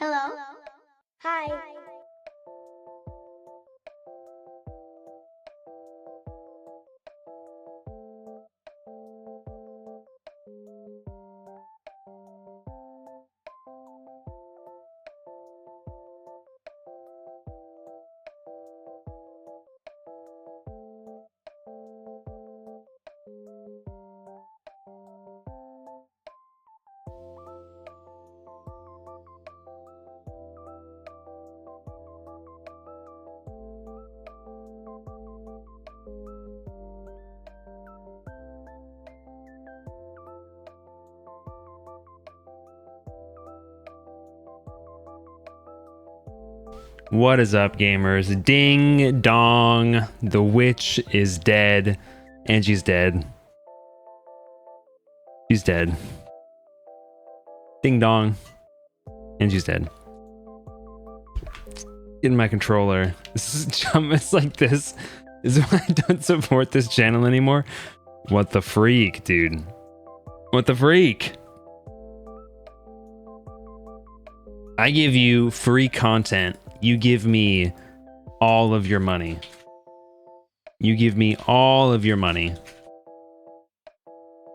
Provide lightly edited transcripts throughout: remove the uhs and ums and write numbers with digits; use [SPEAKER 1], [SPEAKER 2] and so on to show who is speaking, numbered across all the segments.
[SPEAKER 1] Hello? Hi.
[SPEAKER 2] What is up, gamers? Ding dong, the witch is dead. Angie's dead. She's dead. Ding dong. Angie's dead. In my controller. This is it's like this. This is why I don't support this channel anymore. What the freak, dude? What the freak? I give you free content. You give me all of your money. You give me all of your money.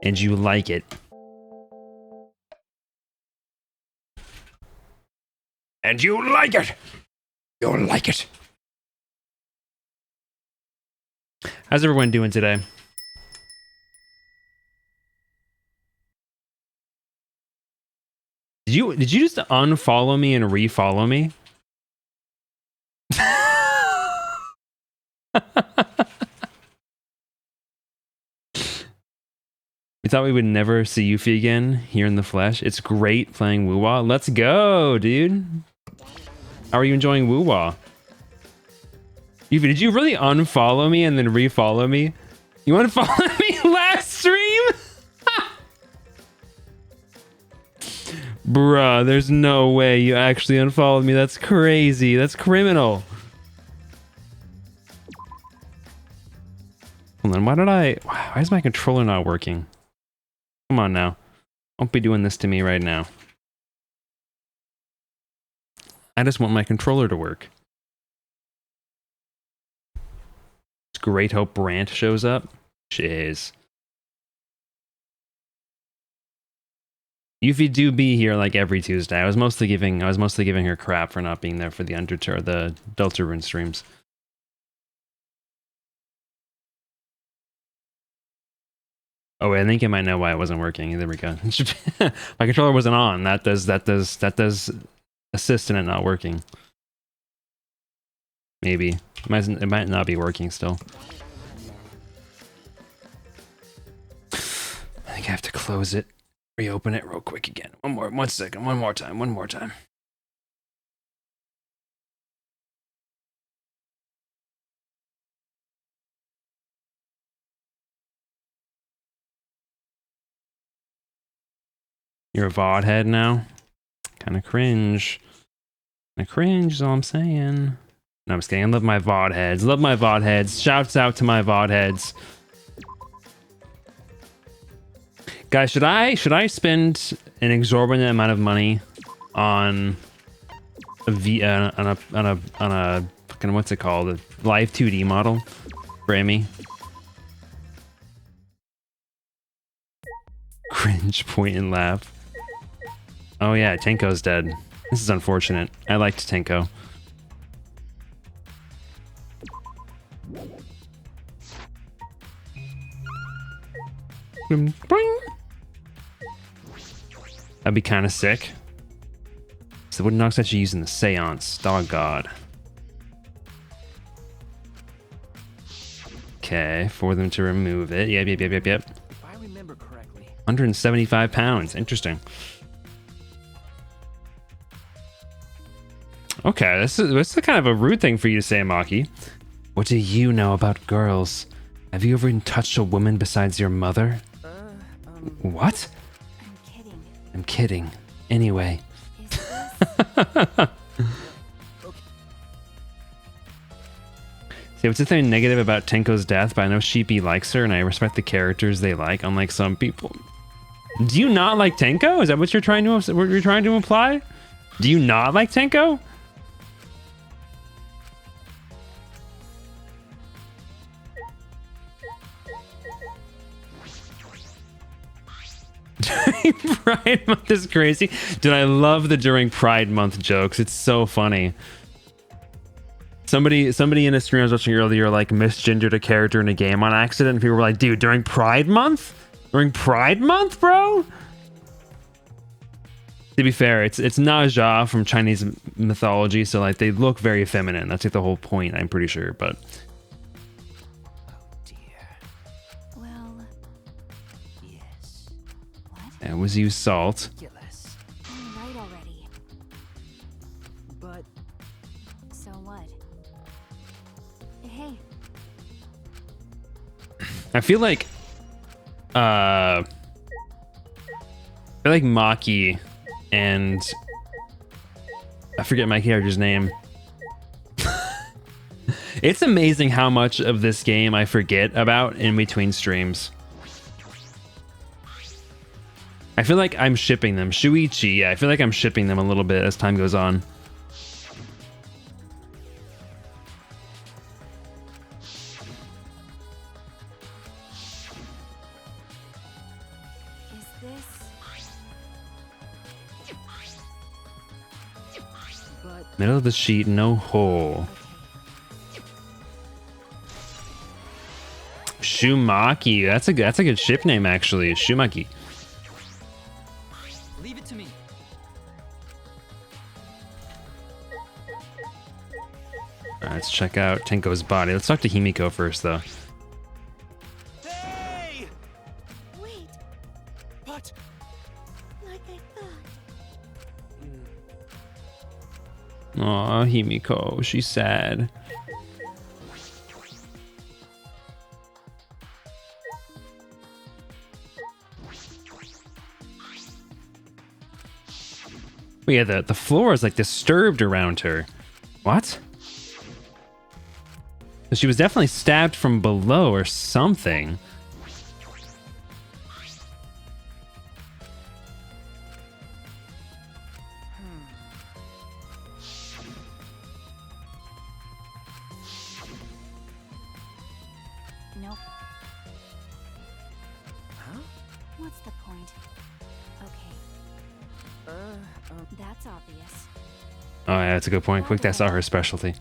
[SPEAKER 2] And you like it. And you like it! You like it! How's everyone doing today? Did you just unfollow me and refollow me? We thought we would never see Yuffie again here in the flesh. It's great playing Woo-Wah. Let's go, dude. How are you enjoying Woo-Wah? Yuffie, did you really unfollow me and then refollow me? You unfollowed me last stream? Bruh, there's no way you actually unfollowed me. That's crazy. That's criminal. Hold on, why is my controller not working? Come on now. Don't be doing this to me right now. I just want my controller to work. Great Hope Brant shows up. Jeez. Yuffie do be here like every Tuesday. I was mostly giving her crap for not being there for the the Deltarune streams. Oh wait, I think I might know why it wasn't working. There we go. My controller wasn't on. That does assist in it not working. Maybe. It might not be working still. I think I have to close it. Reopen it real quick again. One second. One more time. You're a VOD head now? Kinda cringe. Is all I'm saying. No, I'm just kidding. I love my VOD heads. Shouts out to my VOD heads. Guys, should I spend an exorbitant amount of money on a fucking, what's it called? A live 2D model for Amy? Cringe, point and laugh. Oh yeah, Tenko's dead. This is unfortunate. I liked Tenko. That'd be kind of sick. So what knocks that you using the seance? Dog God. Okay, for them to remove it. Yep.
[SPEAKER 3] If I remember correctly.
[SPEAKER 2] 175 pounds. Interesting. Okay, this is kind of a rude thing for you to say, Maki. What do you know about girls? Have you ever touched a woman besides your mother? What? I'm kidding. Anyway. See, what's the thing negative about Tenko's death? But I know Sheepy likes her, and I respect the characters they like, unlike some people. Do you not like Tenko? Is that what you're trying to imply? Do you not like Tenko? Pride Month is crazy. Dude, I love the during Pride Month jokes. It's so funny. Somebody in a stream I was watching earlier like misgendered a character in a game on accident, and people were like, dude, during Pride Month? During Pride Month, bro? To be fair, it's Naja from Chinese mythology, so like they look very feminine. That's like the whole point, I'm pretty sure, but
[SPEAKER 1] Well, yes. What?
[SPEAKER 2] it was you, Salt.
[SPEAKER 3] Ridiculous.
[SPEAKER 1] I'm right already.
[SPEAKER 3] But
[SPEAKER 1] So what? Hey,
[SPEAKER 2] I feel like Maki and I forget my character's name. It's amazing how much of this game I forget about in between streams. I feel like I'm shipping them. Shuichi, yeah, I feel like I'm shipping them a little bit as time goes on.
[SPEAKER 1] is this?
[SPEAKER 3] but
[SPEAKER 2] Middle of the sheet, no hole. Shumaki, that's a good ship name actually. Shumaki.
[SPEAKER 3] leave it to me.
[SPEAKER 2] All right, let's check out Tenko's body. Let's talk to Himiko first though.
[SPEAKER 3] Hey!
[SPEAKER 1] Wait,
[SPEAKER 3] But
[SPEAKER 1] like I thought.
[SPEAKER 2] Aw, Himiko, she's sad. Oh yeah, the floor is like disturbed around her. What? She was definitely stabbed from below or something.
[SPEAKER 1] Nope.
[SPEAKER 3] huh?
[SPEAKER 1] What's the point? Okay, that's obvious.
[SPEAKER 2] Oh yeah, that's a good point. Quick, that's not her specialty.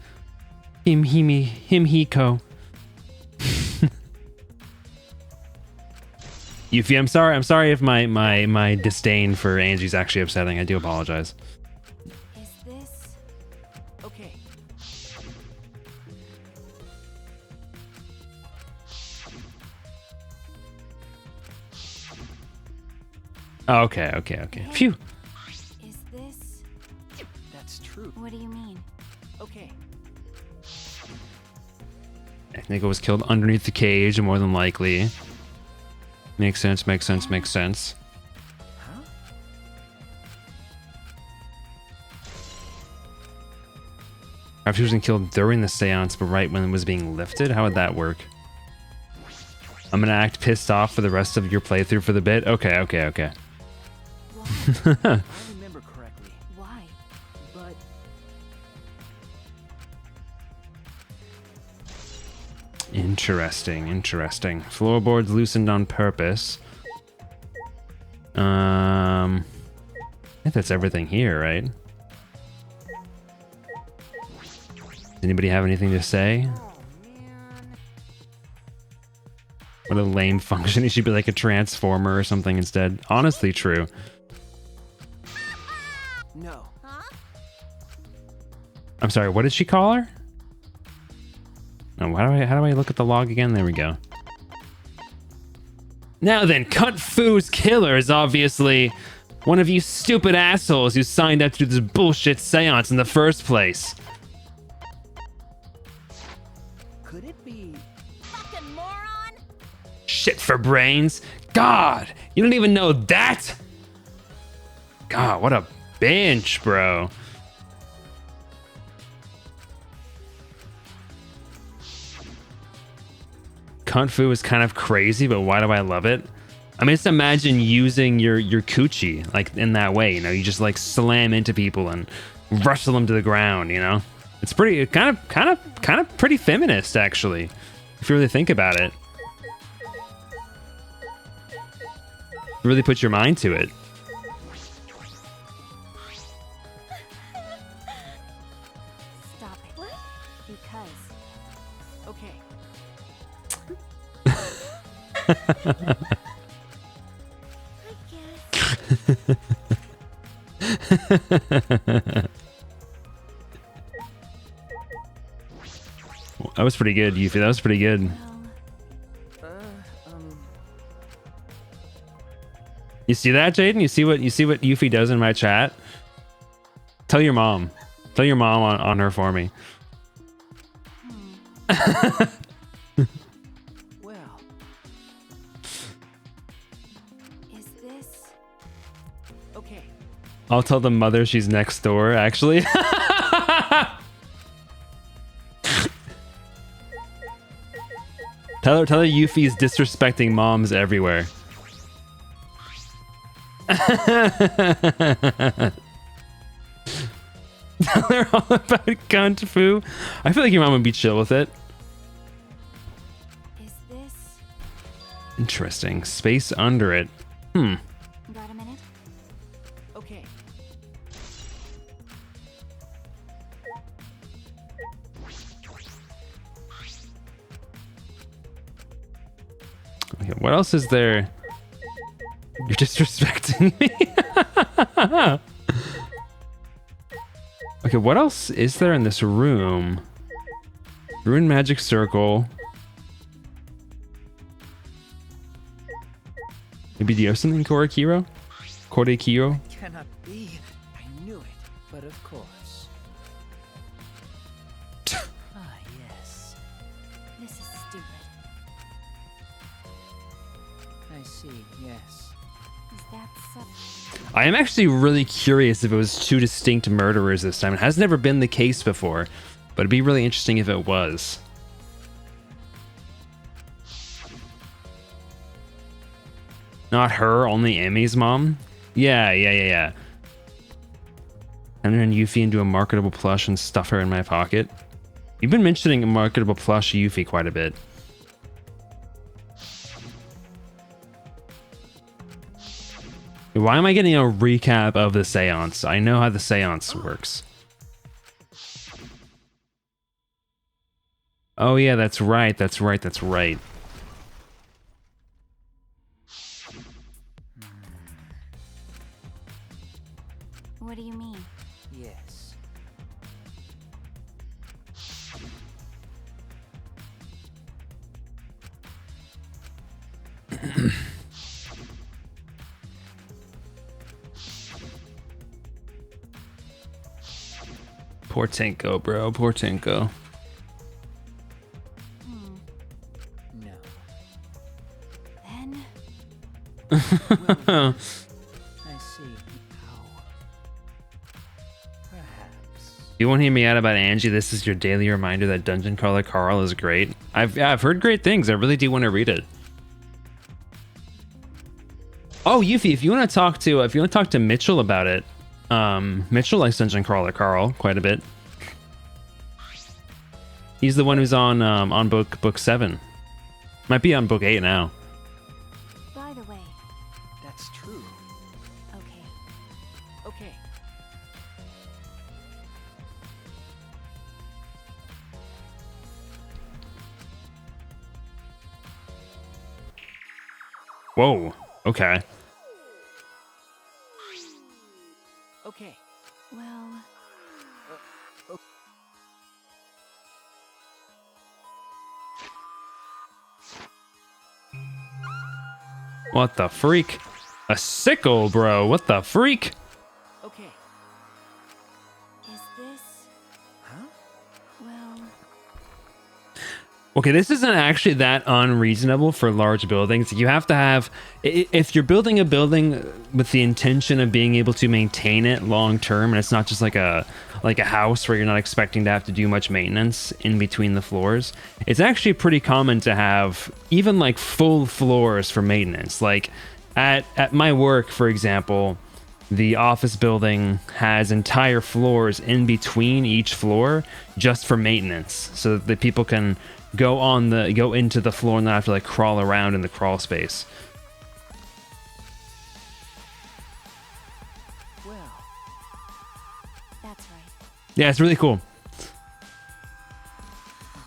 [SPEAKER 2] Himiko. Yuffie, I'm sorry if my disdain for Angie's actually upsetting. I do apologize.
[SPEAKER 1] Is this?
[SPEAKER 3] Okay.
[SPEAKER 2] Oh, okay. Phew.
[SPEAKER 1] Is this?
[SPEAKER 3] That's true.
[SPEAKER 1] What do you mean?
[SPEAKER 3] Okay.
[SPEAKER 2] I think it was killed underneath the cage, more than likely. Makes sense.
[SPEAKER 3] Huh?
[SPEAKER 2] If she wasn't killed during the seance, but right when it was being lifted, how would that work? I'm gonna act pissed off for the rest of your playthrough for the bit. Okay.
[SPEAKER 1] Why?
[SPEAKER 3] If I remember correctly.
[SPEAKER 1] Why?
[SPEAKER 3] But
[SPEAKER 2] Interesting. Floorboards loosened on purpose. I think that's everything here, right? Does anybody have anything to say?
[SPEAKER 1] Oh man.
[SPEAKER 2] What a lame function. It should be like a transformer or something instead. Honestly, true.
[SPEAKER 3] no.
[SPEAKER 2] I'm sorry, what did she call her? No, how do I look at the log again? There we go. Now then, Kung Fu's killer is obviously one of you stupid assholes who signed up to do this bullshit seance in the first place.
[SPEAKER 3] Could it be?
[SPEAKER 1] Fucking moron!
[SPEAKER 2] Shit for brains. God, you don't even know that? God, what a bench, bro. Kung Fu is kind of crazy, but why do I love it? I mean, just imagine using your coochie like in that way. You know, you just like slam into people and wrestle them to the ground. You know, it's pretty kind of pretty feminist actually, if you really think about it. Really put your mind to it.
[SPEAKER 1] Stop it. What? Because.
[SPEAKER 3] Okay.
[SPEAKER 2] That was pretty good, Yuffie. That was pretty good.
[SPEAKER 1] Well,
[SPEAKER 2] You see that, Jaden? You see what Yuffie does in my chat? Tell your mom. Tell your mom on her for me.
[SPEAKER 3] Well,
[SPEAKER 1] is this?
[SPEAKER 3] okay.
[SPEAKER 2] I'll tell the mother she's next door, actually. Tell her Yuffie's disrespecting moms everywhere. Tell her all about Kung Fu. I feel like your mom would be chill with it.
[SPEAKER 1] Is this?
[SPEAKER 2] Interesting. Space under it. Hmm.
[SPEAKER 1] Got a minute?
[SPEAKER 3] Okay.
[SPEAKER 2] Okay, what else is there? You're disrespecting me. Okay, what else is there in this room? Ruined magic circle. Maybe do you have something, Korekiro? Korekiro?
[SPEAKER 3] Cannot be. I knew it. But of course. Ah, yes.
[SPEAKER 1] This is stupid.
[SPEAKER 3] I see. Yes.
[SPEAKER 1] Is that so?
[SPEAKER 2] I am actually really curious if it was two distinct murderers this time. It has never been the case before, but it'd be really interesting if it was. Not her, only Emmy's mom? Yeah. And then Yuffie into a marketable plush and stuff her in my pocket. You've been mentioning a marketable plush Yuffie quite a bit. Why am I getting a recap of the seance? I know how the seance works. Oh yeah, that's right.
[SPEAKER 1] What do you mean?
[SPEAKER 3] Yes.
[SPEAKER 2] Poor Tinko, bro. Poor Tinko.
[SPEAKER 3] No.
[SPEAKER 1] Then
[SPEAKER 3] I see. How? Perhaps.
[SPEAKER 2] You won't hear me out about Angie. This is your daily reminder that Dungeon Crawler Carl is great. I've heard great things. I really do want to read it. Oh, Yuffie, if you want to talk to Mitchell about it, Mitchell likes Dungeon Crawler Carl quite a bit. He's the one who's on book 7. Might be on book 8 now.
[SPEAKER 1] by the way,
[SPEAKER 3] That's true.
[SPEAKER 1] okay.
[SPEAKER 3] Okay.
[SPEAKER 2] Whoa. Okay.
[SPEAKER 3] Okay.
[SPEAKER 1] Well,
[SPEAKER 2] What the freak? A sickle, bro. What the freak?
[SPEAKER 3] Okay.
[SPEAKER 1] is this?
[SPEAKER 3] Huh?
[SPEAKER 1] Well,
[SPEAKER 2] Okay, this isn't actually that unreasonable for large buildings. You have to have, if you're building a building with the intention of being able to maintain it long term, and it's not just like a house where you're not expecting to have to do much maintenance in between the floors, it's actually pretty common to have even like full floors for maintenance. Like at my work, for example, the office building has entire floors in between each floor just for maintenance, so that the people can go into the floor and not have to like crawl around in the crawl space.
[SPEAKER 3] Well,
[SPEAKER 1] That's right.
[SPEAKER 2] Yeah, it's really cool.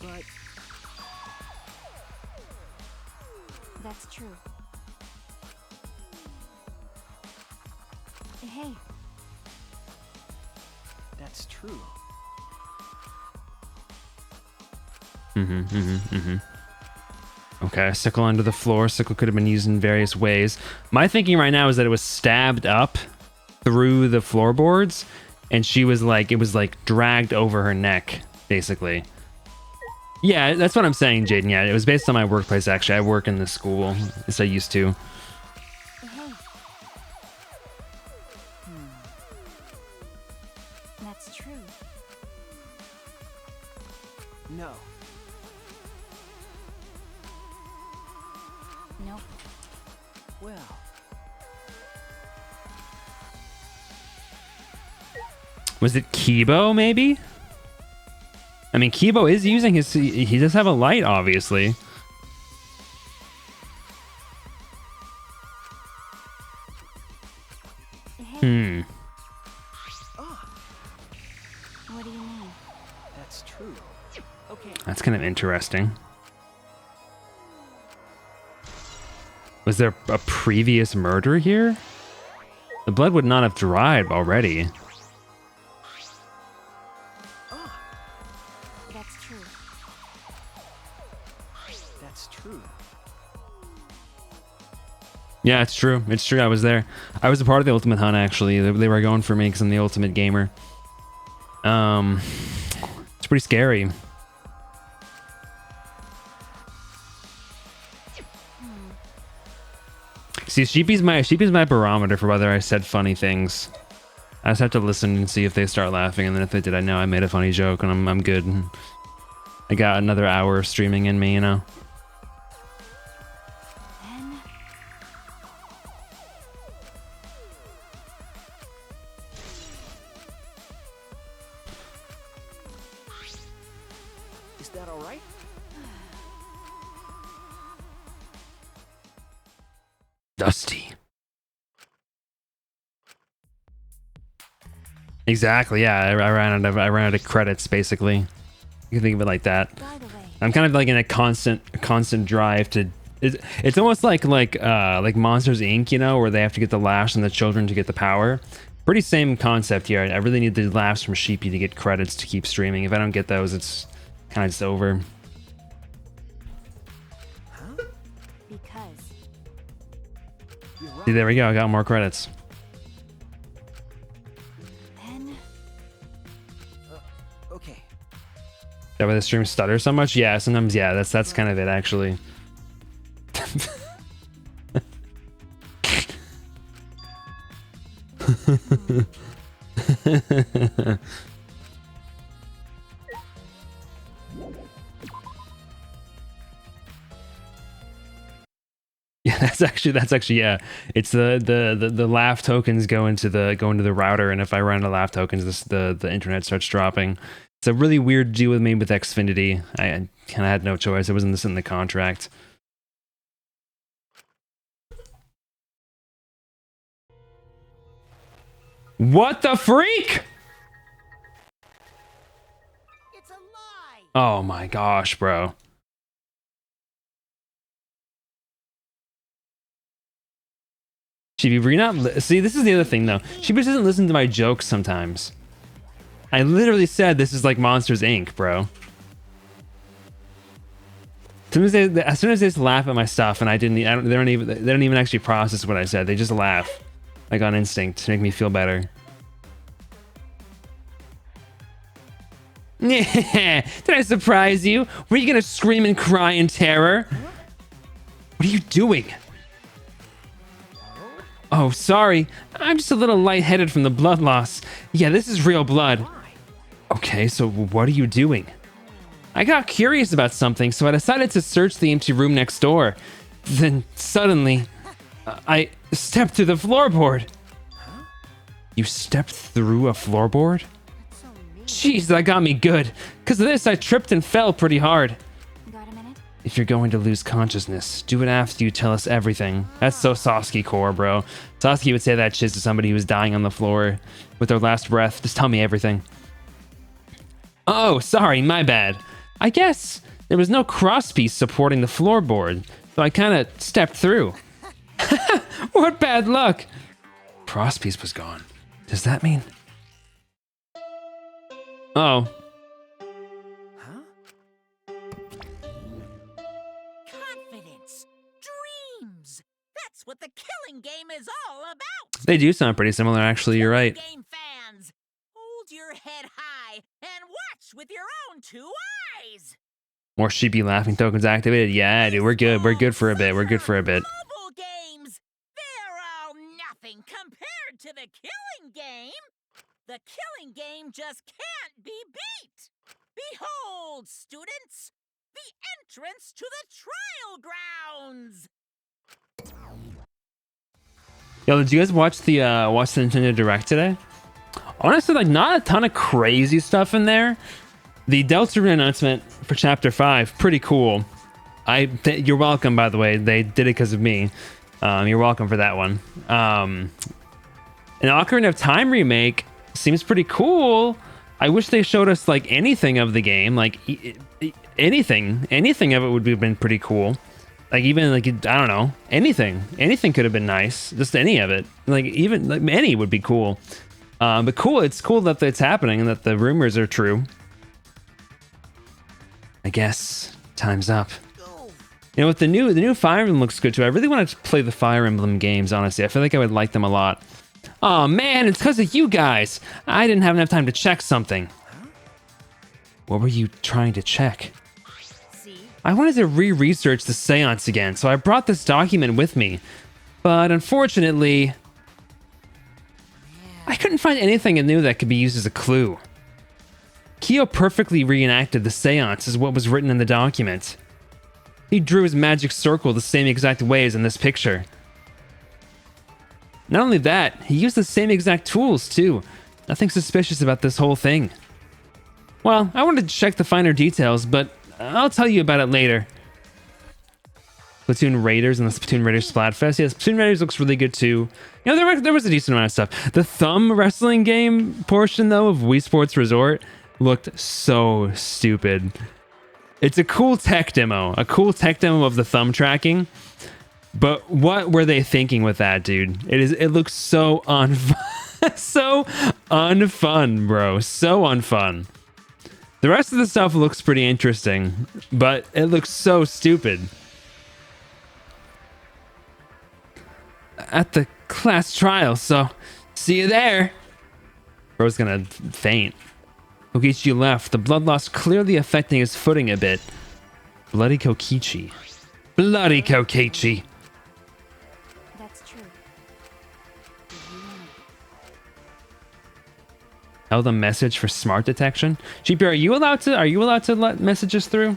[SPEAKER 3] but
[SPEAKER 1] That's true. Hey,
[SPEAKER 3] that's true.
[SPEAKER 2] Okay, sickle under the floor. Sickle could have been used in various ways. My thinking right now is that it was stabbed up through the floorboards, and she was like, it was like dragged over her neck, basically. Yeah, that's what I'm saying, Jaden. Yeah, it was based on my workplace, actually. I work in the school, as I used to.
[SPEAKER 1] hey. That's true.
[SPEAKER 3] No.
[SPEAKER 1] Nope.
[SPEAKER 3] Well,
[SPEAKER 2] Was it Kibo, maybe? I mean, Kibo is using his... He does have a light, obviously.
[SPEAKER 1] Hey, what do you mean?
[SPEAKER 3] that's true. Okay.
[SPEAKER 2] That's kind of interesting. Was there a previous murder here? The blood would not have dried already.
[SPEAKER 1] That's true.
[SPEAKER 3] That's true.
[SPEAKER 2] Yeah, it's true. It's true. I was there. I was a part of the Ultimate Hunt, actually. They were going for me because I'm the Ultimate Gamer. It's pretty scary. See, Sheepy's my barometer for whether I said funny things. I just have to listen and see if they start laughing, and then if they did, I know I made a funny joke, and I'm good. I got another hour of streaming in me, you know.
[SPEAKER 1] Then
[SPEAKER 3] Is that all right?
[SPEAKER 2] Dusty. Exactly. Yeah, I ran out of credits, basically. You can think of it like that.
[SPEAKER 1] by the way,
[SPEAKER 2] I'm kind of like in a constant drive to. It's almost like Monsters Inc. You know, where they have to get the laughs from the children to get the power. Pretty same concept here. I really need the laughs from Sheepy to get credits to keep streaming. If I don't get those, it's kind of just over.
[SPEAKER 1] because
[SPEAKER 3] You're right.
[SPEAKER 2] See, there we go. I got more credits.
[SPEAKER 1] then
[SPEAKER 3] Okay.
[SPEAKER 2] That why the stream stutters so much? Yeah, sometimes. Yeah, that's kind of it, actually. Yeah, that's actually yeah. It's the laugh tokens go into the router, and if I run out of laugh tokens, the internet starts dropping. It's a really weird deal with me with Xfinity. I kind of had no choice. It wasn't this in the contract. What the freak?
[SPEAKER 1] it's a lie.
[SPEAKER 2] Oh my gosh, bro. Chibi, were you not see, this is the other thing though. Chibi doesn't listen to my jokes sometimes. I literally said this is like Monsters Inc., bro. As soon as they just laugh at my stuff, and they don't even actually process what I said. They just laugh, like on instinct, to make me feel better. Did I surprise you? Were you gonna scream and cry in terror? What are you doing? Oh, sorry. I'm just a little lightheaded from the blood loss. Yeah, this is real blood. Okay, so what are you doing? I got curious about something, so I decided to search the empty room next door. Then suddenly, I stepped through the floorboard. You stepped through a floorboard? Jeez, that got me good. Because of this, I tripped and fell pretty hard.
[SPEAKER 1] Got a minute?
[SPEAKER 2] If you're going to lose consciousness, do it after you tell us everything. That's so Sasuke core, bro. Sasuke would say that shit to somebody who was dying on the floor with their last breath. Just tell me everything. Oh, sorry, my bad. I guess there was no crosspiece supporting the floorboard, so I kind of stepped through. What bad luck. Crosspiece was gone. Does that mean... Oh.
[SPEAKER 4] Confidence, dreams. That's what the killing game is all about.
[SPEAKER 2] They do sound pretty similar, actually. You're right.
[SPEAKER 4] Game fans, hold your head high and watch with your own two eyes.
[SPEAKER 2] More sheepy laughing tokens activated. Yeah, dude, we're good. We're good for a bit. We're good for a bit.
[SPEAKER 4] Mobile games, they're all nothing compared to the killing game. The killing game just can't be beat. Behold, students, the entrance to the trial grounds.
[SPEAKER 2] Yo, did you guys watch the Nintendo Direct today? Honestly, like, not a ton of crazy stuff in there. The Delta Rune announcement for Chapter 5, pretty cool. You're welcome, by the way. They did it because of me. You're welcome for that one. An Ocarina of Time remake seems pretty cool. I wish they showed us like anything of the game, like anything of it would have been pretty cool. Like even like, I don't know, anything could have been nice. Just any of it, like even like any would be cool. But cool, it's cool that it's happening and that the rumors are true. I guess time's up. You know what, the new Fire Emblem looks good too. I really want to play the Fire Emblem games, honestly. I feel like I would like them a lot. Oh man, it's because of you guys. I didn't have enough time to check something. What were you trying to check? I wanted to re-research the seance again, so I brought this document with me. But unfortunately, I couldn't find anything new that could be used as a clue. Kyo perfectly reenacted the seance as what was written in the document. He drew his magic circle the same exact way as in this picture. Not only that, he used the same exact tools too. Nothing suspicious about this whole thing. Well, I wanted to check the finer details, but I'll tell you about it later. Splatoon Raiders and the Splatoon Raiders Splatfest. Yes, Splatoon Raiders looks really good too. You know, there was a decent amount of stuff. The thumb wrestling game portion though of Wii Sports Resort looked so stupid. It's a cool tech demo of the thumb tracking. But what were they thinking with that, dude? It looks so so unfun, bro. So unfun. The rest of the stuff looks pretty interesting, but it looks so stupid. At the class trial, so see you there. Bro's gonna faint. Kokichi left, the blood loss clearly affecting his footing a bit. Bloody Kokichi. Bloody Kokichi.
[SPEAKER 1] That's true.
[SPEAKER 2] Held a message for smart detection. GP, are you allowed to let messages through?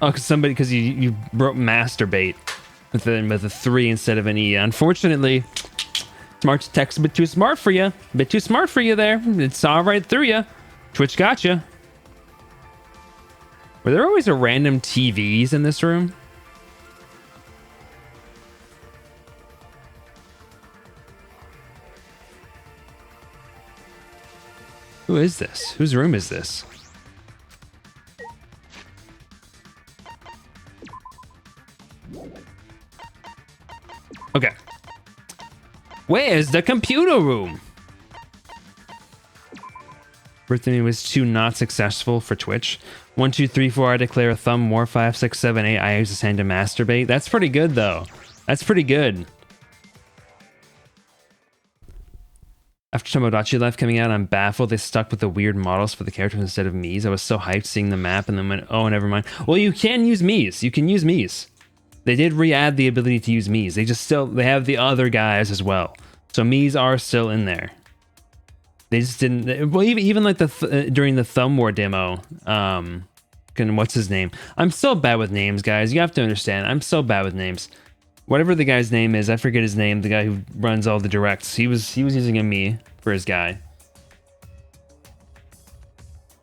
[SPEAKER 2] Oh, because you wrote masturbate with a 3 instead of an E. Unfortunately, smart detect's a bit too smart for you. A bit too smart for you there. It saw right through you. Twitch got you. Were there always a random TVs in this room? Who is this? Whose room is this? Okay. Where's the computer room? Birthday was 2 not successful for Twitch. 1, 2, 3, 4, I declare a thumb war. 5, 6, 7, 8, I use this hand to masturbate. That's pretty good though. That's pretty good. After Tomodachi Life coming out, I'm baffled they stuck with the weird models for the characters instead of Mii's. I was so hyped seeing the map and then went, oh, never mind. Well, you can use Mii's. You can use Mii's. They did re-add the ability to use Mii's. They have the other guys as well. So Mii's are still in there. They just didn't, well, even like during the Thumb War demo, what's his name? I'm so bad with names, guys. You have to understand. I'm so bad with names. Whatever the guy's name is, I forget his name, the guy who runs all the directs. He was using a Mii for his guy.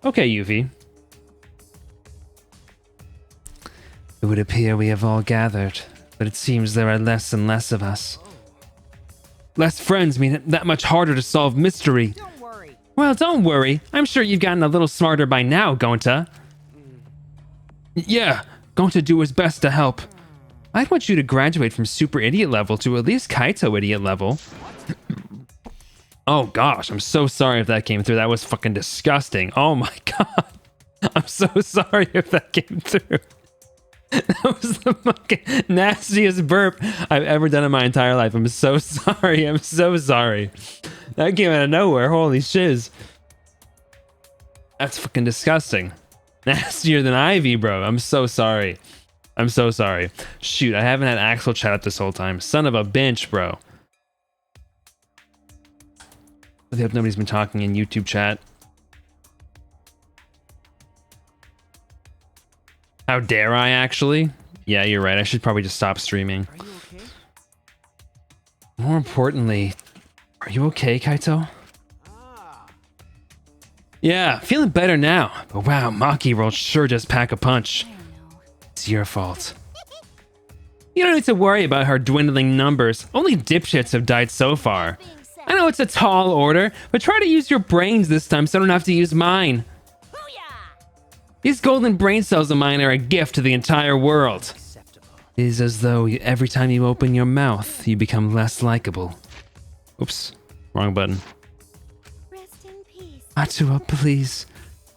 [SPEAKER 2] Okay, Yuffie. It would appear we have all gathered, but it seems there are less and less of us. Less friends mean it that much harder to solve mystery.
[SPEAKER 4] Don't worry.
[SPEAKER 2] Well, don't worry. I'm sure you've gotten a little smarter by now, Gonta. Yeah, Gonta do his best to help. I'd want you to graduate from super idiot level to at least Kaito idiot level. Oh gosh, I'm so sorry if that came through. That was fucking disgusting. Oh my god. I'm so sorry if that came through. That was the fucking nastiest burp I've ever done in my entire life. I'm so sorry. I'm so sorry. That came out of nowhere. Holy shiz. That's fucking disgusting. Nastier than Ivy, bro. I'm so sorry. I'm so sorry. Shoot, I haven't had Axel chat up this whole time. Son of a bitch, bro. I hope nobody's been talking in YouTube chat. How dare I, actually? Yeah, you're right. I should probably just stop streaming.
[SPEAKER 3] Are you okay?
[SPEAKER 2] More importantly, are you okay, Kaito? Yeah, feeling better now. But wow, Maki rolled sure does pack a punch.
[SPEAKER 1] I don't know.
[SPEAKER 2] It's your fault. You don't need to worry about her dwindling numbers. Only dipshits have died so far. I know it's a tall order, but try to use your brains this time so I don't have to use mine.
[SPEAKER 4] Booyah!
[SPEAKER 2] These golden brain cells of mine are a gift to the entire world.
[SPEAKER 3] Acceptable.
[SPEAKER 2] It is as though every time you open your mouth, you become less likable. Oops, wrong button.
[SPEAKER 1] Rest in peace.
[SPEAKER 2] Atua, please.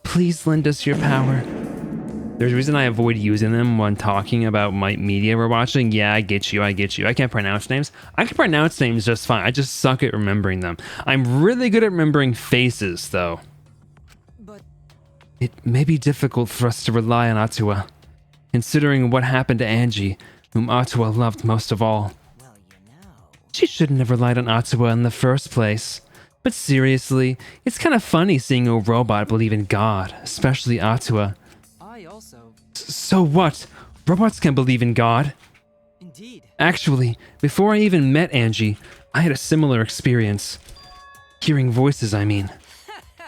[SPEAKER 2] Please lend us your power. There's a reason I avoid using them when talking about media we're watching. Yeah, I get you. I can't pronounce names. I can pronounce names just fine. I just suck at remembering them. I'm really good at remembering faces, though.
[SPEAKER 3] But
[SPEAKER 2] It may be difficult for us to rely on Atua, considering what happened to Angie, whom Atua loved most of all.
[SPEAKER 3] well,
[SPEAKER 2] She shouldn't have relied on Atua in the first place. But seriously, it's kind of funny seeing a robot believe in God, especially Atua.
[SPEAKER 3] I also,
[SPEAKER 2] So what? Robots can believe in God.
[SPEAKER 3] indeed.
[SPEAKER 2] Actually, before I even met Angie, I had a similar experience. Hearing voices, I mean.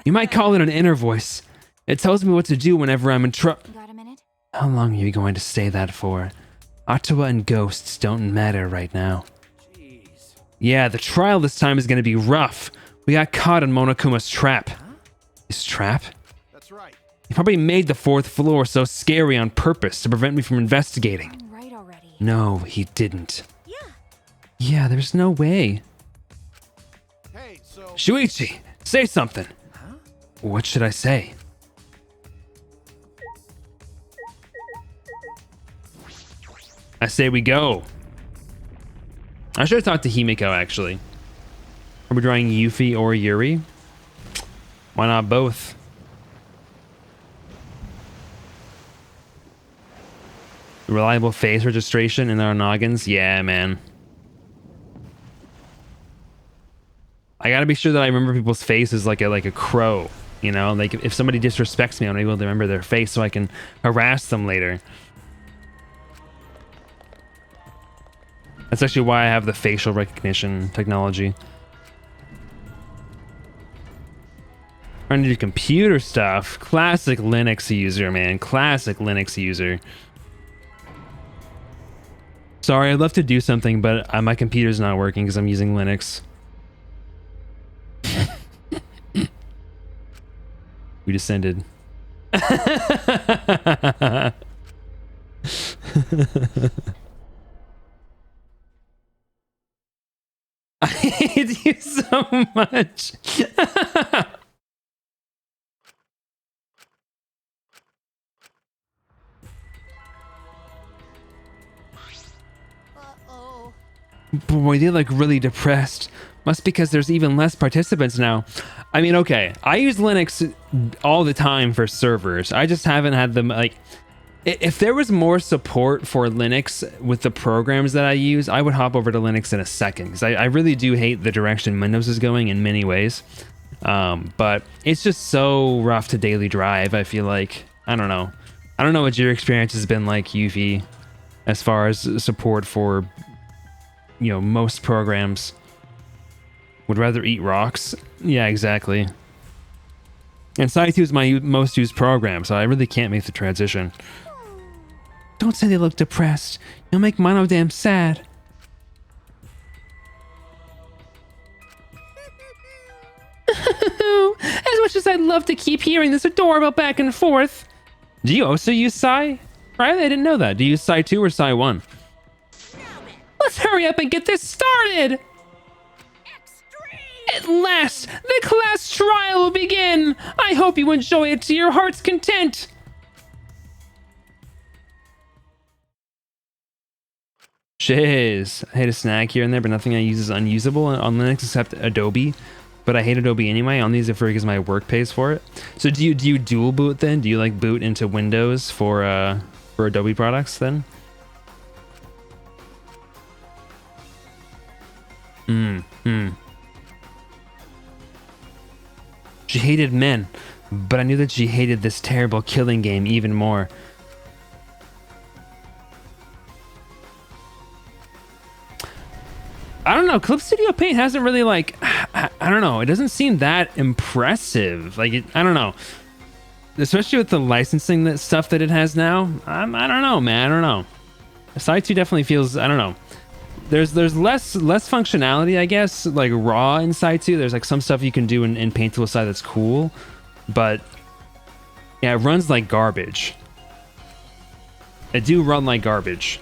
[SPEAKER 2] You might call it an inner voice. It tells me what to do whenever I'm in trouble.
[SPEAKER 1] Got a minute?
[SPEAKER 2] How long are you going to stay that for? Atua and ghosts don't matter right now.
[SPEAKER 3] Jeez.
[SPEAKER 2] Yeah, the trial this time is going to be rough. We got caught in Monokuma's trap. His trap?
[SPEAKER 5] That's right.
[SPEAKER 2] He probably made the fourth floor so scary on purpose to prevent me from investigating.
[SPEAKER 1] I'm right already.
[SPEAKER 2] No, he didn't.
[SPEAKER 4] Yeah.
[SPEAKER 2] Yeah, there's no way.
[SPEAKER 5] Hey, so
[SPEAKER 2] Shuichi, say something.
[SPEAKER 3] Huh?
[SPEAKER 2] What should I say? I say we go. I should have talked to Himiko, actually. Are we drawing Yuffie or Yuri? Why not both? Reliable face registration in our noggins? Yeah, man. I gotta be sure that I remember people's faces like a crow. You know, like if somebody disrespects me, I'm able to remember their face so I can harass them later. That's actually why I have the facial recognition technology. Trying to do computer stuff. Classic Linux user, man. Classic Linux user. Sorry, I'd love to do something, but my computer's not working because I'm using Linux. We descended. I hate you so much.
[SPEAKER 4] Uh-oh.
[SPEAKER 2] Boy, they look really depressed. Must be because there's even less participants now. I mean, okay, I use Linux all the time for servers. I just haven't had them, like, if there was more support for Linux with the programs that I use, I would hop over to Linux in a second, because I really do hate the direction Windows is going in many ways. But it's just so rough to daily drive, I feel like. I don't know. I don't know what your experience has been like, Yuffie, as far as support for, you know, most programs. Would rather eat rocks. Yeah, exactly. And Sci2 is my most used program, so I really can't make the transition. Don't say they look depressed. You'll make Mono damn sad. As much as I'd love to keep hearing this adorable back and forth. Do you also use Sci? Right? I didn't know that. Do you use Sci 2 or Sci 1? Let's hurry up and get this started! At last, the class trial will begin! I hope you enjoy it to your heart's content! Shiz. I hate a snag here and there, but nothing I use is unusable on Linux except Adobe. But I hate Adobe anyway. On these, because my work pays for it. So do you dual boot then? Do you like boot into Windows for Adobe products then? She hated men, but I knew that she hated this terrible killing game even more. I don't know, Clip Studio Paint hasn't really, like, I don't know, it doesn't seem that impressive. Like, I don't know. Especially with the licensing that stuff that it has now. I don't know, man, I don't know. Side 2 definitely feels, I don't know. There's less functionality, I guess, like raw in Side 2. There's like some stuff you can do in Paint Tool side that's cool. But, yeah, it runs like garbage. It do run like garbage.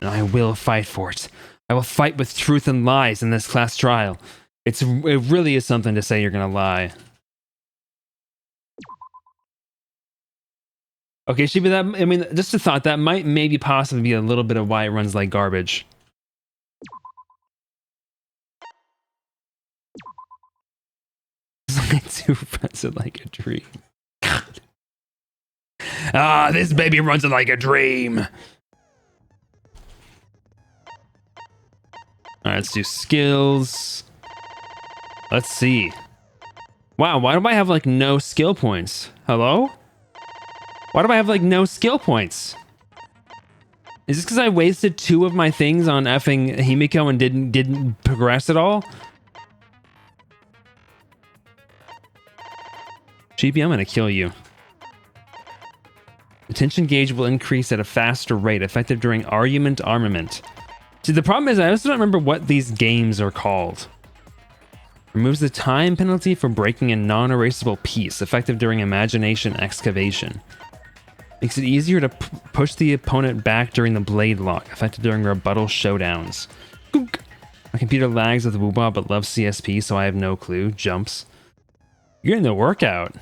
[SPEAKER 2] I will fight for it. I will fight with truth and lies in this class trial. It really is something to say you're gonna lie. Okay, Shiba, that, I mean, just a thought, that might maybe possibly be a little bit of why it runs like garbage. Two runs it like a dream. Ah, this baby runs it like a dream. Alright, let's do skills. Let's see. Wow, why do I have like no skill points? Hello? Why do I have like no skill points? Is this because I wasted 2 of my things on effing Himiko and didn't progress at all? Chibi, I'm gonna kill you. Attention gauge will increase at a faster rate, effective during argument armament. See, the problem is I also don't remember what these games are called. Removes the time penalty for breaking a non-erasable piece, effective during imagination excavation. Makes it easier to push the opponent back during the blade lock, effective during rebuttal showdowns. Gook. My computer lags with Wooba but loves CSP, so I have no clue. Jumps. You're in the workout.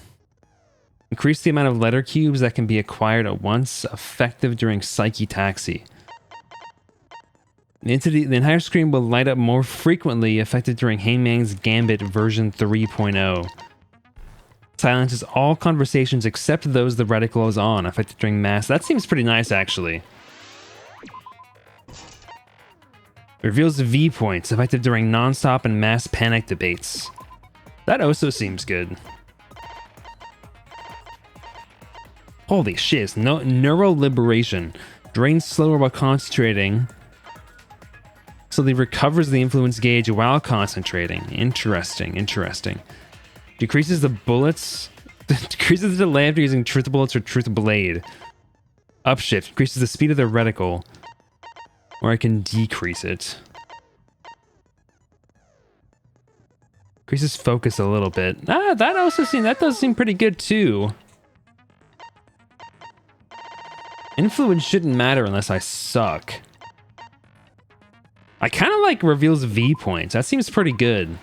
[SPEAKER 2] Increase the amount of letter cubes that can be acquired at once, effective during Psyche Taxi. The entire screen will light up more frequently, effective during Hangman's Gambit version 3.0. Silences all conversations except those the reticle is on, effective during mass. That seems pretty nice, actually. Reveals V points, effective during non-stop and mass panic debates. That also seems good. Holy shiz, no, neural liberation. Drains slower while concentrating. So he recovers the influence gauge while concentrating. Interesting, interesting. Decreases the bullets. Decreases the delay after using truth bullets or truth blade. Upshift. Increases the speed of the reticle. Or I can decrease it. Increases focus a little bit. Ah, that does seem pretty good too. Influence shouldn't matter unless I suck. I kind of like reveals V points. That seems pretty good.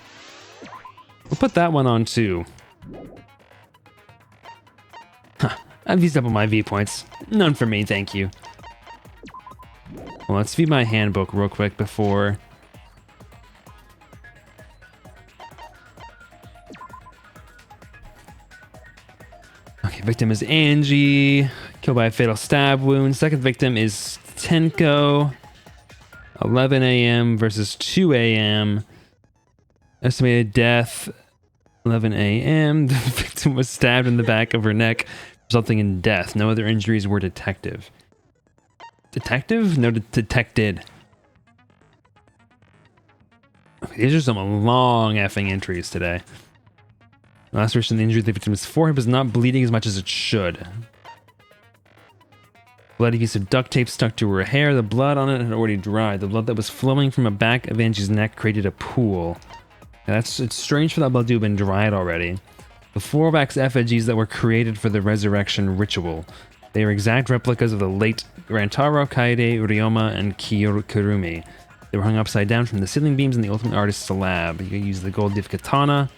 [SPEAKER 2] We'll put that one on too. Huh. I've used up all my V points. None for me, thank you. Well, let's view my handbook real quick before. Okay, victim is Angie, killed by a fatal stab wound. Second victim is Tenko, 11 a.m. versus 2 a.m. Estimated death, 11 a.m. The victim was stabbed in the back of her neck, resulting in death. No other injuries were detected. Detective? No, detected. Okay, these are some long effing entries today. Last version of the injury the victim's forehead was not bleeding as much as it should. Bloody piece of duct tape stuck to her hair. The blood on it had already dried. The blood that was flowing from the back of Angie's neck created a pool. It's strange for that blood to have been dried already. The four wax effigies that were created for the resurrection ritual. They are exact replicas of the late Rantaro, Kaede, Ryoma, and Kurumi. They were hung upside down from the ceiling beams in the Ultimate Artist's lab. You can use the gold leaf katana,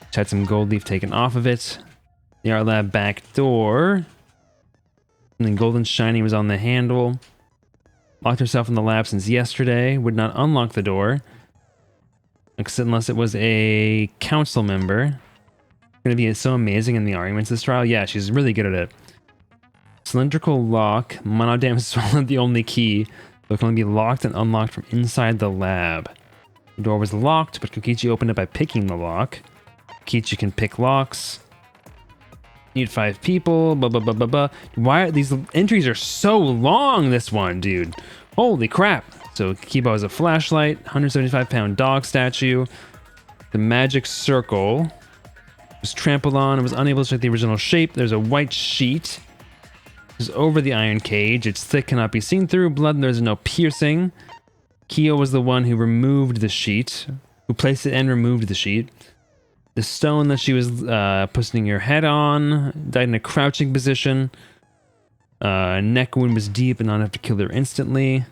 [SPEAKER 2] which had some gold leaf taken off of it. The art lab back door. Something golden shiny was on the handle. Locked herself in the lab since yesterday. Would not unlock the door. Unless it was a council member. Gonna be so amazing in the arguments this trial. Yeah, she's really good at it. Cylindrical lock. Monodam swallowed the only key. But it can only be locked and unlocked from inside the lab. The door was locked, but Kokichi opened it by picking the lock. Kokichi can pick locks. Need 5 people. Blah, blah, blah, blah, blah. Why are these entries are so long, this one, dude? Holy crap. So Kibo has a flashlight, 175-pound dog statue. The magic circle was trampled on and was unable to check the original shape. There's a white sheet. It's over the iron cage. It's thick, cannot be seen through. Blood, there's no piercing. Kyo was the one who removed the sheet, who placed it and removed the sheet. The stone that she was putting her head on died in a crouching position. Neck wound was deep and not enough to kill her instantly.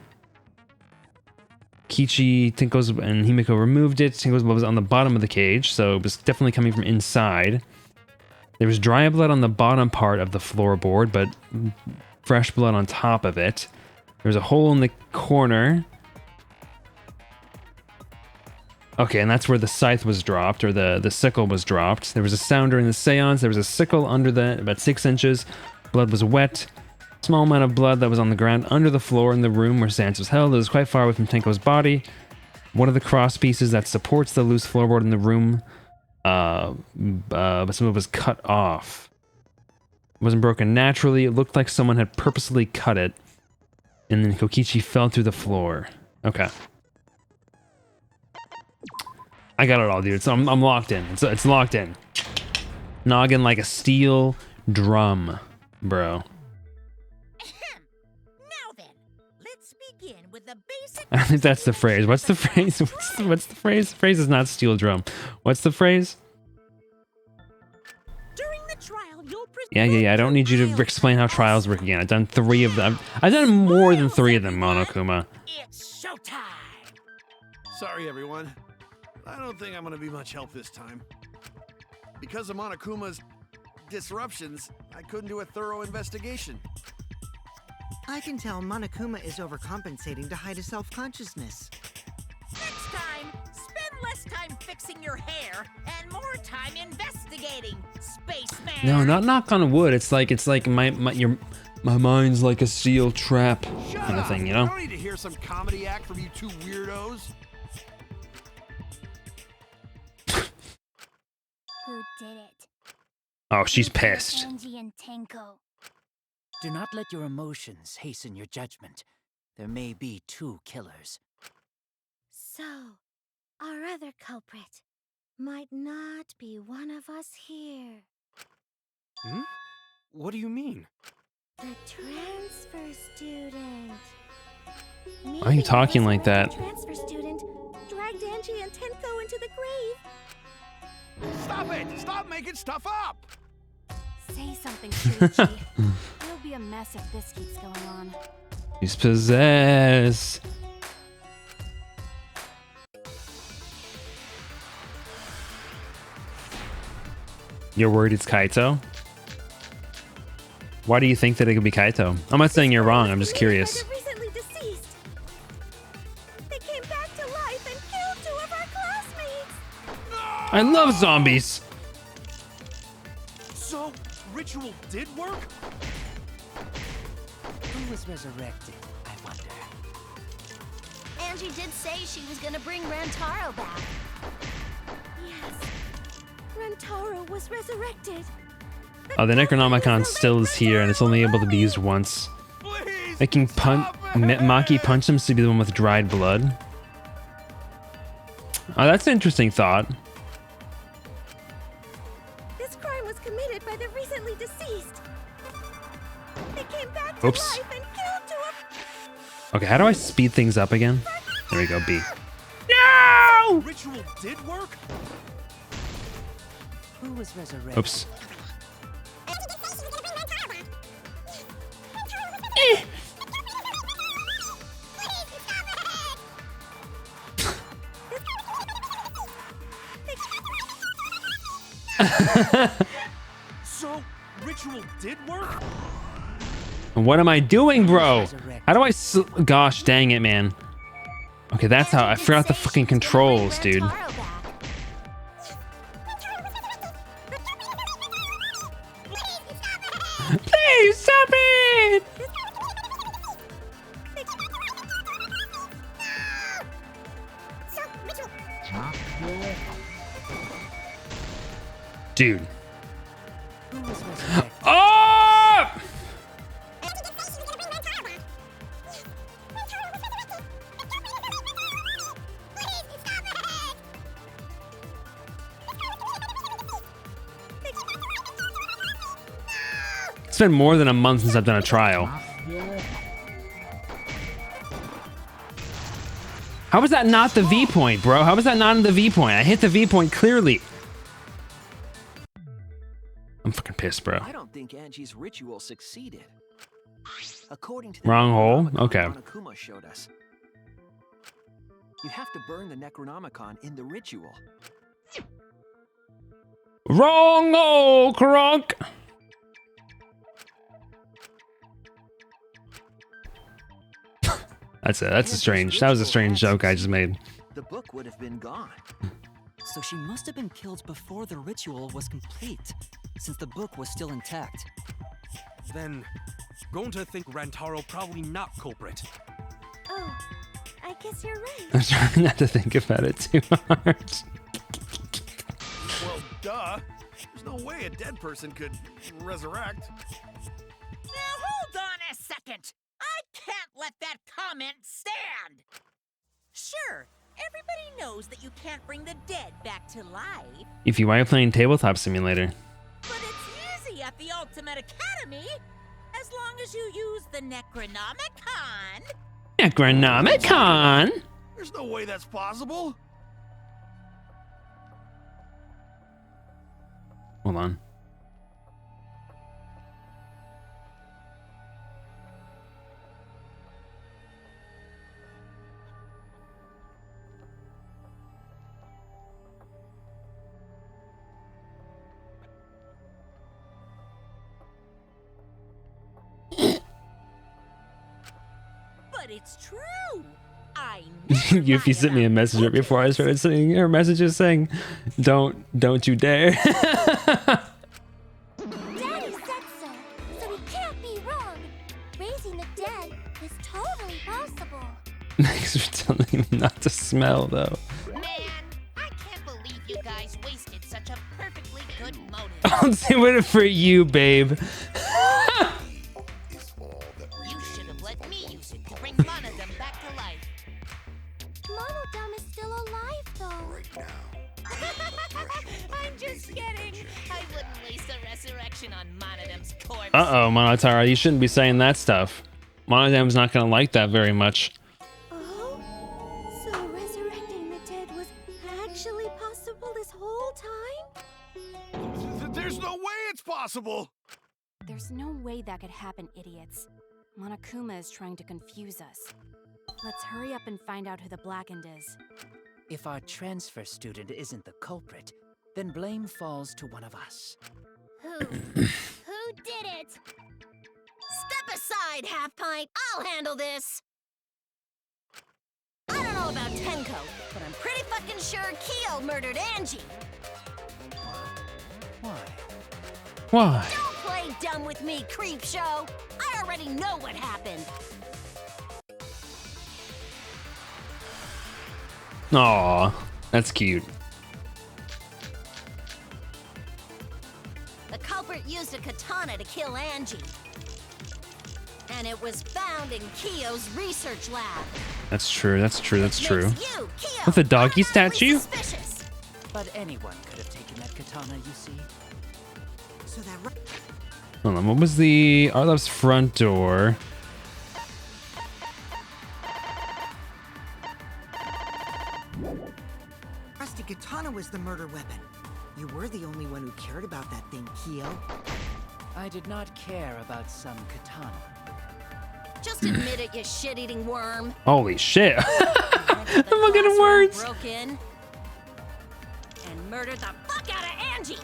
[SPEAKER 2] Kichi, Tenko's, and Himiko removed it. Tenko's blood was on the bottom of the cage, so it was definitely coming from inside. There was dry blood on the bottom part of the floorboard, but fresh blood on top of it. There was a hole in the corner. Okay, and that's where the scythe was dropped, or the sickle was dropped. There was a sound during the seance. There was a sickle under the, about 6 inches. Blood was wet. Small amount of blood that was on the ground under the floor in the room where Sans was held. It was quite far away from Tenko's body. One of the cross pieces that supports the loose floorboard in the room, but some of it was cut off. It wasn't broken naturally. It looked like someone had purposely cut it. And then Kokichi fell through the floor. Okay. I got it all, dude. So I'm locked in. It's locked in. Noggin like a steel drum, bro.
[SPEAKER 4] Now then, let's begin with the basic.
[SPEAKER 2] I think that's the phrase. What's the phrase? What's the phrase? The phrase is not steel drum. What's the phrase?
[SPEAKER 4] During the trial, you'll
[SPEAKER 2] Yeah. I don't need you to explain how trials work again. I've done 3 of them. I've done more than 3 of them, Monokuma.
[SPEAKER 4] It's showtime.
[SPEAKER 5] Sorry, everyone. I don't think I'm going to be much help this time. Because of Monokuma's disruptions, I couldn't do a thorough investigation.
[SPEAKER 6] I can tell Monokuma is overcompensating to hide his self-consciousness.
[SPEAKER 4] Next time, spend less time fixing your hair and more time investigating, spaceman.
[SPEAKER 2] No, not knock on wood. It's like my mind's like a steel trap kind of thing, you know?
[SPEAKER 5] I don't need to hear some comedy act from you 2 weirdos.
[SPEAKER 1] Who did it?
[SPEAKER 2] Oh, she's pissed.
[SPEAKER 1] Angie and Tenko.
[SPEAKER 3] Do not let your emotions hasten your judgment. There may be 2 killers.
[SPEAKER 1] So, our other culprit might not be one of us here.
[SPEAKER 7] Hmm? What do you mean?
[SPEAKER 1] The transfer student.
[SPEAKER 2] Why are you talking like that?
[SPEAKER 1] The transfer student dragged Angie and Tenko into the grave.
[SPEAKER 5] Stop it! Stop making stuff up!
[SPEAKER 1] Say something, Shuichi. It'll be a mess if this keeps going on.
[SPEAKER 2] She's possessed. You're worried it's Kaito? Why do you think that it could be Kaito? I'm not saying you're wrong, I'm just curious.
[SPEAKER 1] Recently deceased. came back to life and killed 2 of our classmates!
[SPEAKER 2] I love zombies.
[SPEAKER 7] So, ritual did work?
[SPEAKER 3] Who was resurrected, I wonder?
[SPEAKER 1] Angie did say she was gonna bring Rantaro back. Yes, Rantaro was resurrected.
[SPEAKER 2] Oh, the Necronomicon still is here, and it's only able to be used once.
[SPEAKER 5] Please!
[SPEAKER 2] Making Maki punch him to be the one with dried blood. Oh, that's an interesting thought.
[SPEAKER 1] This crime was committed by the recently deceased. They came back to
[SPEAKER 2] Oops.
[SPEAKER 1] life and killed 2 of...
[SPEAKER 2] Okay, how do I speed things up again? There we go, B. No!
[SPEAKER 7] Ritual did work?
[SPEAKER 3] Who was resurrected?
[SPEAKER 2] Oops.
[SPEAKER 7] So, ritual did work?
[SPEAKER 2] What am I doing, bro? How do I gosh dang it, man. Okay, that's how I forgot the fucking controls, dude. Please stop it! Dude.
[SPEAKER 3] Who was resurrected?
[SPEAKER 2] Oh! It's been more than a month since I've done a trial. How was that not the V point, bro? How was that not in the V point? I hit the V point clearly. I'm fucking pissed, bro.
[SPEAKER 8] I don't think Angie's ritual succeeded. According to the
[SPEAKER 2] Wrong hole?
[SPEAKER 8] Necronomicon
[SPEAKER 2] Okay.
[SPEAKER 8] Monokuma showed us, you have to burn the Necronomicon in the ritual.
[SPEAKER 2] Wrong hole, Kronk. That's a strange. That was a strange joke I just made.
[SPEAKER 8] The book would have been gone.
[SPEAKER 9] So she must have been killed before the ritual was complete, since the book was still intact.
[SPEAKER 7] Then, going to think Rantaro probably not culprit.
[SPEAKER 1] Oh, I guess you're right.
[SPEAKER 2] I'm trying not to think about it too hard.
[SPEAKER 5] Well, duh. There's no way a dead person could resurrect.
[SPEAKER 4] Now hold on a second. I can't let that comment stand. Sure, everybody knows that you can't bring the dead back to life,
[SPEAKER 2] If you are playing Tabletop Simulator.
[SPEAKER 4] but it's easy at the Ultimate Academy as long as you use the Necronomicon.
[SPEAKER 2] Necronomicon!
[SPEAKER 5] There's no way that's possible.
[SPEAKER 2] Hold on.
[SPEAKER 4] But it's true. I
[SPEAKER 2] Yuffie sent me a message right before I started sending her messages saying, don't you dare.
[SPEAKER 1] Daddy said so he can't be wrong. Raising the dead is totally possible.
[SPEAKER 2] Thanks for telling me not to smell, though.
[SPEAKER 4] Man, I can't believe you guys wasted such a perfectly good motive.
[SPEAKER 2] I'll do it for you, babe.
[SPEAKER 4] You should have let me use it to bring Monodum back to life.
[SPEAKER 1] Monodum is still alive, though.
[SPEAKER 4] I'm just kidding. I wouldn't waste a resurrection on Monodum's corpse.
[SPEAKER 2] Uh-oh, Monotara, you shouldn't be saying that stuff. Monodam's not gonna like that very much.
[SPEAKER 1] Oh? So resurrecting the dead was actually possible this whole time?
[SPEAKER 5] There's no way it's possible.
[SPEAKER 10] There's no way that could happen, idiots. Monokuma is trying to confuse us. Let's hurry up and find out who the Blackened is.
[SPEAKER 3] If our transfer student isn't the culprit, then blame falls to one of us.
[SPEAKER 1] Who? Who did it? Step aside, Half Pint. I'll handle this. I don't know about Bunko, but I'm pretty fucking sure Kyo murdered Angie.
[SPEAKER 3] Why?
[SPEAKER 2] Why?
[SPEAKER 1] Don't play dumb with me, creep show. I already know what happened.
[SPEAKER 2] Aw, that's cute.
[SPEAKER 1] The culprit used a katana to kill Angie. And it was found in Kyo's research lab.
[SPEAKER 2] That's true. That's true. That's true.
[SPEAKER 1] Makes you, Kyo,
[SPEAKER 2] With the doggy
[SPEAKER 1] automatically
[SPEAKER 2] statue?
[SPEAKER 1] suspicious.
[SPEAKER 3] But anyone could have taken that katana, you see.
[SPEAKER 6] So that
[SPEAKER 2] Hold on. What was the Arlov's front door?
[SPEAKER 6] rusty katana was the murder weapon. You were the only one who cared about that thing, Kyo.
[SPEAKER 3] I did not care about some katana.
[SPEAKER 1] Just admit it, you shit-eating worm.
[SPEAKER 2] Holy shit.
[SPEAKER 1] You went to the
[SPEAKER 2] I'm looking at
[SPEAKER 1] classroom,
[SPEAKER 2] words.
[SPEAKER 1] Broke in and murdered the fuck out of Angie.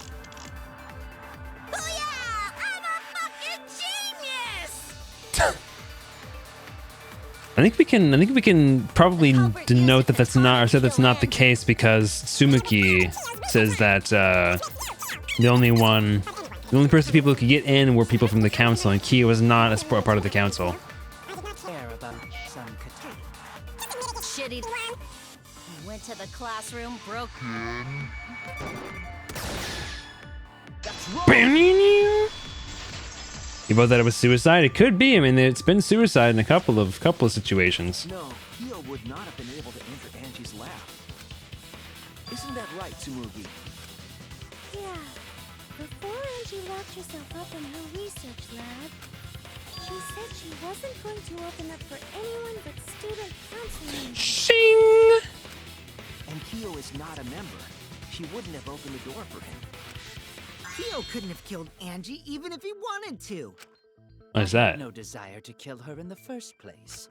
[SPEAKER 1] Booyah! I'm a fucking genius!
[SPEAKER 2] I think we can probably denote that that's not, or say that's not the case, because Sumuki says that the only person people who could get in were people from the council, and Kyo was not a part of the council.
[SPEAKER 3] Care about some katana.
[SPEAKER 1] Shitty. You went to the classroom, broke.
[SPEAKER 2] You both thought it was suicide? It could be. I mean, it's been suicide in a couple of situations.
[SPEAKER 8] No, Kyo would not have been able to enter Angie's lab. Isn't that right, Tsumugi?
[SPEAKER 1] Yeah. Before Angie locked herself up in her research lab, she said she wasn't going to open up for anyone but student council members.
[SPEAKER 2] Shing!
[SPEAKER 8] And Kyo is not a member. She wouldn't have opened the door for him.
[SPEAKER 6] Kyo couldn't have killed Angie even if he wanted to.
[SPEAKER 2] What is that?
[SPEAKER 3] No desire to kill her in the first place.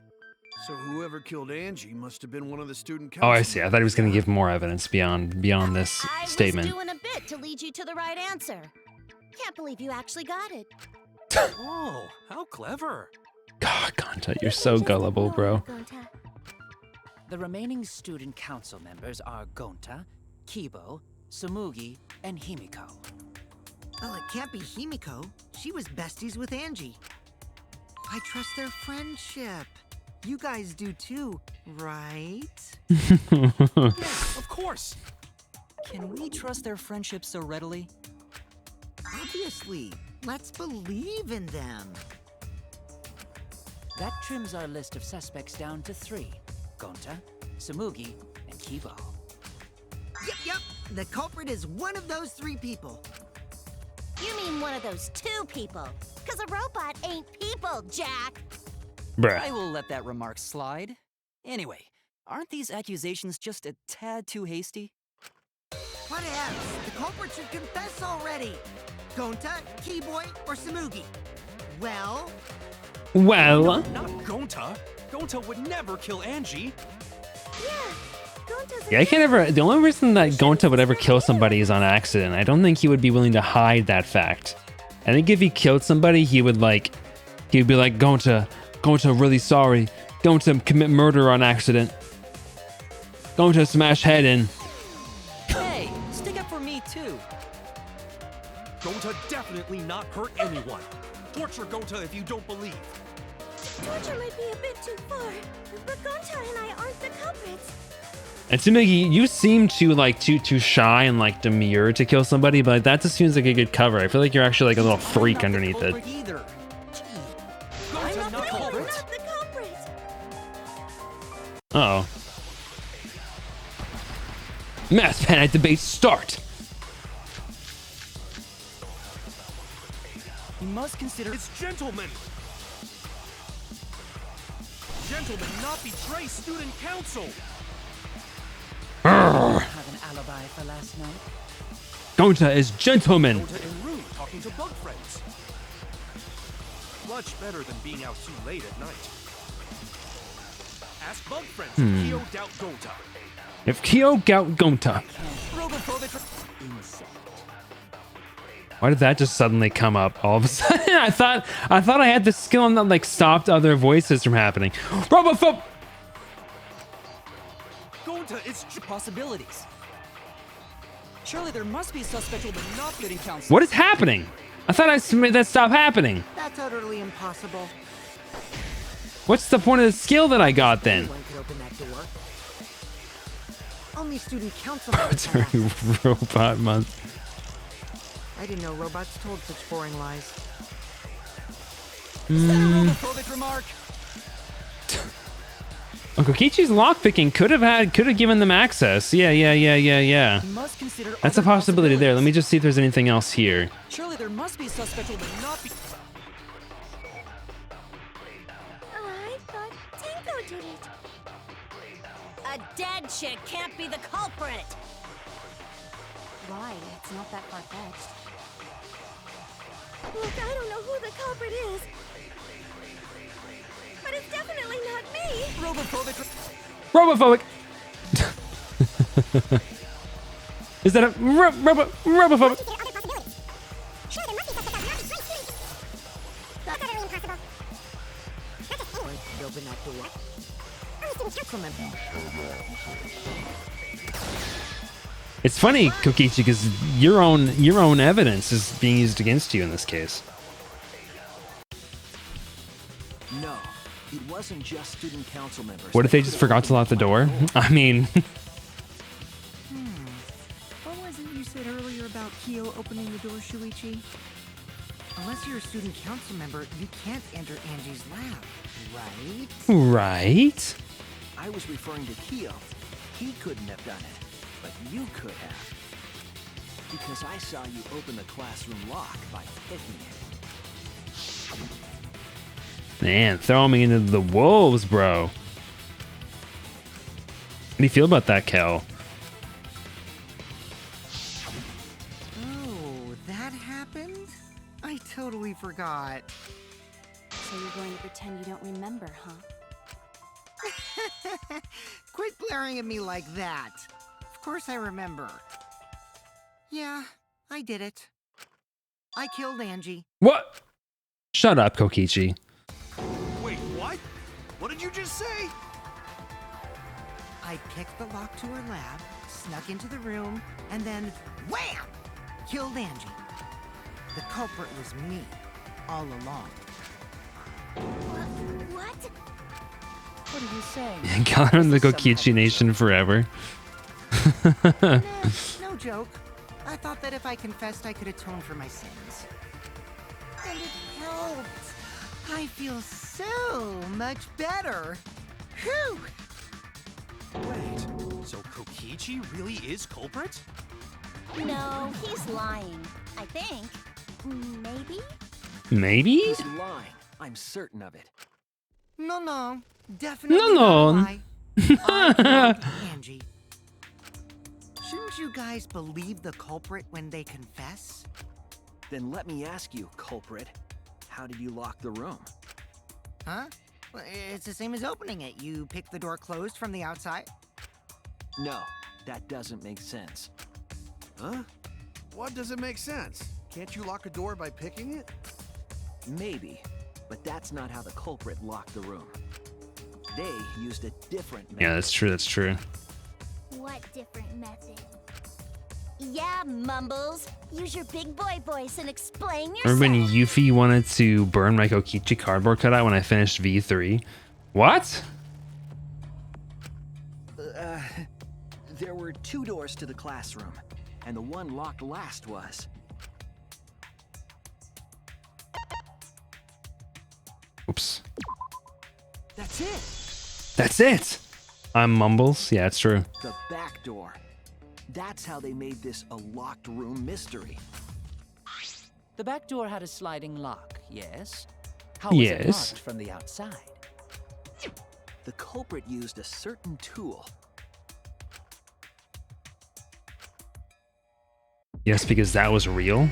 [SPEAKER 5] So whoever killed Angie must have been one of the student council.
[SPEAKER 2] Oh, I see. I thought he was going to give more evidence beyond this
[SPEAKER 1] I
[SPEAKER 2] statement.
[SPEAKER 1] was doing a bit to lead you to the right answer. Can't believe you actually got it.
[SPEAKER 7] Oh, how clever.
[SPEAKER 2] God, Gonta, you're so gullible, bro.
[SPEAKER 1] Gonta.
[SPEAKER 3] The remaining student council members are Gonta, Kibo, Tsumugi, and Himiko.
[SPEAKER 6] Well, it can't be Himiko. She was besties with Angie. I trust their friendship. You guys do too, right?
[SPEAKER 7] Yes, of course.
[SPEAKER 9] Can we trust their friendship so readily?
[SPEAKER 6] Obviously. Let's believe in them.
[SPEAKER 3] That trims our list of suspects down to 3. Gonta, Tsumugi, and Kibo.
[SPEAKER 6] Yep. The culprit is one of those 3 people.
[SPEAKER 1] You mean one of those 2 people? Because a robot ain't people, Jack.
[SPEAKER 9] I
[SPEAKER 2] Bruh.
[SPEAKER 9] will let that remark slide. Anyway, aren't these accusations just a tad too hasty?
[SPEAKER 6] What else? The culprit should confess already. Gonta, Keyboy, or Tsumugi? Well,
[SPEAKER 2] Well,
[SPEAKER 7] Not Gonta. Gonta would never kill Angie.
[SPEAKER 1] Yeah. Gonta's
[SPEAKER 2] yeah, I can't ever. The only reason that Gonta would ever kill somebody is on accident. I don't think he would be willing to hide that fact. I think if he killed somebody, he would be like, Gonta, really sorry. Gonta commit murder on accident. Gonta smash head in.
[SPEAKER 9] Hey, stick up for me too.
[SPEAKER 7] Gonta definitely not hurt anyone. Torture Gonta if you don't believe.
[SPEAKER 1] torture might be a bit too far, but Gonta and I aren't the culprits.
[SPEAKER 2] And Tsumugi, you seem too shy and demure to kill somebody, but that just seems like a good cover. I feel like you're actually like a little freak underneath it.
[SPEAKER 9] Either. Gee.
[SPEAKER 7] Gonta not
[SPEAKER 1] We're
[SPEAKER 7] culprit.
[SPEAKER 1] not the culprit.
[SPEAKER 2] Uh-oh. Mass panic debate start.
[SPEAKER 9] You must consider.
[SPEAKER 7] It's gentlemen. Gentlemen not betray student council.
[SPEAKER 3] Have an alibi for last night?
[SPEAKER 2] Gonta is gentleman.
[SPEAKER 7] Gonta and Rue talking to bug friends. Much better than being out too late at night. Ask bug friends if Kyo doubt Gonta.
[SPEAKER 2] If Kyo doubt Gonta.
[SPEAKER 3] Insect.
[SPEAKER 2] Why did that just suddenly come up all of a sudden? I thought I had the skill that stopped other voices from happening. Robophobe.
[SPEAKER 7] Gonta, it's
[SPEAKER 9] Possibilities. Surely there must be a suspect who will not getting counsel.
[SPEAKER 2] What is happening? I thought made that stop happening.
[SPEAKER 6] That's utterly impossible.
[SPEAKER 2] What's the point of the skill that I got then?
[SPEAKER 6] Anyone could open that door. Only student council members have
[SPEAKER 2] During
[SPEAKER 6] access.
[SPEAKER 2] robot month.
[SPEAKER 6] I didn't know robots told such boring lies.
[SPEAKER 9] Is that a homophobic remark?
[SPEAKER 2] Uncle Kichi's lockpicking could have given them access. Yeah.
[SPEAKER 9] You must consider
[SPEAKER 2] That's a
[SPEAKER 9] other
[SPEAKER 2] possibility there. Let me
[SPEAKER 9] possibilities.
[SPEAKER 2] just see if there's anything else here.
[SPEAKER 9] Surely there must be a suspect who will not be.
[SPEAKER 1] I thought Tango did it.
[SPEAKER 4] A dead chick can't be the culprit.
[SPEAKER 10] Right, it's not that far-fetched.
[SPEAKER 1] Look, I don't know who the culprit is. But it's definitely not me.
[SPEAKER 9] Robophobic.
[SPEAKER 2] Robophobic. Is that a robophobic?
[SPEAKER 6] Open that door.
[SPEAKER 2] It's funny, Kokichi, because your own evidence is being used against you in this case.
[SPEAKER 8] No, it wasn't just student council members.
[SPEAKER 2] What if they just forgot to lock the door? I mean,
[SPEAKER 6] What was it you said earlier about Kyo opening the door, Shuichi? Unless you're a student council member, you can't enter Angie's lab, right?
[SPEAKER 2] right?
[SPEAKER 8] I was referring to Kyo. He couldn't have done it, but you could have. Because I saw you open the classroom lock by picking it.
[SPEAKER 2] Man, throw me into the wolves, bro. How do you feel about that, Kel?
[SPEAKER 6] Oh, that happened? I totally forgot.
[SPEAKER 10] So you're going to pretend you don't remember, huh?
[SPEAKER 6] Quit glaring at me like that. Of course I remember. Yeah, I did it. I killed Angie.
[SPEAKER 2] What? Shut up, Kokichi.
[SPEAKER 5] Wait, what? What did you just say?
[SPEAKER 6] I picked the lock to her lab, snuck into the room, and then wham! Killed Angie. The culprit was me, all along.
[SPEAKER 1] What?
[SPEAKER 3] What are you saying?
[SPEAKER 2] Color in the Kokichi Nation forever.
[SPEAKER 6] No joke. I thought that if I confessed, I could atone for my sins. And it helped. I feel so much better. Whew!
[SPEAKER 7] Wait, so Kokichi really is culprit?
[SPEAKER 1] No, he's lying. I think. Maybe?
[SPEAKER 2] Maybe?
[SPEAKER 8] He's lying. I'm certain of it.
[SPEAKER 6] No, definitely
[SPEAKER 2] No.
[SPEAKER 6] not a lie. I killed Angie. Shouldn't you guys believe the culprit when they confess?
[SPEAKER 8] Then let me ask you, culprit. How did you lock the room?
[SPEAKER 6] Huh? Well, it's the same as opening it. You pick the door closed from the outside.
[SPEAKER 8] No, that doesn't make sense.
[SPEAKER 5] Huh? What doesn't make sense? Can't you lock a door by picking it?
[SPEAKER 8] Maybe, but that's not how the culprit locked the room. They used a different method.
[SPEAKER 2] Yeah, that's true. That's true.
[SPEAKER 1] What different method? Yeah, Mumbles. Use your big boy voice and explain yourself.
[SPEAKER 2] Remember when Yuffie wanted to burn my Kokichi cardboard cutout when I finished V3? What?
[SPEAKER 8] There were 2 doors to the classroom, and the one locked last was.
[SPEAKER 2] Oops.
[SPEAKER 8] That's it!
[SPEAKER 2] That's it! I'm Mumbles. Yeah, it's true.
[SPEAKER 8] The back door. That's how they made this a locked room mystery.
[SPEAKER 3] The back door had a sliding lock, yes? How was it
[SPEAKER 2] Yes.
[SPEAKER 3] locked from the outside?
[SPEAKER 8] The culprit used a certain tool.
[SPEAKER 2] Yes, because that was real.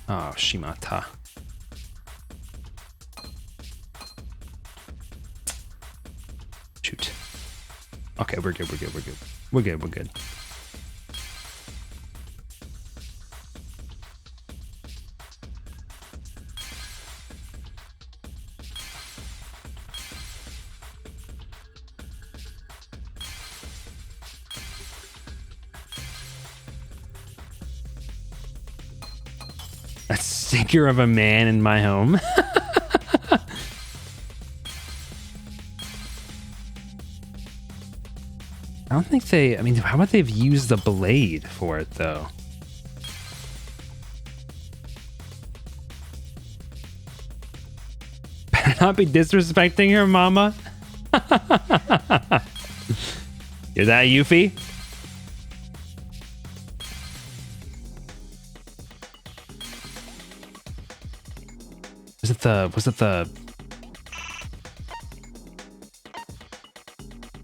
[SPEAKER 2] Oh, Shimata. Shoot. Okay, we're good. We're good. A sticker of a man in my home. I don't think they, I mean, how about they've used the blade for it though? Better not be disrespecting her mama. You're that Yuffie? Was it the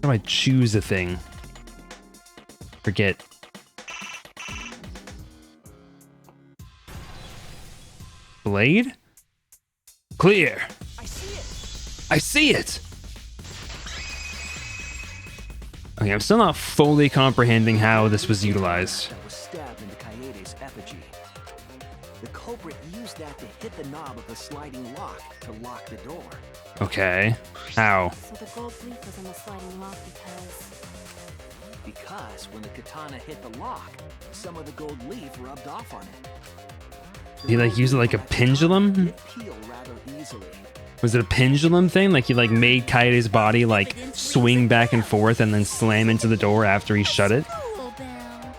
[SPEAKER 2] how do I choose a thing? Forget. Blade? Clear.
[SPEAKER 3] I see it.
[SPEAKER 2] I see it. Okay, I'm still not fully comprehending how this was utilized.
[SPEAKER 8] That was stabbed into Kaede's effigy. The culprit used that to hit the knob of the sliding lock to lock the door.
[SPEAKER 2] Okay. How?
[SPEAKER 10] So the gold leaf was in the sliding lock
[SPEAKER 8] Because when the katana hit the lock, some of the gold leaf rubbed off on it.
[SPEAKER 2] He like used it like a pendulum?
[SPEAKER 8] It peeled rather easily.
[SPEAKER 2] Was it a pendulum thing? Like he like made Kaede's body like swing back and forth and then slam into the door after he shut it?
[SPEAKER 1] School bell.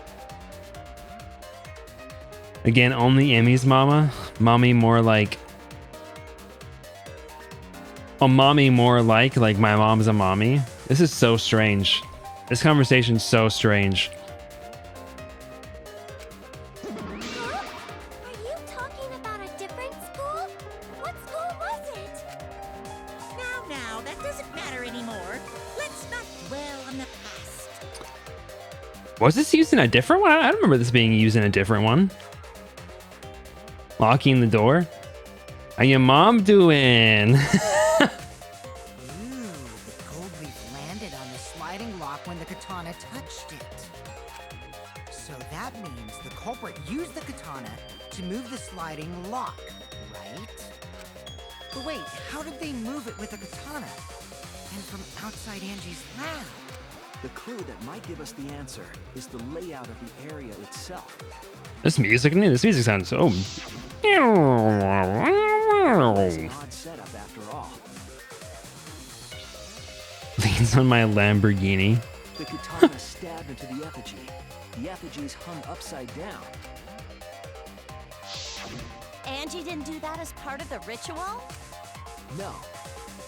[SPEAKER 2] Again, only Emmy's mama. Mommy more like... Oh, mommy more like my mom's a mommy. This is so strange. This conversation's so strange.
[SPEAKER 1] Huh? Are you talking about a different school? What school was it?
[SPEAKER 4] Now, that doesn't matter anymore. Let's not dwell on the past.
[SPEAKER 2] Was this used in a different one? I don't remember this being used in a different one. Locking the door? How your mom doing?
[SPEAKER 6] Ooh, the gold leaf landed on the sliding lock when the katana touched it. So that means the culprit used the katana to move the sliding lock, right? But wait, how did they move it with a katana? And from outside Angie's lab?
[SPEAKER 8] The clue that might give us the answer is the layout of the area itself.
[SPEAKER 2] This music sounds so...
[SPEAKER 8] It's an odd setup after all.
[SPEAKER 2] Leans on my Lamborghini.
[SPEAKER 8] The katana stabbed into the effigy. The effigy's hung upside down.
[SPEAKER 1] Angie didn't do that as part of the ritual?
[SPEAKER 8] No.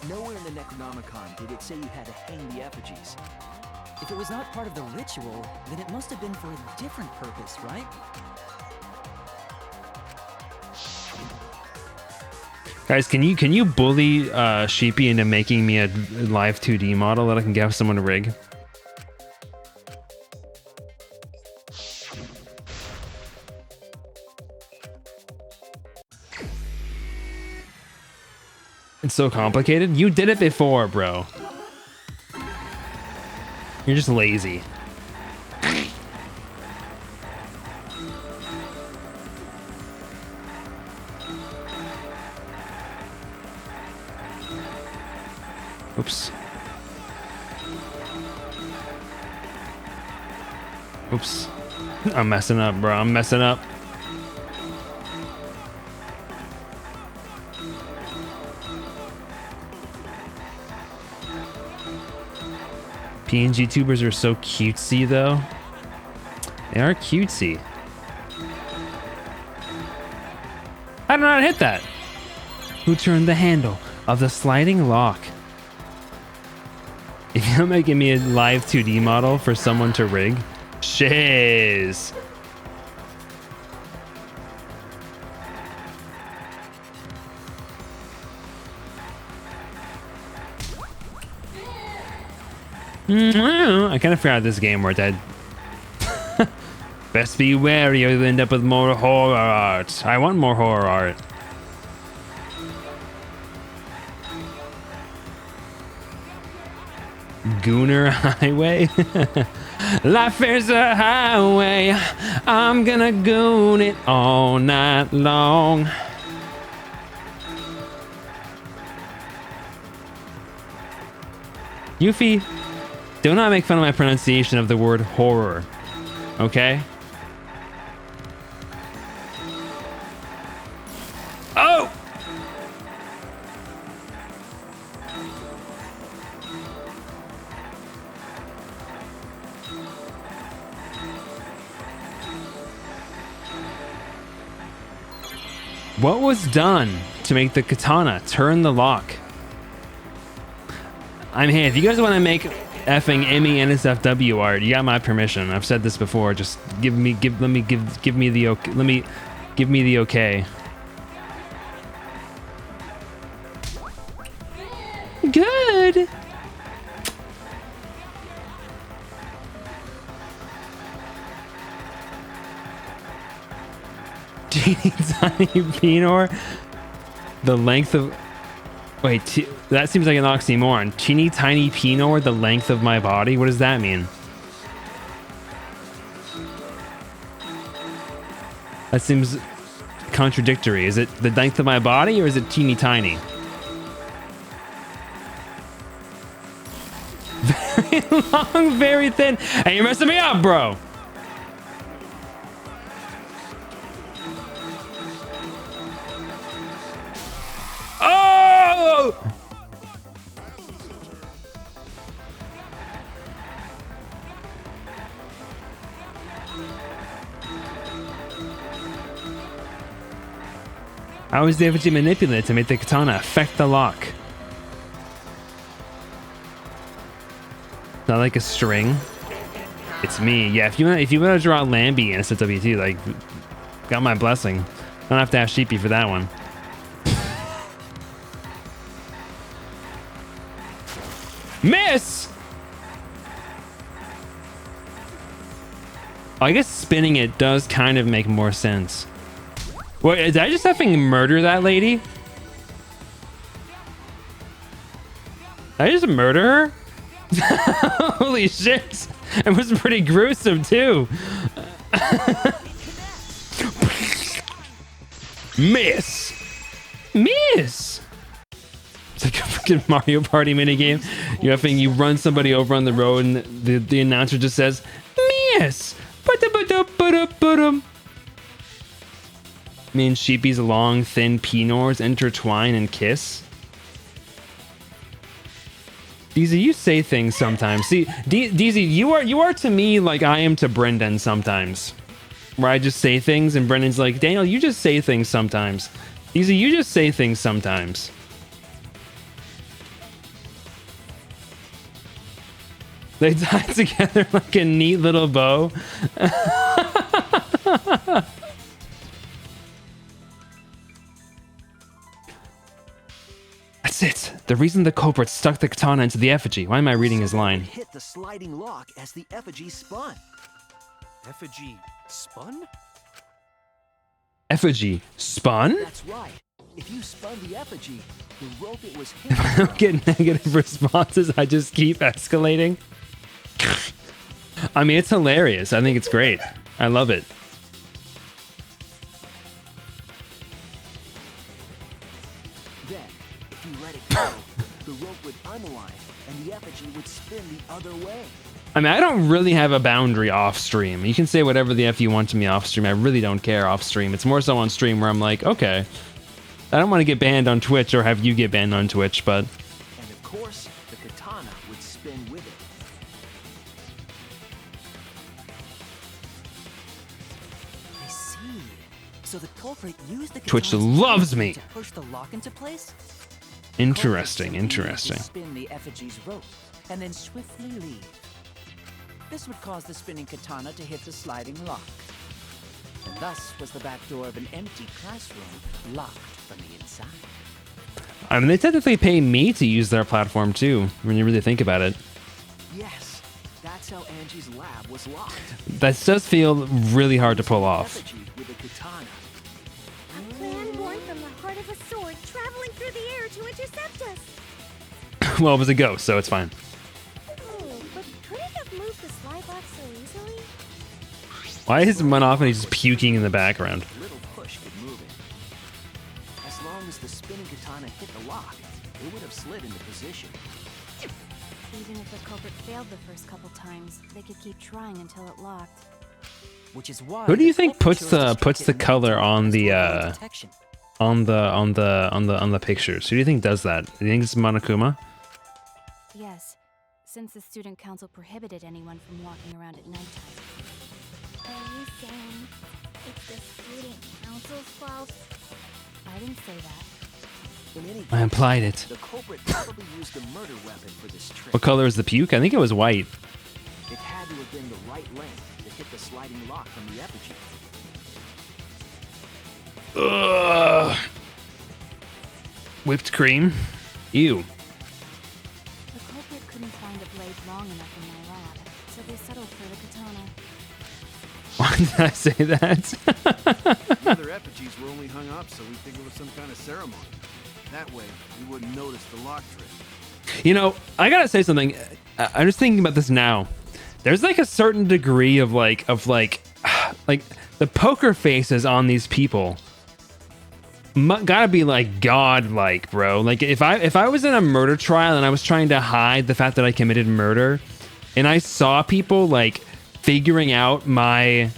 [SPEAKER 8] Nowhere in the Necronomicon did it say you had to hang the effigies.
[SPEAKER 9] If it was not part of the ritual, then it must have been for a different purpose, right?
[SPEAKER 2] Guys, can you bully Sheepy into making me a live 2D model that I can give someone to rig? It's so complicated. You did it before, bro. You're just lazy. Oops. Oops. I'm messing up, bro. I'm messing up. PNG tubers are so cutesy, though. They are cutesy. I did not hit that. Who turned the handle of the sliding lock? If you're making me a live 2D model for someone to rig, shiz. I kind of forgot this game worked. Best be wary or you'll end up with more horror art. I want more horror art. Gooner Highway. Life is a highway. I'm gonna goon it all night long. Yuffie, do not make fun of my pronunciation of the word horror, okay? What was done to make the katana turn the lock? I'm here. If you guys want to make effing Emmy NSFW art, you got my permission. I've said this before. Just give me the okay. Give me the okay. Good. Teeny tiny Pinor. The length of... Wait, that seems like an oxymoron. Teeny tiny Pinor, the length of my body? What does that mean? That seems contradictory. Is it the length of my body or is it teeny tiny? Very long, very thin. Hey, you're messing me up, bro. Oh! How is the effigy manipulated to make the katana affect the lock? Not like a string. It's me. Yeah, if you want to draw Lambie in SWT, like, got my blessing. Don't have to ask Sheepy for that one. Miss! I guess spinning it does kind of make more sense. Wait, did I just effing murder that lady? Did I just murder her? Holy shit! It was pretty gruesome too. Miss! Miss! It's like a freaking Mario Party minigame. You run somebody over on the road and the announcer just says, Miss! Me and Sheepy's long, thin Pinors intertwine and kiss. DZ, you say things sometimes. See, DZ, you are to me like I am to Brendan sometimes. Where I just say things and Brendan's like, Daniel, you just say things sometimes. DZ, you just say things sometimes. They tie together like a neat little bow. That's it. The reason the culprit stuck the katana into the effigy. Why am I reading his line?
[SPEAKER 8] Hit the sliding lock as the effigy spun.
[SPEAKER 7] Effigy spun?
[SPEAKER 2] Effigy spun?
[SPEAKER 8] That's right. If you spun the effigy, the rope it was
[SPEAKER 2] If I don't get negative responses, I just keep escalating. I mean, it's hilarious. I think it's great. I love it.
[SPEAKER 8] Then, if you let it go, the rope would unwind and the effigy would spin the other way.
[SPEAKER 2] I mean, I don't really have a boundary off stream. You can say whatever the F you want to me off stream. I really don't care off stream. It's more so on stream where I'm like, okay, I don't want to get banned on Twitch or have you get banned on Twitch, but...
[SPEAKER 8] And of course, the katana would spin with it.
[SPEAKER 9] I see. So the culprit used the
[SPEAKER 2] Twitch
[SPEAKER 9] katana's
[SPEAKER 2] loves me.
[SPEAKER 9] to push the lock into place?
[SPEAKER 2] Interesting, interesting.
[SPEAKER 3] Spin the effigy's rope and then swiftly leave. This would cause the spinning katana to hit the sliding lock. And thus was the back door of an empty classroom locked from the inside.
[SPEAKER 2] I mean, they technically pay me to use their platform too, when you really think about it.
[SPEAKER 8] Yes, that's how Angie's lab was locked.
[SPEAKER 2] That does feel really hard to pull off.
[SPEAKER 8] Effigy with a katana.
[SPEAKER 1] A plan born from the heart of a sword traveling through the air to intercept us.
[SPEAKER 2] Well, it was a ghost, so it's fine.
[SPEAKER 1] Oh, but could it have moved the slide box so easily?
[SPEAKER 2] Why is Monopony just puking in the background?
[SPEAKER 8] A little push could move it. As long as the spinning katana hit the lock, it would have slid into position.
[SPEAKER 10] Even if the culprit failed the first couple times, they could keep trying until it locked.
[SPEAKER 3] Which is why
[SPEAKER 2] Who do you
[SPEAKER 3] the
[SPEAKER 2] think
[SPEAKER 3] culprit
[SPEAKER 2] puts
[SPEAKER 3] chose to
[SPEAKER 2] the
[SPEAKER 3] strike it
[SPEAKER 2] color on the
[SPEAKER 3] detection.
[SPEAKER 2] on the pictures? Who do you think does that? Do you think it's Monokuma?
[SPEAKER 10] Yes, since the student council prohibited anyone from walking around at nighttime.
[SPEAKER 1] Are you saying it's the student council's fault?
[SPEAKER 10] I didn't say that.
[SPEAKER 8] In any case,
[SPEAKER 2] I implied it.
[SPEAKER 8] the culprit probably used a murder weapon for this trick.
[SPEAKER 2] What color is the puke? I think it was white.
[SPEAKER 8] It had to have been the right length to hit the sliding lock from the effigy.
[SPEAKER 2] Ugh. Whipped cream. Ew.
[SPEAKER 10] The culprit couldn't find a blade long enough in my lab, so they settled for the katana.
[SPEAKER 2] Why did I say that?
[SPEAKER 5] The other effigies were only hung up so we think it was some kind of ceremony. That way, we wouldn't notice the lock trick.
[SPEAKER 2] You know, I gotta say something. I'm just thinking about this now. There's like a certain degree of like the poker faces on these people. Gotta be like godlike, bro. Like if I was in a murder trial and I was trying to hide the fact that I committed murder, and I saw people like figuring out my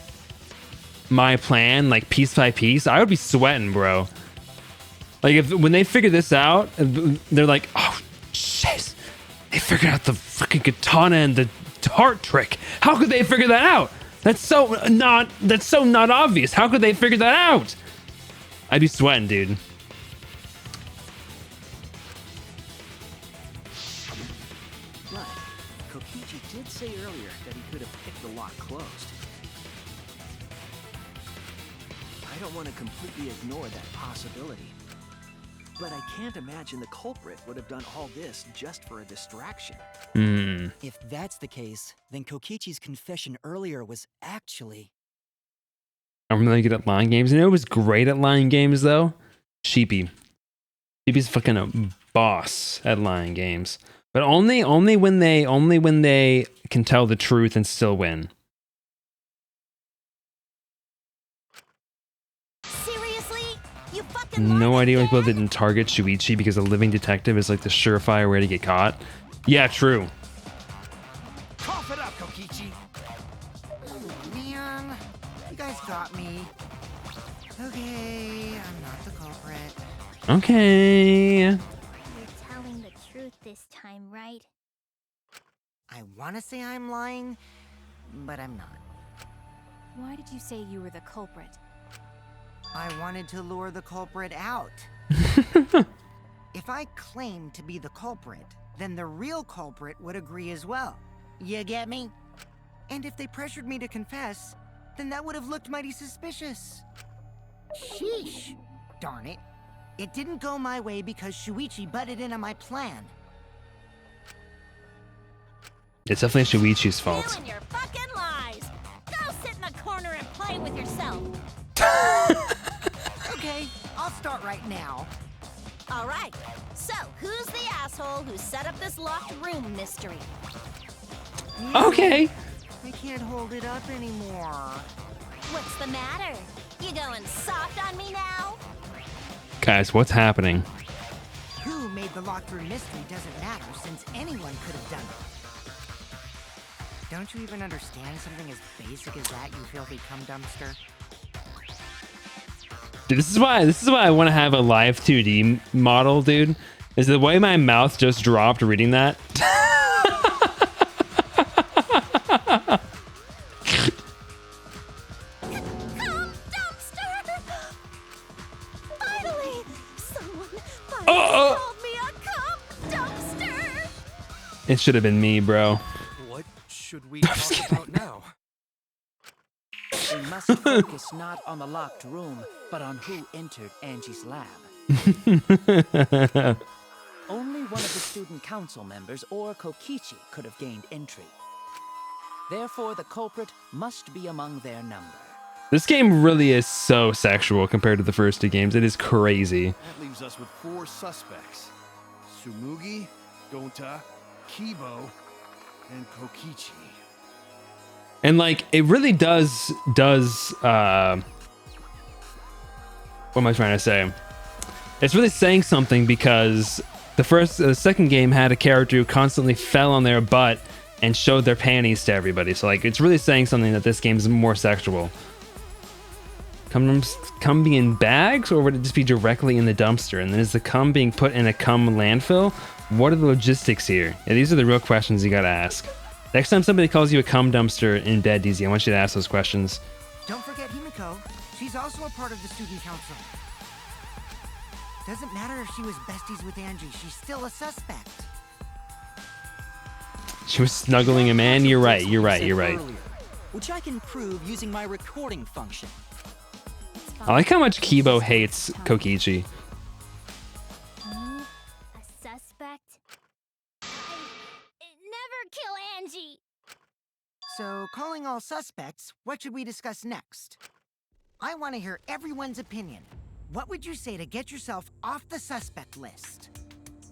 [SPEAKER 2] plan like piece by piece, I would be sweating, bro. Like when they figure this out, they're like, oh shit, they figured out the freaking katana and the heart trick. How could they figure that out? That's so not obvious. How could they figure that out? I'd be sweating, dude.
[SPEAKER 8] But Kokichi did say earlier that he could have picked the lock closed. I don't want to completely ignore that possibility. But I can't imagine the culprit would have done all this just for a distraction.
[SPEAKER 9] If that's the case, then Kokichi's confession earlier was actually...
[SPEAKER 2] I'm really good at line games. You know, it was great at line games though. Sheepy. Sheepy's fucking a boss at line games, but only when they can tell the truth and still win.
[SPEAKER 1] Seriously? You fucking
[SPEAKER 2] No
[SPEAKER 1] lied
[SPEAKER 2] idea why people
[SPEAKER 1] again?
[SPEAKER 2] didn't target Shuichi because a living detective is like the surefire way to get caught. Yeah, true.
[SPEAKER 5] Cough it up, Kokichi.
[SPEAKER 6] Man, you guys got me. Okay, I'm not the culprit.
[SPEAKER 2] Okay.
[SPEAKER 1] You're telling the truth this time, right?
[SPEAKER 6] I want to say I'm lying, but I'm not.
[SPEAKER 10] Why did you say you were the culprit?
[SPEAKER 6] I wanted to lure the culprit out. If I claimed to be the culprit, then the real culprit would agree as well. You get me? And if they pressured me to confess, then that would have looked mighty suspicious. Sheesh. Darn it. It didn't go my way because Shuichi butted in on my plan.
[SPEAKER 2] It's definitely Shuichi's fault.
[SPEAKER 1] You and your fucking lies. Go sit in the corner and play with yourself.
[SPEAKER 6] Okay, I'll start right now.
[SPEAKER 1] All right. So, who's the asshole who set up this locked room mystery?
[SPEAKER 2] Okay.
[SPEAKER 6] I can't hold it up anymore.
[SPEAKER 1] What's the matter? You going soft on me now?
[SPEAKER 2] Guys, what's happening?
[SPEAKER 6] Who made the locked room mystery doesn't matter since anyone could have done it. Don't you even understand something as basic as that, you filthy cum dumpster?
[SPEAKER 2] Dude, this is why I want to have a live 2D model, dude. Is the way my mouth just dropped reading that?
[SPEAKER 1] Cum dumpster! Finally! Someone finally
[SPEAKER 2] Oh,
[SPEAKER 1] called me a cum dumpster!
[SPEAKER 2] It should have been me, bro.
[SPEAKER 7] What should we talk about now?
[SPEAKER 3] We must focus not on the locked room, but on who entered Angie's lab. Only one of the student council members or Kokichi could have gained entry. Therefore, the culprit must be among their number.
[SPEAKER 2] This game really is so sexual compared to the first two games. It is crazy.
[SPEAKER 5] That leaves us with 4 suspects. Sumugi, Gonta, Kibo, and Kokichi.
[SPEAKER 2] And like it really does what am I trying to say? It's really saying something because the second game had a character who constantly fell on their butt and showed their panties to everybody. So like it's really saying something that this game is more sexual. Cum be in bags, or would it just be directly in the dumpster? And then is the cum being put in a cum landfill? What are the logistics here? Yeah, these are the real questions you gotta ask. Next time somebody calls you a cum dumpster in bed, DZ, I want you to ask those questions.
[SPEAKER 6] Don't forget Himiko. She's also a part of the student council. Doesn't matter if she was besties with Angie, she's still a suspect.
[SPEAKER 2] She was snuggling a man. You're right. You're right. You're right.
[SPEAKER 9] Earlier, which I can prove using my recording function.
[SPEAKER 2] I like how much Kibo hates Kokichi.
[SPEAKER 1] A suspect? Never kill Angie!
[SPEAKER 6] So, calling all suspects, what should we discuss next? I want to hear everyone's opinion. What would you say to get yourself off the suspect list?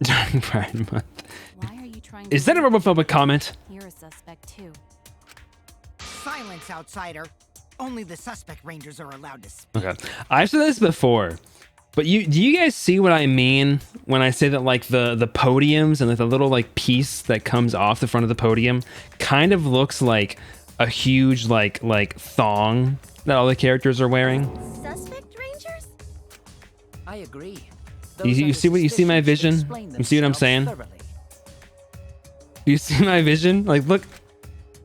[SPEAKER 2] During Pride Month.
[SPEAKER 10] Why are you trying
[SPEAKER 2] Is that a robophobic comment?
[SPEAKER 10] You're a suspect too.
[SPEAKER 6] Silence, outsider. Only the suspect rangers are allowed to speak.
[SPEAKER 2] Okay. I've said this before, but do you guys see what I mean when I say that like the podiums and like the little like piece that comes off the front of the podium kind of looks like a huge like thong that all the characters are wearing?
[SPEAKER 1] Suspect rangers?
[SPEAKER 3] I agree.
[SPEAKER 2] You see what you see my vision? You see what I'm saying? Do you see my vision? Like look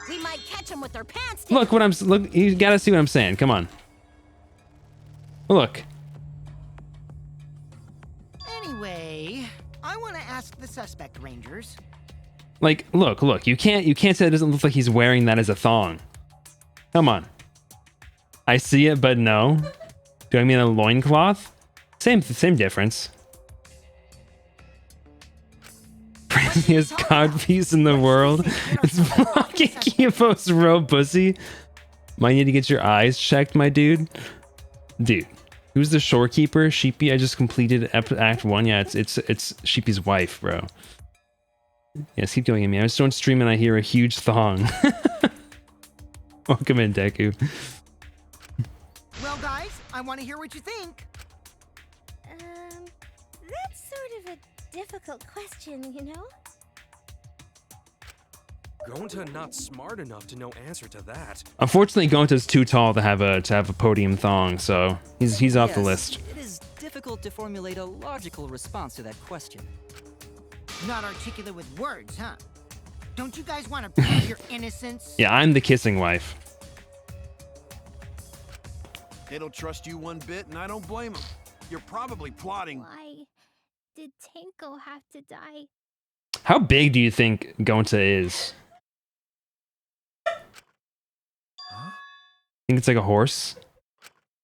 [SPEAKER 1] We might catch them with their pants down.
[SPEAKER 2] look what I'm look you got to see what I'm saying. Come on. Look.
[SPEAKER 6] Anyway, I want to ask the suspect rangers.
[SPEAKER 2] Like look, you can't say it doesn't look like he's wearing that as a thong. Come on. I see it, but no. Do I mean a loincloth? Same difference. Craziest codpiece in the world. It's blocking Kibo's row pussy. Might need to get your eyes checked, my dude. Dude, who's the shorekeeper? Sheepy. I just completed Act 1. Yeah, it's Sheepy's wife, bro. Yes, keep going at me. I was doing stream and I hear a huge thong. Welcome in, Deku.
[SPEAKER 6] Well, guys, I want to hear what you think.
[SPEAKER 1] That's sort of a difficult question, you know?
[SPEAKER 7] Gonta not smart enough to know answer to that.
[SPEAKER 2] Unfortunately, Gonta's too tall to have a podium thong, so he's off the list.
[SPEAKER 9] It is difficult to formulate a logical response to that question.
[SPEAKER 6] Not articulate with words, huh? Don't you guys want to prove your innocence?
[SPEAKER 2] Yeah, I'm the kissing wife.
[SPEAKER 5] They don't trust you one bit, and I don't blame them. You're probably plotting.
[SPEAKER 1] Why did Tenko have to die?
[SPEAKER 2] How big do you think Gonta is? Think it's like a horse?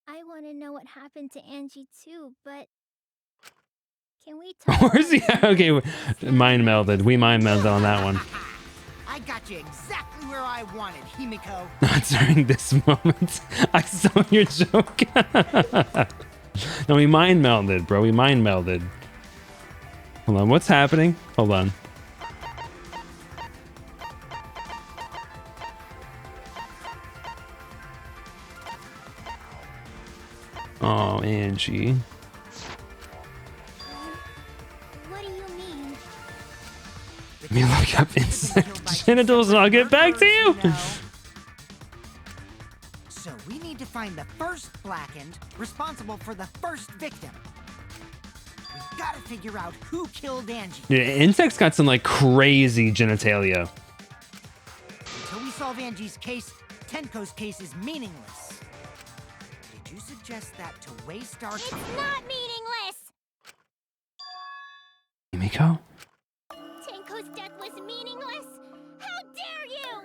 [SPEAKER 1] I want to know what happened to Angie too, but can we talk?
[SPEAKER 2] Horse? Yeah, okay. Mind melded. We mind melded on that one.
[SPEAKER 6] I got you exactly where I wanted, Himiko.
[SPEAKER 2] Not during this moment. I saw your joke. No, we mind melded, bro. We mind melded. Hold on. What's happening? Hold on. Oh, Angie.
[SPEAKER 1] What do you mean?
[SPEAKER 2] Let me look up insect genitals and I'll get back to you.
[SPEAKER 6] So we need to find the first blackened responsible for the first victim. We gotta figure out who killed Angie.
[SPEAKER 2] Yeah, insects got some like crazy genitalia.
[SPEAKER 6] Until we solve Angie's case, Tenko's case is meaningless. Did you suggest that to waste our
[SPEAKER 1] It's
[SPEAKER 6] time?
[SPEAKER 1] not meaningless!
[SPEAKER 2] Himiko?
[SPEAKER 1] Tenko's death was meaningless? How dare you!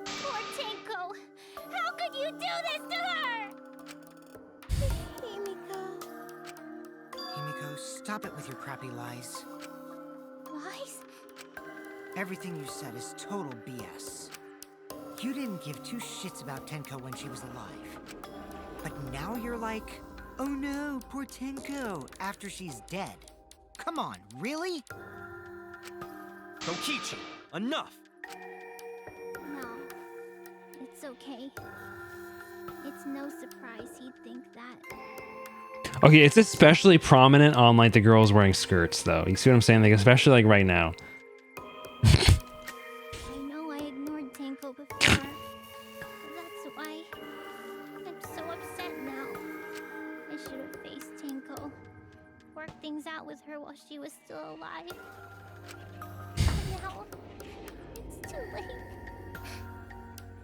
[SPEAKER 1] Poor Tenko! How could you do this to her? Himiko.
[SPEAKER 6] Himiko, stop it with your crappy lies.
[SPEAKER 1] Lies?
[SPEAKER 6] Everything you said is total BS. You didn't give two shits about Tenko when she was alive. But now you're like, oh no, poor Tenko, after she's dead. Come on, really?
[SPEAKER 7] Kokichi, enough!
[SPEAKER 1] No. It's okay. It's no surprise he'd think that.
[SPEAKER 2] Okay, it's especially prominent on like the girls wearing skirts though. You see what I'm saying? Like especially like right now.
[SPEAKER 1] I know I ignored Tenko before. That's why I'm so upset now. I should have faced Tenko. Worked things out with her while she was still alive. Now, it's too late.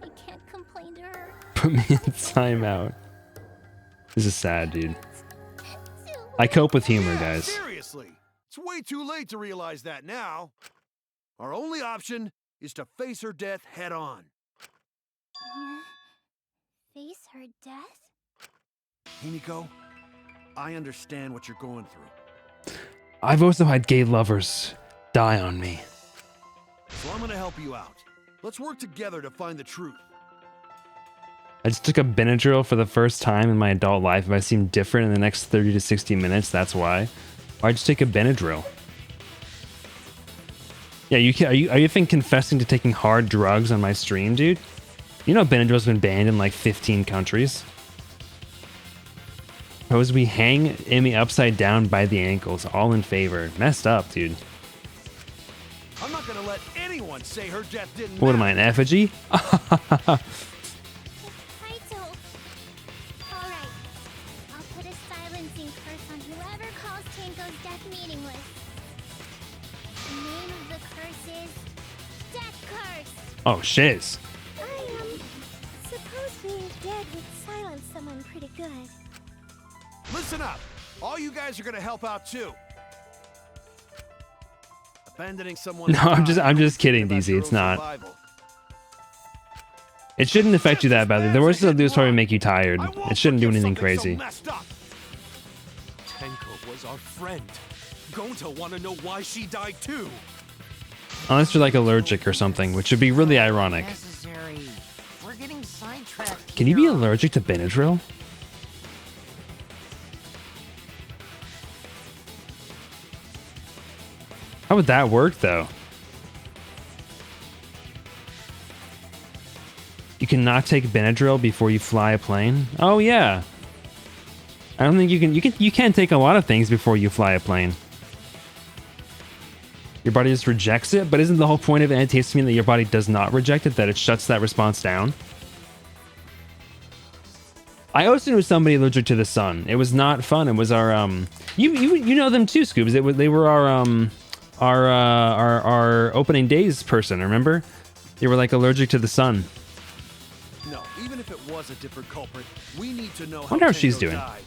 [SPEAKER 1] I can't complain to her.
[SPEAKER 2] Put me in timeout. This is sad, dude.
[SPEAKER 1] Too
[SPEAKER 2] I cope with humor, guys.
[SPEAKER 5] Seriously, it's way too late to realize that now. Our only option is to face her death head on.
[SPEAKER 1] Face her death?
[SPEAKER 5] Himiko, I understand what you're going through.
[SPEAKER 2] I've also had gay lovers die on me.
[SPEAKER 5] So I'm gonna help you out. Let's work together to find the truth.
[SPEAKER 2] I just took a Benadryl for the first time in my adult life. If I seem different in the next 30 to 60 minutes, that's why. Why'd you take a Benadryl? Yeah, are you think confessing to taking hard drugs on my stream, dude? You know Benadryl's been banned in like 15 countries. Suppose we hang Emmy upside down by the ankles, all in favor. Messed up, dude.
[SPEAKER 5] I'm not gonna let anyone say her death didn't
[SPEAKER 2] What am I, an effigy?
[SPEAKER 1] Kaito. Alright. I'll put a silencing curse on whoever calls Tenko's death meaningless. The name of the curse is Death Curse.
[SPEAKER 2] Oh, shiz.
[SPEAKER 1] I suppose being dead would silence someone pretty good.
[SPEAKER 5] Listen up! All you guys are gonna help out too. Abandoning someone.
[SPEAKER 2] No, I'm just kidding, DZ. It's not.
[SPEAKER 5] Survival.
[SPEAKER 2] It shouldn't affect you that badly. The worst it'll do is probably make you tired. It shouldn't do anything crazy.
[SPEAKER 7] Tenko was our friend. Gonta wanna know why she died too.
[SPEAKER 2] Unless you're like allergic or something, which would be really ironic.
[SPEAKER 6] Necessary. We're getting sidetracked.
[SPEAKER 2] Can you be
[SPEAKER 6] here.
[SPEAKER 2] allergic to Benadryl? How would that work, though? You cannot take Benadryl before you fly a plane? Oh, yeah. I don't think you can. You can take a lot of things before you fly a plane. Your body just rejects it, but isn't the whole point of antihistamine that your body does not reject it, that it shuts that response down? I also knew somebody allergic to the sun. It was not fun. It was our you know them too, Scoobs. They were our opening days person. Remember? They were like allergic to the sun.
[SPEAKER 5] No, even if it was a different culprit, we need to know
[SPEAKER 2] Wonder how she's
[SPEAKER 5] Tenko
[SPEAKER 2] doing.
[SPEAKER 5] died.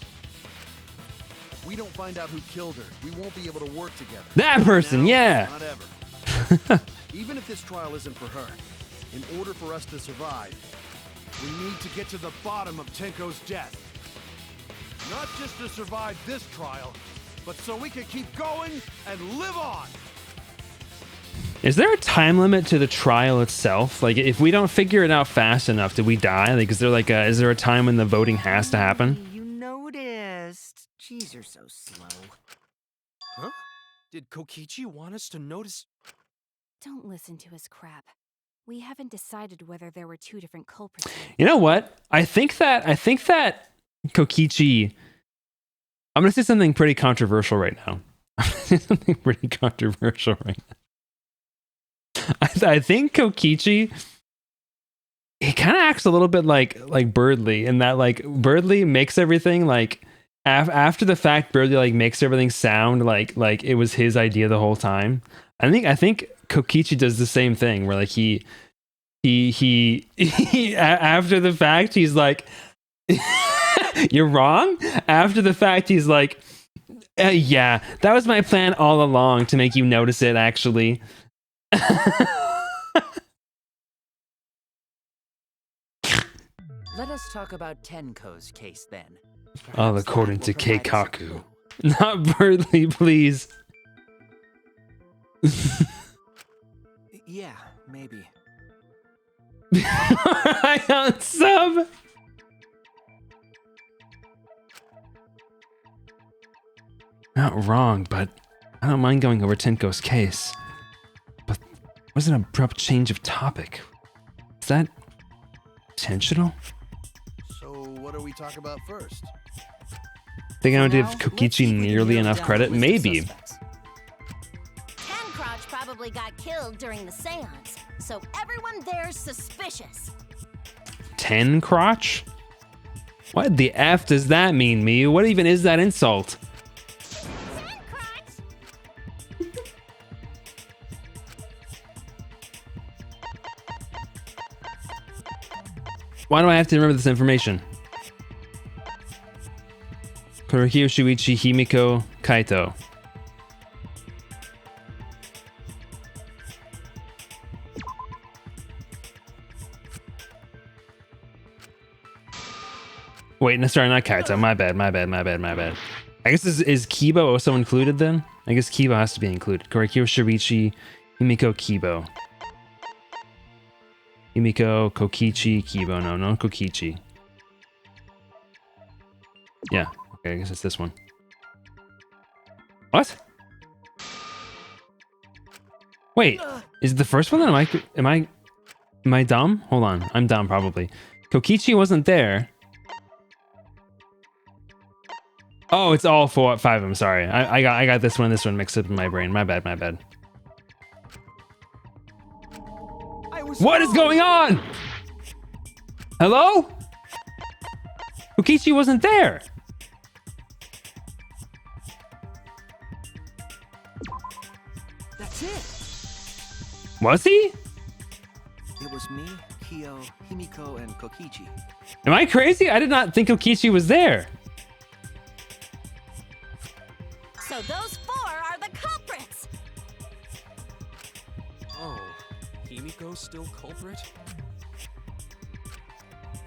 [SPEAKER 5] If we don't find out who killed her, we won't be able to work together.
[SPEAKER 2] That person,
[SPEAKER 5] Now,
[SPEAKER 2] yeah.
[SPEAKER 5] Not ever. Even if this trial isn't for her, in order for us to survive, we need to get to the bottom of Tenko's death. Not just to survive this trial, but so we can keep going and live on.
[SPEAKER 2] Is there a time limit to the trial itself? Like, if we don't figure it out fast enough, do we die? Like, is there a time when the voting has to happen?
[SPEAKER 6] You noticed. Jeez, you're so slow.
[SPEAKER 7] Huh? Did Kokichi want us to notice?
[SPEAKER 10] Don't listen to his crap. We haven't decided whether there were two different culprits.
[SPEAKER 2] You know what? I think that Kokichi. I'm gonna say something pretty controversial right now. I'm gonna say something pretty controversial right now. I think Kokichi, he kind of acts a little bit like Birdly, in that like Birdly makes everything like after the fact. Birdly like makes everything sound like it was his idea the whole time. I think Kokichi does the same thing, where like he after the fact he's like, you're wrong. After the fact he's like, yeah, that was my plan all along, to make you notice it actually.
[SPEAKER 3] Let us talk about Tenko's case then.
[SPEAKER 2] All
[SPEAKER 3] Perhaps
[SPEAKER 2] according
[SPEAKER 3] that
[SPEAKER 2] to
[SPEAKER 3] will provide us a
[SPEAKER 2] Keikaku.
[SPEAKER 3] clue.
[SPEAKER 2] Not Birdly, please.
[SPEAKER 3] Yeah, maybe.
[SPEAKER 2] I on sub. Not wrong, but I don't mind going over Tenko's case. But was an abrupt change of topic. Is that intentional?
[SPEAKER 5] So what do we talk about first?
[SPEAKER 2] Think I would
[SPEAKER 3] For
[SPEAKER 2] give
[SPEAKER 3] now, let's
[SPEAKER 2] Kokichi
[SPEAKER 3] see if we can
[SPEAKER 2] nearly
[SPEAKER 3] narrow
[SPEAKER 2] enough
[SPEAKER 3] down
[SPEAKER 2] credit?
[SPEAKER 3] the list of
[SPEAKER 2] Maybe.
[SPEAKER 3] suspects.
[SPEAKER 11] Ten Crotch probably got killed during the seance, so everyone there's suspicious.
[SPEAKER 2] 10 crotch? What the F does that mean, Miu? What even is that insult?
[SPEAKER 1] Ten Crotch!
[SPEAKER 2] Why do I have to remember this information? Kurohyo, Shuichi, Himiko, Kaito. Wait, no, sorry, not Kaito. My bad. I guess is Kibo also included then? I guess Kibo has to be included. Kurohyo, Shuichi, Himiko, Kibo. Himiko, Kokichi, Kibo. No Kokichi. Yeah, okay, I guess it's this one. What? Wait, is it the first one? Am I dumb? Hold on, I'm dumb probably. Kokichi wasn't there. Oh, it's all 4, 5 of them. Sorry, I got this one mixed up in my brain. My bad. What is going on? Hello? Kokichi wasn't there.
[SPEAKER 3] That's it.
[SPEAKER 2] Was he?
[SPEAKER 8] It was me, Kyo, Himiko, and Kokichi.
[SPEAKER 2] Am I crazy? I did not think Kokichi was there.
[SPEAKER 11] So those 4 are the culprits.
[SPEAKER 7] Oh, Himiko's still culprit?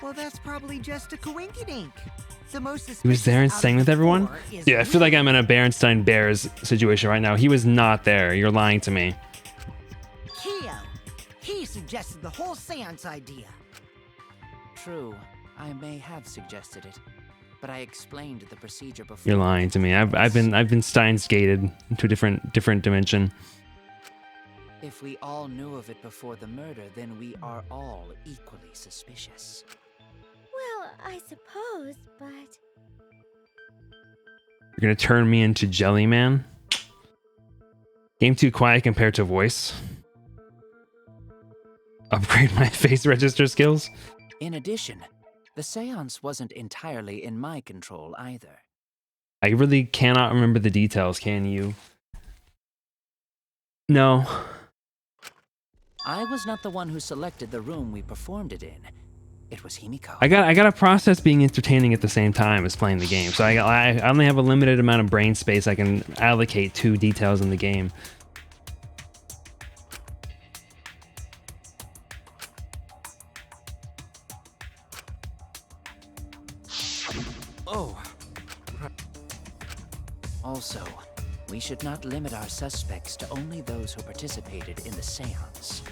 [SPEAKER 6] Well, that's probably just a coinkydink. The most suspicious
[SPEAKER 2] He was there and
[SPEAKER 6] out of
[SPEAKER 2] sang
[SPEAKER 6] the
[SPEAKER 2] with everyone?
[SPEAKER 6] 4 is
[SPEAKER 2] Dude, I feel like
[SPEAKER 6] Lily.
[SPEAKER 2] I'm in a Berenstain Bears situation right now. He was not there. You're lying to me.
[SPEAKER 6] Kyo. He suggested the whole seance idea.
[SPEAKER 3] True, I may have suggested it, but I explained the procedure before.
[SPEAKER 2] You're lying to me. I've been Steins gated into a different dimension.
[SPEAKER 3] If we all knew of it before the murder, then we are all equally suspicious.
[SPEAKER 1] Well, I suppose, but
[SPEAKER 2] You're gonna turn me into Jelly Man? Game too quiet compared to voice. Upgrade my face register skills.
[SPEAKER 3] In addition, the seance wasn't entirely in my control either.
[SPEAKER 2] I really cannot remember the details, can you? No.
[SPEAKER 3] I was not the one who selected the room we performed it in. It was Himiko.
[SPEAKER 2] I gotta process being entertaining at the same time as playing the game. So I only have a limited amount of brain space I can allocate to details in the game.
[SPEAKER 7] Oh,
[SPEAKER 3] Also, we should not limit our suspects to only those who participated in the seance.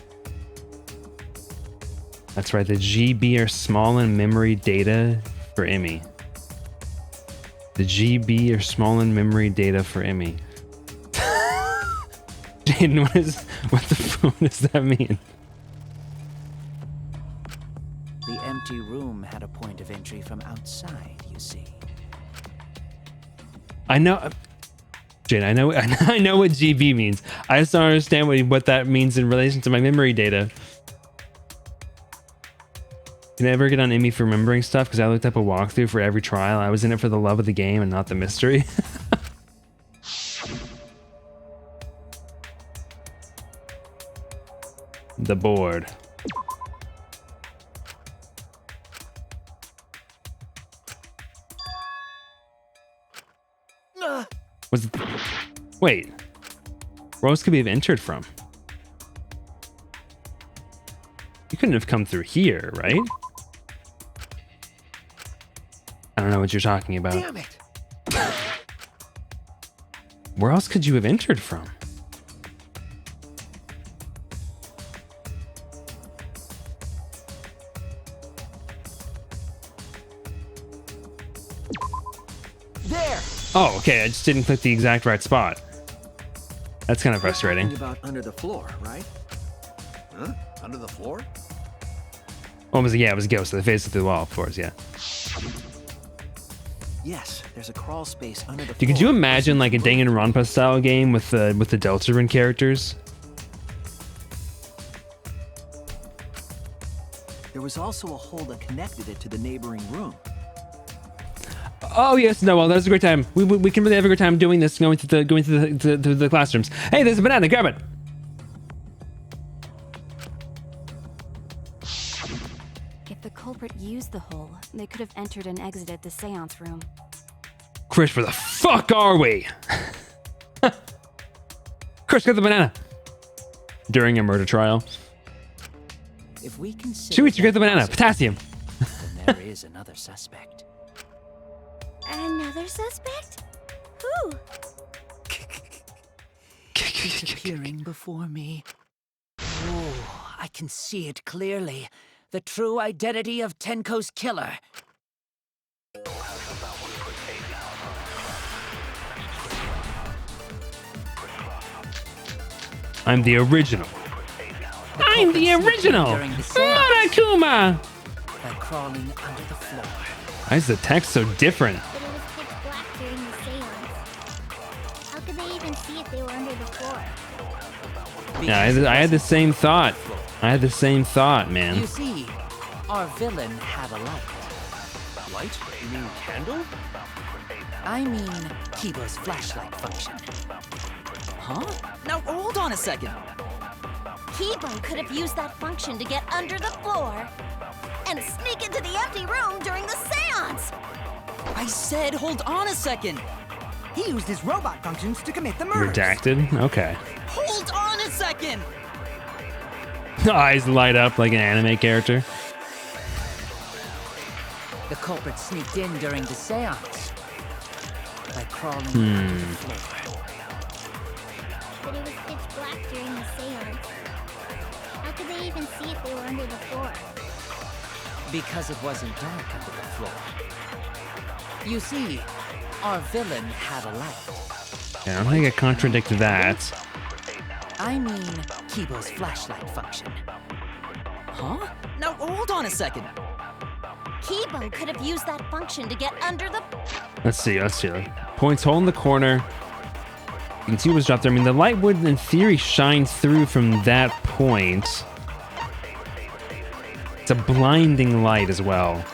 [SPEAKER 2] That's right, the GB are small in memory data for Emmy. The GB are small in memory data for Emmy. Jaden, what does that mean?
[SPEAKER 3] The empty room had a point of entry from outside, you see.
[SPEAKER 2] I know, Jane. I know what GB means. I just don't understand what that means in relation to my memory data. Can I ever get on Emmy for remembering stuff? Because I looked up a walkthrough for every trial. I was in it for the love of the game and not the mystery. The board. Was it... Wait. Where else could we have entered from? You couldn't have come through here, right? I don't know what you're talking about.
[SPEAKER 8] Damn it!
[SPEAKER 2] Where else could you have entered from?
[SPEAKER 8] There!
[SPEAKER 2] Oh, okay. I just didn't click the exact right spot. That's kind of frustrating.
[SPEAKER 8] Think about under the floor, right?
[SPEAKER 5] Huh? Under the floor?
[SPEAKER 2] Well, it was a ghost. So the face through the wall, of course, yeah.
[SPEAKER 8] Yes, there's a crawl space under the floor.
[SPEAKER 2] Dude, could you imagine like a Danganronpa style game with the Deltarune characters?
[SPEAKER 8] There was also a hole that connected it to the neighboring room.
[SPEAKER 2] Oh yes, no. Well, that was a great time. We can really have a good time doing this, going to the classrooms. Hey, there's a banana. Grab it.
[SPEAKER 10] If the culprit used the hole, they could have entered and exited the seance room.
[SPEAKER 2] Chris, where the fuck are we? Chris, get the banana. During a murder trial.
[SPEAKER 3] If we consider
[SPEAKER 2] Sweet, you get the
[SPEAKER 3] that
[SPEAKER 2] banana.
[SPEAKER 3] possible,
[SPEAKER 2] Potassium.
[SPEAKER 3] then there is another suspect.
[SPEAKER 1] Another suspect? Who?
[SPEAKER 3] Disappearing before me. Oh, I can see it clearly. The true identity of Tenko's killer.
[SPEAKER 2] I'm the original. I'm the original. Monokuma.
[SPEAKER 3] By crawling under the floor.
[SPEAKER 2] Why is the text so different?
[SPEAKER 1] But it was pitch black during the seance. How could they even see if they were under the floor?
[SPEAKER 2] Yeah, I had the same thought. I had the same thought, man.
[SPEAKER 3] You see, our villain had a light.
[SPEAKER 7] Light? You mean candle?
[SPEAKER 3] I mean, Kibo's flashlight function. Huh? Now hold on a second.
[SPEAKER 11] Kibo could have used that function to get under the floor and sneak into the empty room during the seance.
[SPEAKER 3] I said hold on a second.
[SPEAKER 6] He used his robot functions to commit the murder.
[SPEAKER 2] Redacted? Okay.
[SPEAKER 3] Hold on a second.
[SPEAKER 2] Eyes light up like an anime character.
[SPEAKER 3] The culprit sneaked in during the seance by crawling under the floor.
[SPEAKER 1] But it was pitch black during the seance. How could they even see if they were under the floor?
[SPEAKER 3] Because it wasn't dark under the floor. You see, our villain had a light.
[SPEAKER 2] Yeah, I don't think I contradict that.
[SPEAKER 3] I mean, Kibo's flashlight function. Huh? Now hold on a second.
[SPEAKER 11] Kibo could have used that function to get under the...
[SPEAKER 2] Let's see. Points hole in the corner. You can see what was dropped there. I mean, the light would, in theory, shine through from that point. It's a blinding light as well.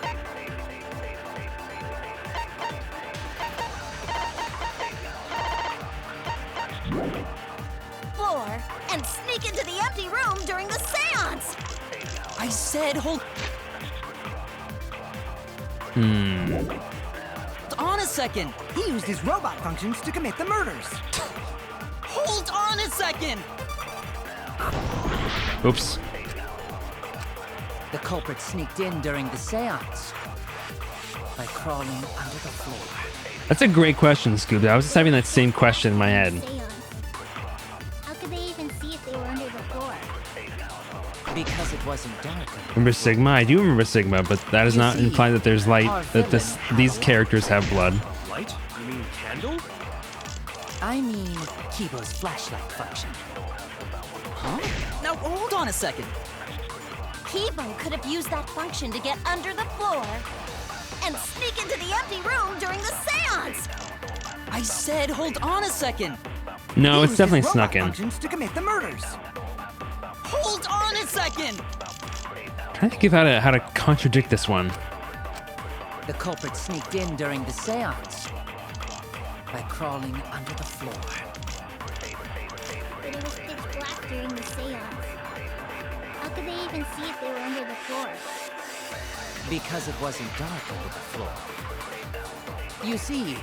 [SPEAKER 11] floor and sneak into the empty room during the seance.
[SPEAKER 3] I said hold...
[SPEAKER 2] Hmm.
[SPEAKER 3] on a second.
[SPEAKER 6] He used his robot functions to commit the murders.
[SPEAKER 3] Hold on a second.
[SPEAKER 2] Oops.
[SPEAKER 3] The culprit sneaked in during the seance by crawling under the floor.
[SPEAKER 2] That's a great question, Scooby. I was just having that same question in my head.
[SPEAKER 1] Seance. How could they even see if they were under the floor?
[SPEAKER 3] Because it wasn't dark.
[SPEAKER 2] Remember Sigma? I do remember Sigma, but that does not imply that there's light, that these characters have blood.
[SPEAKER 7] Light? You mean candle?
[SPEAKER 3] I mean, Kibo's flashlight function. Huh? Now hold on a second.
[SPEAKER 11] Kibo could have used that function to get under the floor and sneak into the empty room during the seance.
[SPEAKER 3] I said hold on a second.
[SPEAKER 2] No,
[SPEAKER 6] He
[SPEAKER 2] it's
[SPEAKER 6] used
[SPEAKER 2] definitely
[SPEAKER 6] his
[SPEAKER 2] snuck
[SPEAKER 6] robot
[SPEAKER 2] in.
[SPEAKER 6] functions to commit the murders.
[SPEAKER 3] Hold on a second.
[SPEAKER 2] I'm trying to think of how to contradict this one.
[SPEAKER 3] The culprit sneaked in during the seance by crawling under the floor.
[SPEAKER 1] But it was pitch black during the seance. How could they even see if they were under the floor?
[SPEAKER 3] Because it wasn't dark under the floor. You see,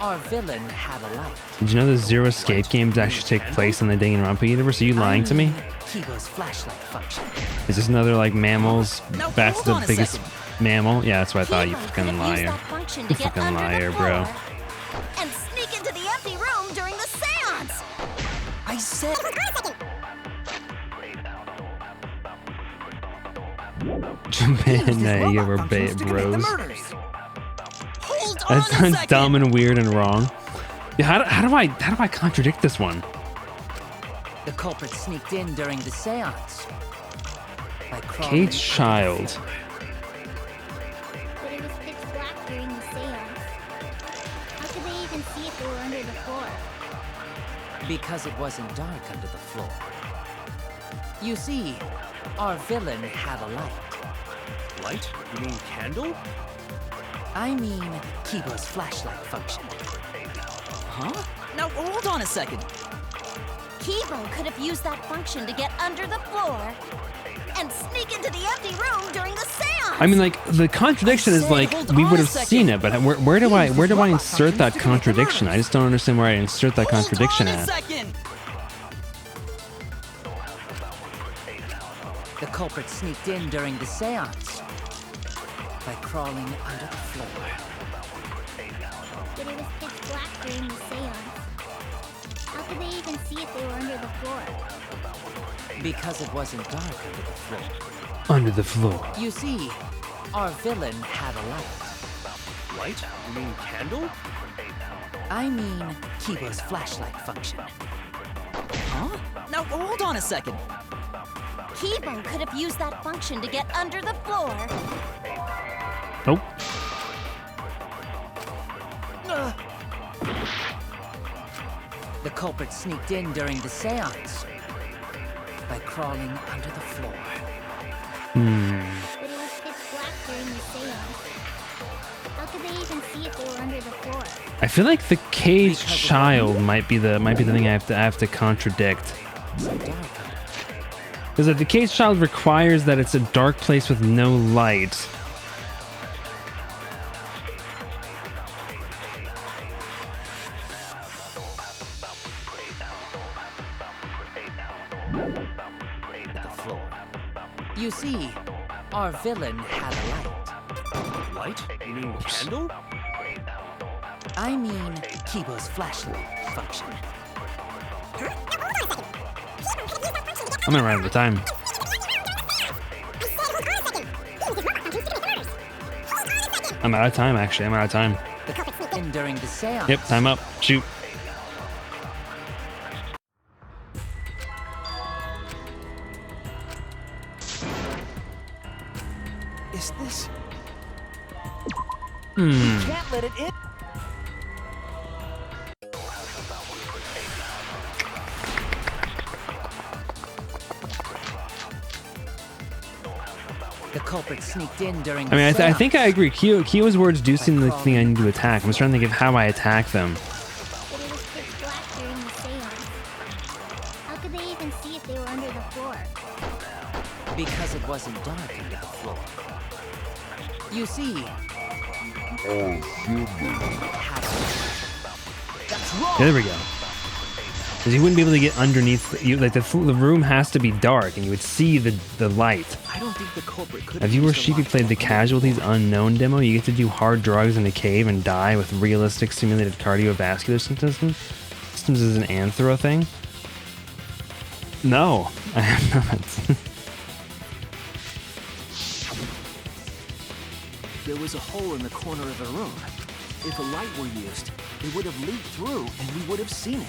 [SPEAKER 3] our villain had a light.
[SPEAKER 2] Did you know the Zero Escape games actually take place in the Danganronpa universe? Are you lying to me?
[SPEAKER 3] Kibo's flashlight function.
[SPEAKER 2] Is this another like mammals?
[SPEAKER 3] No,
[SPEAKER 2] That's
[SPEAKER 3] hold
[SPEAKER 2] the
[SPEAKER 3] on a
[SPEAKER 2] biggest
[SPEAKER 3] second.
[SPEAKER 2] mammal? Yeah, that's what I thought. You
[SPEAKER 11] Kibo
[SPEAKER 2] fucking
[SPEAKER 11] could have used
[SPEAKER 2] liar.
[SPEAKER 11] that function to
[SPEAKER 2] You
[SPEAKER 11] get
[SPEAKER 2] fucking
[SPEAKER 11] under
[SPEAKER 2] liar,
[SPEAKER 11] the
[SPEAKER 2] bro.
[SPEAKER 11] floor and sneak into the empty room during the seance.
[SPEAKER 3] I said...
[SPEAKER 2] Japan, you were bait, bros.
[SPEAKER 3] Hold
[SPEAKER 2] That
[SPEAKER 3] on a
[SPEAKER 2] sounds
[SPEAKER 3] second.
[SPEAKER 2] dumb and weird and wrong. Yeah, how do I contradict this one?
[SPEAKER 3] The culprit sneaked in during the seance by crawling
[SPEAKER 2] Kate's
[SPEAKER 3] under the
[SPEAKER 2] child.
[SPEAKER 3] floor.
[SPEAKER 1] But it was pitch black during the seance. How could they even see if they were under the floor?
[SPEAKER 3] Because it wasn't dark under the floor. You see, our villain had a light.
[SPEAKER 7] Light? You mean candle?
[SPEAKER 3] I mean, Kibo's flashlight function. Huh? Now hold on a second.
[SPEAKER 11] Kibo could have used that function to get under the floor and sneak into the empty room during the seance.
[SPEAKER 2] I mean, like, the contradiction is like we would have seen it, but where do I insert that contradiction? I just don't understand where I insert that contradiction
[SPEAKER 9] Hold on a
[SPEAKER 2] at.
[SPEAKER 9] second!
[SPEAKER 3] The culprit sneaked in during the seance by crawling under the floor.
[SPEAKER 1] But it was pitch black during the seance. How could they even see if they were under the floor?
[SPEAKER 3] Because it wasn't dark under the floor.
[SPEAKER 2] Under the floor.
[SPEAKER 3] You see, our villain had a light.
[SPEAKER 7] Light? You mean candle?
[SPEAKER 3] I mean Kibo's flashlight function.
[SPEAKER 9] Huh? Now, hold on a second.
[SPEAKER 11] Kibo could have used that function to get under the floor.
[SPEAKER 2] Nope.
[SPEAKER 3] The culprit sneaked in during the seance by crawling under the floor.
[SPEAKER 1] But it was pitch black during the seance. How could they even see if they were under the floor?
[SPEAKER 2] I feel like the caged child might be the thing I have to contradict. Because if the caged child requires that it's a dark place with no light.
[SPEAKER 3] You see, our villain had a light.
[SPEAKER 7] Light? You mean candle?
[SPEAKER 3] I mean Kibo's flashlight function.
[SPEAKER 2] I'm gonna run out of time. I'm out of time, actually. I'm out of time.
[SPEAKER 3] In during the seance.
[SPEAKER 2] Yep, time up. Shoot.
[SPEAKER 8] Is this?
[SPEAKER 3] Can't let it in. The culprit sneaked in during the
[SPEAKER 2] I mean, I think I
[SPEAKER 3] seance.
[SPEAKER 2] agree. Kyo's words do seem like the thing I need to attack. I'm just trying to think of how I attack them.
[SPEAKER 1] But it was pitch black during the seance. How could they even see if they were under the floor?
[SPEAKER 3] Because it wasn't dark under the floor. You see,
[SPEAKER 8] That's wrong.
[SPEAKER 2] Yeah, there we go. Because you wouldn't be able to get underneath. Like the room has to be dark, and you would see the light.
[SPEAKER 8] I don't think the culprit could
[SPEAKER 2] Have you or
[SPEAKER 8] used the
[SPEAKER 2] Sheepy
[SPEAKER 8] light
[SPEAKER 2] played the
[SPEAKER 8] to-
[SPEAKER 2] Casualties Unknown demo? You get to do hard drugs in a cave and die with realistic simulated cardiovascular systems as an anthro thing? No, I have not.
[SPEAKER 8] There was a hole in the corner of the room. If a light were used, it would have leaked through and we would have seen it.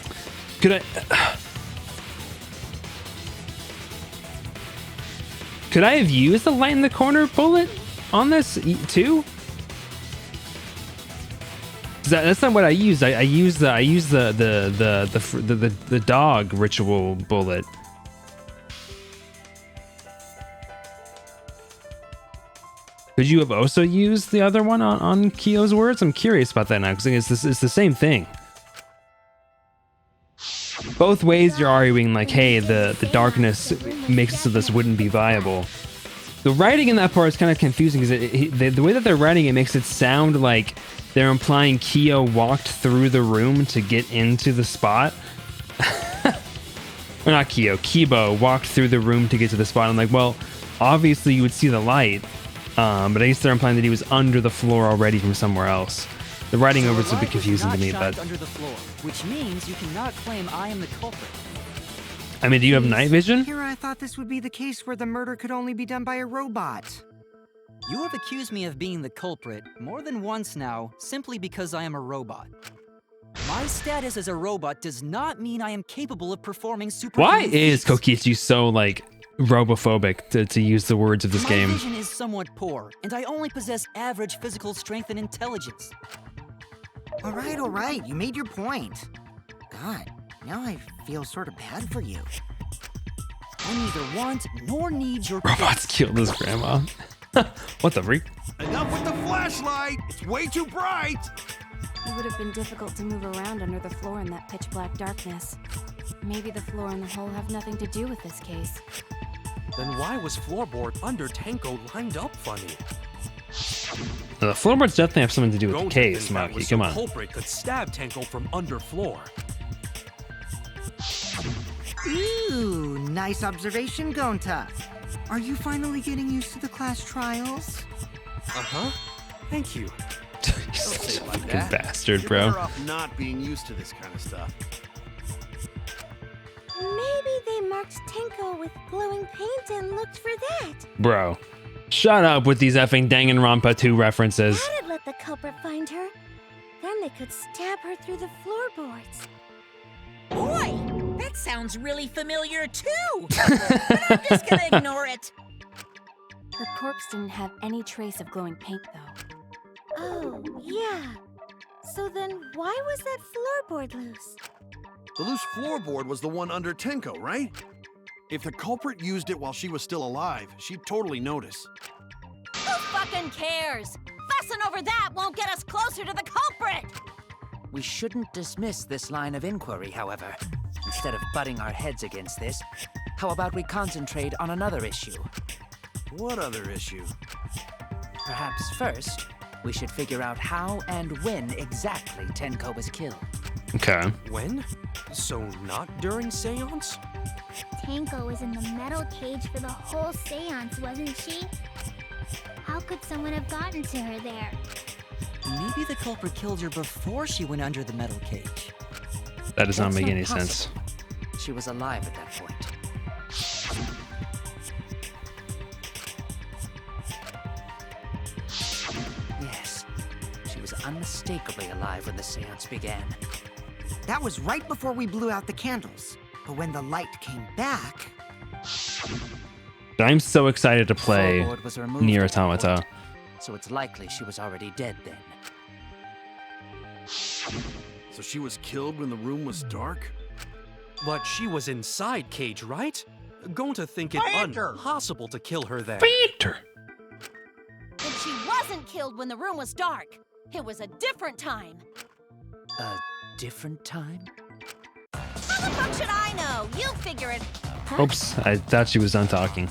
[SPEAKER 2] Could I have used the light in the corner bullet on this too? That's not what I used. I used the dog ritual bullet. Could you have also used the other one on Kyo's words? I'm curious about that now because it's the same thing. Both ways you're arguing like, hey, the darkness makes it so this wouldn't be viable. The writing in that part is kind of confusing because the way that they're writing it makes it sound like they're implying Kyo walked through the room to get into the spot. Or not Kyo, Kibo walked through the room to get to the spot. I'm like, well, obviously you would see the light, but I guess they're implying that he was under the floor already from somewhere else. The writing over it's a bit confusing to me, but
[SPEAKER 9] under the floor, which means you cannot claim I am the culprit.
[SPEAKER 2] I mean, do you have night vision?
[SPEAKER 6] Here I thought this would be the case where the murder could only be done by a robot.
[SPEAKER 9] You have accused me of being the culprit more than once now, simply because I am a robot. My status as a robot does not mean I am capable of performing superhuman
[SPEAKER 2] Why is
[SPEAKER 9] feats.
[SPEAKER 2] Kokichi so like robophobic to use the words of this
[SPEAKER 9] My
[SPEAKER 2] game?
[SPEAKER 9] vision is somewhat poor, and I only possess average physical strength and intelligence.
[SPEAKER 6] All right, you made your point. God, now I feel sort of bad for you.
[SPEAKER 9] I neither want nor need your
[SPEAKER 2] Robots killed his grandma. What the freak?
[SPEAKER 5] Enough with the flashlight! It's way too bright!
[SPEAKER 10] It would have been difficult to move around under the floor in that pitch black darkness. Maybe the floor and the hole have nothing to do with this case.
[SPEAKER 7] Then why was floorboard under Tenko lined up funny?
[SPEAKER 2] The floorboards definitely have something to do with the
[SPEAKER 7] Gonta
[SPEAKER 2] case,
[SPEAKER 7] thinks that
[SPEAKER 2] Smokey.
[SPEAKER 7] was
[SPEAKER 2] Come
[SPEAKER 7] so
[SPEAKER 2] on.
[SPEAKER 7] culprit could stab Tenko from under floor.
[SPEAKER 6] Ooh, nice observation, Gonta. Are you finally getting used to the class trials?
[SPEAKER 7] Uh-huh. Thank you.
[SPEAKER 5] Don't say it like
[SPEAKER 2] Fucking
[SPEAKER 5] that.
[SPEAKER 2] bastard,
[SPEAKER 5] You're
[SPEAKER 2] bro.
[SPEAKER 5] better off not being used to this kind of stuff.
[SPEAKER 1] Maybe they marked Tenko with glowing paint and looked for that.
[SPEAKER 2] Bro. Shut up with these effing Danganronpa 2 references.
[SPEAKER 1] That'd let the culprit find her. Then they could stab her through the floorboards.
[SPEAKER 4] Boy, that sounds really familiar too. But I'm just gonna ignore it.
[SPEAKER 10] Her corpse didn't have any trace of glowing paint, though.
[SPEAKER 1] Oh, yeah. So then why was that floorboard loose?
[SPEAKER 5] The loose floorboard was the one under Tenko, right? If the culprit used it while she was still alive, she'd totally notice.
[SPEAKER 11] Who fucking cares? Fussing over that won't get us closer to the culprit!
[SPEAKER 3] We shouldn't dismiss this line of inquiry, however. Instead of butting our heads against this, how about we concentrate on another issue?
[SPEAKER 5] What other issue?
[SPEAKER 3] Perhaps first, we should figure out how and when exactly Tenko was killed.
[SPEAKER 2] Okay.
[SPEAKER 7] When? So not during seance?
[SPEAKER 1] Tenko was in the metal cage for the whole seance, wasn't she? How could someone have gotten to her there?
[SPEAKER 9] Maybe the culprit killed her before she went under the metal cage.
[SPEAKER 2] That does not
[SPEAKER 3] That's
[SPEAKER 2] make
[SPEAKER 3] not
[SPEAKER 2] any
[SPEAKER 3] possible.
[SPEAKER 2] sense.
[SPEAKER 3] She was alive at that point. Yes, she was unmistakably alive when the seance began.
[SPEAKER 6] That was right before we blew out the candles. But when the light came back,
[SPEAKER 2] I'm so excited to play
[SPEAKER 3] Floorboard was removed
[SPEAKER 2] Nier
[SPEAKER 3] at that
[SPEAKER 2] Automata.
[SPEAKER 3] point, so it's likely she was already dead then.
[SPEAKER 5] So she was killed when the room was dark?
[SPEAKER 7] But she was inside cage, right? Going to think it impossible to kill her there.
[SPEAKER 2] Peter.
[SPEAKER 11] But she wasn't killed when the room was dark. It was a different time.
[SPEAKER 3] A different time?
[SPEAKER 11] How the fuck should I know? You figure it.
[SPEAKER 2] Oops, I thought she was done talking.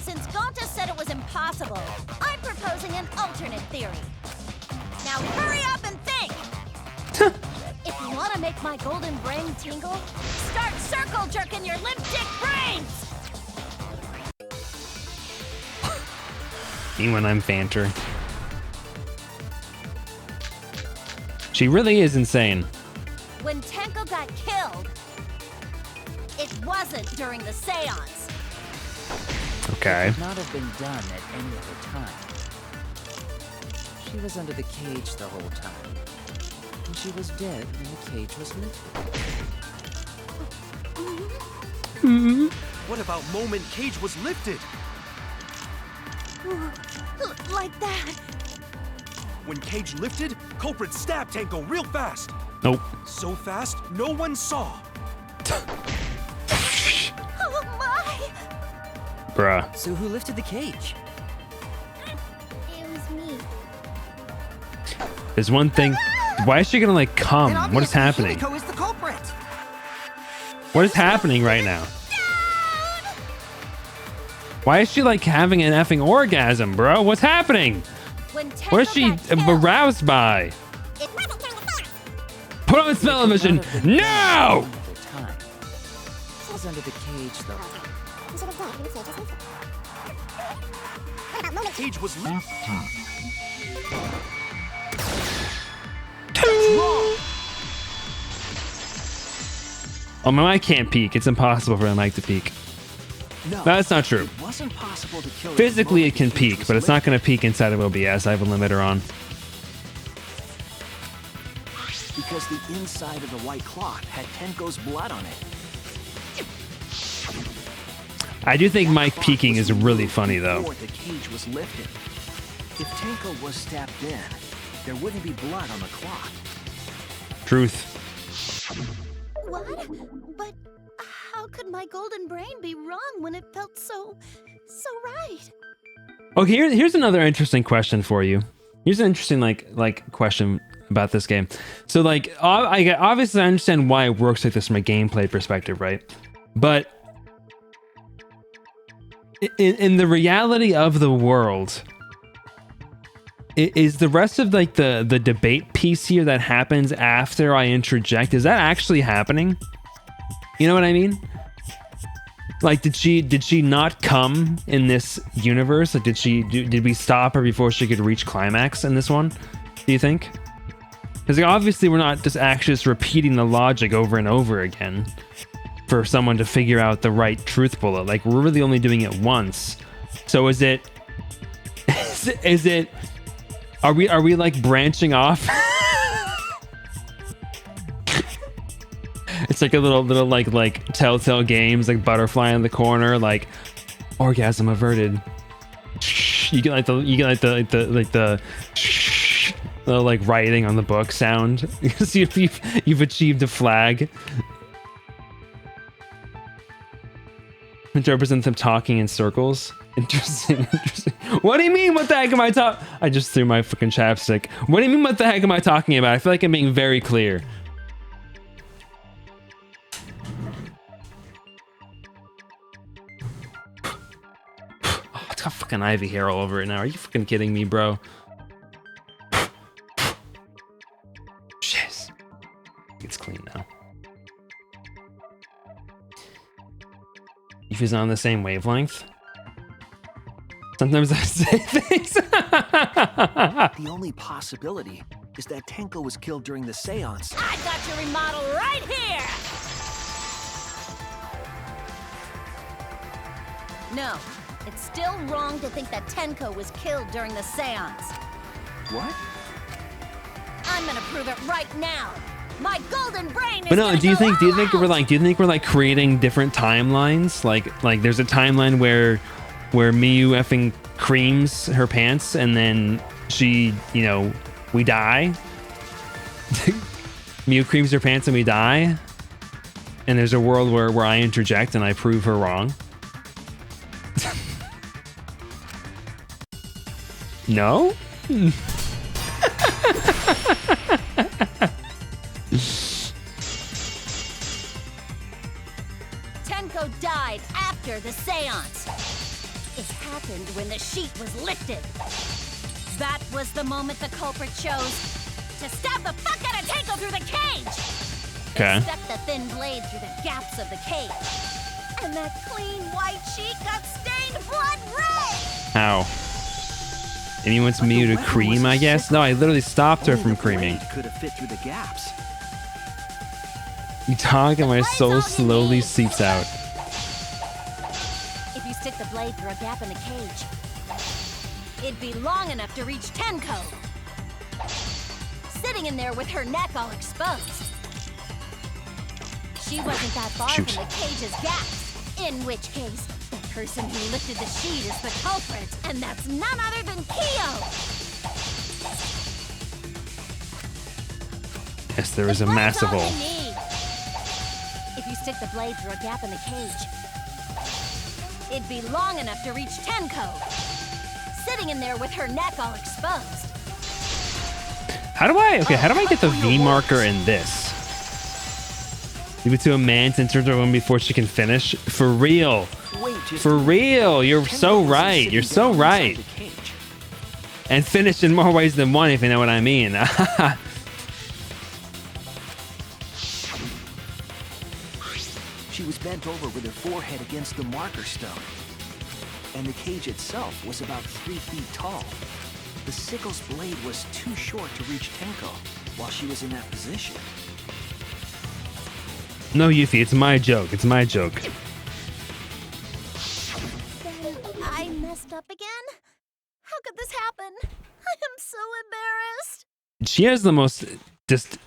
[SPEAKER 11] Since Gonta said it was impossible, I'm proposing an alternate theory. Now hurry up and think! If you want to make my golden brain tingle, start circle jerking your lipstick brains!
[SPEAKER 2] Even when I'm Fanter. She really is insane.
[SPEAKER 11] When Tenko got killed, it wasn't during the seance.
[SPEAKER 2] Okay.
[SPEAKER 3] Could not have been done at any other time. She was under the cage the whole time. And she was dead when the cage was lifted.
[SPEAKER 7] What about moment cage was lifted?
[SPEAKER 11] Like that.
[SPEAKER 7] When cage lifted, culprit stabbed Tenko real fast.
[SPEAKER 2] Nope.
[SPEAKER 7] So fast, no one saw.
[SPEAKER 11] Oh my!
[SPEAKER 2] Bruh.
[SPEAKER 9] So who lifted the cage?
[SPEAKER 1] It was me.
[SPEAKER 2] There's one thing. Why is she gonna like come?
[SPEAKER 6] and
[SPEAKER 2] What is
[SPEAKER 6] obviously
[SPEAKER 2] happening?
[SPEAKER 6] Himiko is the culprit.
[SPEAKER 2] What is happening right now? Why is she like having an effing orgasm, bro? What's happening?
[SPEAKER 11] When Tenko
[SPEAKER 2] What is she
[SPEAKER 11] got killed,
[SPEAKER 2] aroused by?
[SPEAKER 11] it wasn't during the seance.
[SPEAKER 2] Put on television
[SPEAKER 3] Could not have been done
[SPEAKER 2] now!
[SPEAKER 3] at any other time. She was under the cage though.
[SPEAKER 7] Cage was lifted.
[SPEAKER 2] Oh, my mic can't peek. It's impossible for my mic to peek.
[SPEAKER 8] No,
[SPEAKER 2] That's not true.
[SPEAKER 8] it wasn't possible to kill her
[SPEAKER 2] Physically,
[SPEAKER 8] the
[SPEAKER 2] it can
[SPEAKER 8] moment the cage
[SPEAKER 2] peek,
[SPEAKER 8] was
[SPEAKER 2] but it's not
[SPEAKER 8] lifted.
[SPEAKER 2] going to peek inside of OBS. I have a limiter on.
[SPEAKER 8] Because the inside of the white cloth had Tenko's blood on it.
[SPEAKER 2] I do think
[SPEAKER 8] That
[SPEAKER 2] mic
[SPEAKER 8] cloth
[SPEAKER 2] peeking
[SPEAKER 8] was
[SPEAKER 2] is really
[SPEAKER 8] removed
[SPEAKER 2] funny, though.
[SPEAKER 8] before the cage was lifted. If Tenko was stabbed then, there wouldn't be blood on the cloth.
[SPEAKER 2] Truth.
[SPEAKER 11] What? But how could my golden brain be wrong when it felt so right?
[SPEAKER 2] Okay, here's another interesting question for you. Here's an interesting like question about this game. So like, obviously I understand why it works like this from a gameplay perspective, right? But in the reality of the world, is the rest of like the debate piece here that happens after I interject, is that actually happening? You know what I mean? Like, did she not come in this universe? Like, did we stop her before she could reach climax in this one? Do you think? Because like, obviously we're not just actually just repeating the logic over and over again for someone to figure out the right truth bullet. Like, we're really only doing it once. So is it are we like branching off? It's like a little like Telltale Games, like butterfly in the corner, like orgasm averted. You get like the like writing on the book sound. See if you've achieved a flag. Which represents them talking in circles. Interesting. What do you mean? What the heck am I talking? I just threw my fucking chapstick. What do you mean? What the heck am I talking about? I feel like I'm being very clear. Oh, it's got fucking ivy hair all over it now. Are you fucking kidding me, bro? Jeez. It's clean now. If he's on the same wavelength. Sometimes I say things.
[SPEAKER 8] The only possibility is that Tenko was killed during the seance.
[SPEAKER 11] I got your remodel right here! No, it's still wrong to think that Tenko was killed during the seance.
[SPEAKER 8] What?
[SPEAKER 11] I'm gonna prove it right now. My golden brain is
[SPEAKER 2] But no,
[SPEAKER 11] gonna
[SPEAKER 2] do you
[SPEAKER 11] go
[SPEAKER 2] think we're like creating different timelines? Like there's a timeline where Miyu effing creams her pants and then she, you know, we die. Miyu creams her pants and we die. And there's a world where I interject and I prove her wrong. No?
[SPEAKER 11] Tenko died after the seance. It happened when the sheet was lifted. That was the moment the culprit chose to stab the fuck out of Tenko through the cage.
[SPEAKER 2] Okay.
[SPEAKER 11] They stuck the thin blade through the gaps of the cage. And that clean white sheet got stained blood red.
[SPEAKER 2] How? And he wants Miyu to cream, I guess? No, I literally stopped her from creaming.
[SPEAKER 8] Could have fit through the gaps.
[SPEAKER 2] You talk and my soul slowly seeps out.
[SPEAKER 11] If you stick the blade through a gap in the cage, it'd be long enough to reach Tenko. Sitting in there with her neck all exposed. She wasn't that far from the cage's gaps. In which case, the person who lifted the sheet is the culprit, and that's none other than Kyo!
[SPEAKER 2] Yes, there is a massive hole.
[SPEAKER 11] If you stick the blade through a gap in the cage, it'd be long enough to reach Tenko. Sitting in there with her neck all exposed.
[SPEAKER 2] How do I get the V marker in this? Give it to a man to turn to a woman before she can finish? For real. For real. You're so right. You're so right. And finish in more ways than one, if you know what I mean.
[SPEAKER 8] She was bent over with her forehead against the marker stone. And the cage itself was about 3 feet tall. The sickle's blade was too short to reach Tenko while she was in that position.
[SPEAKER 2] No, Yuffie, it's my joke. It's my joke.
[SPEAKER 11] Then I messed up again? How could this happen? I am so embarrassed.
[SPEAKER 2] She has the most just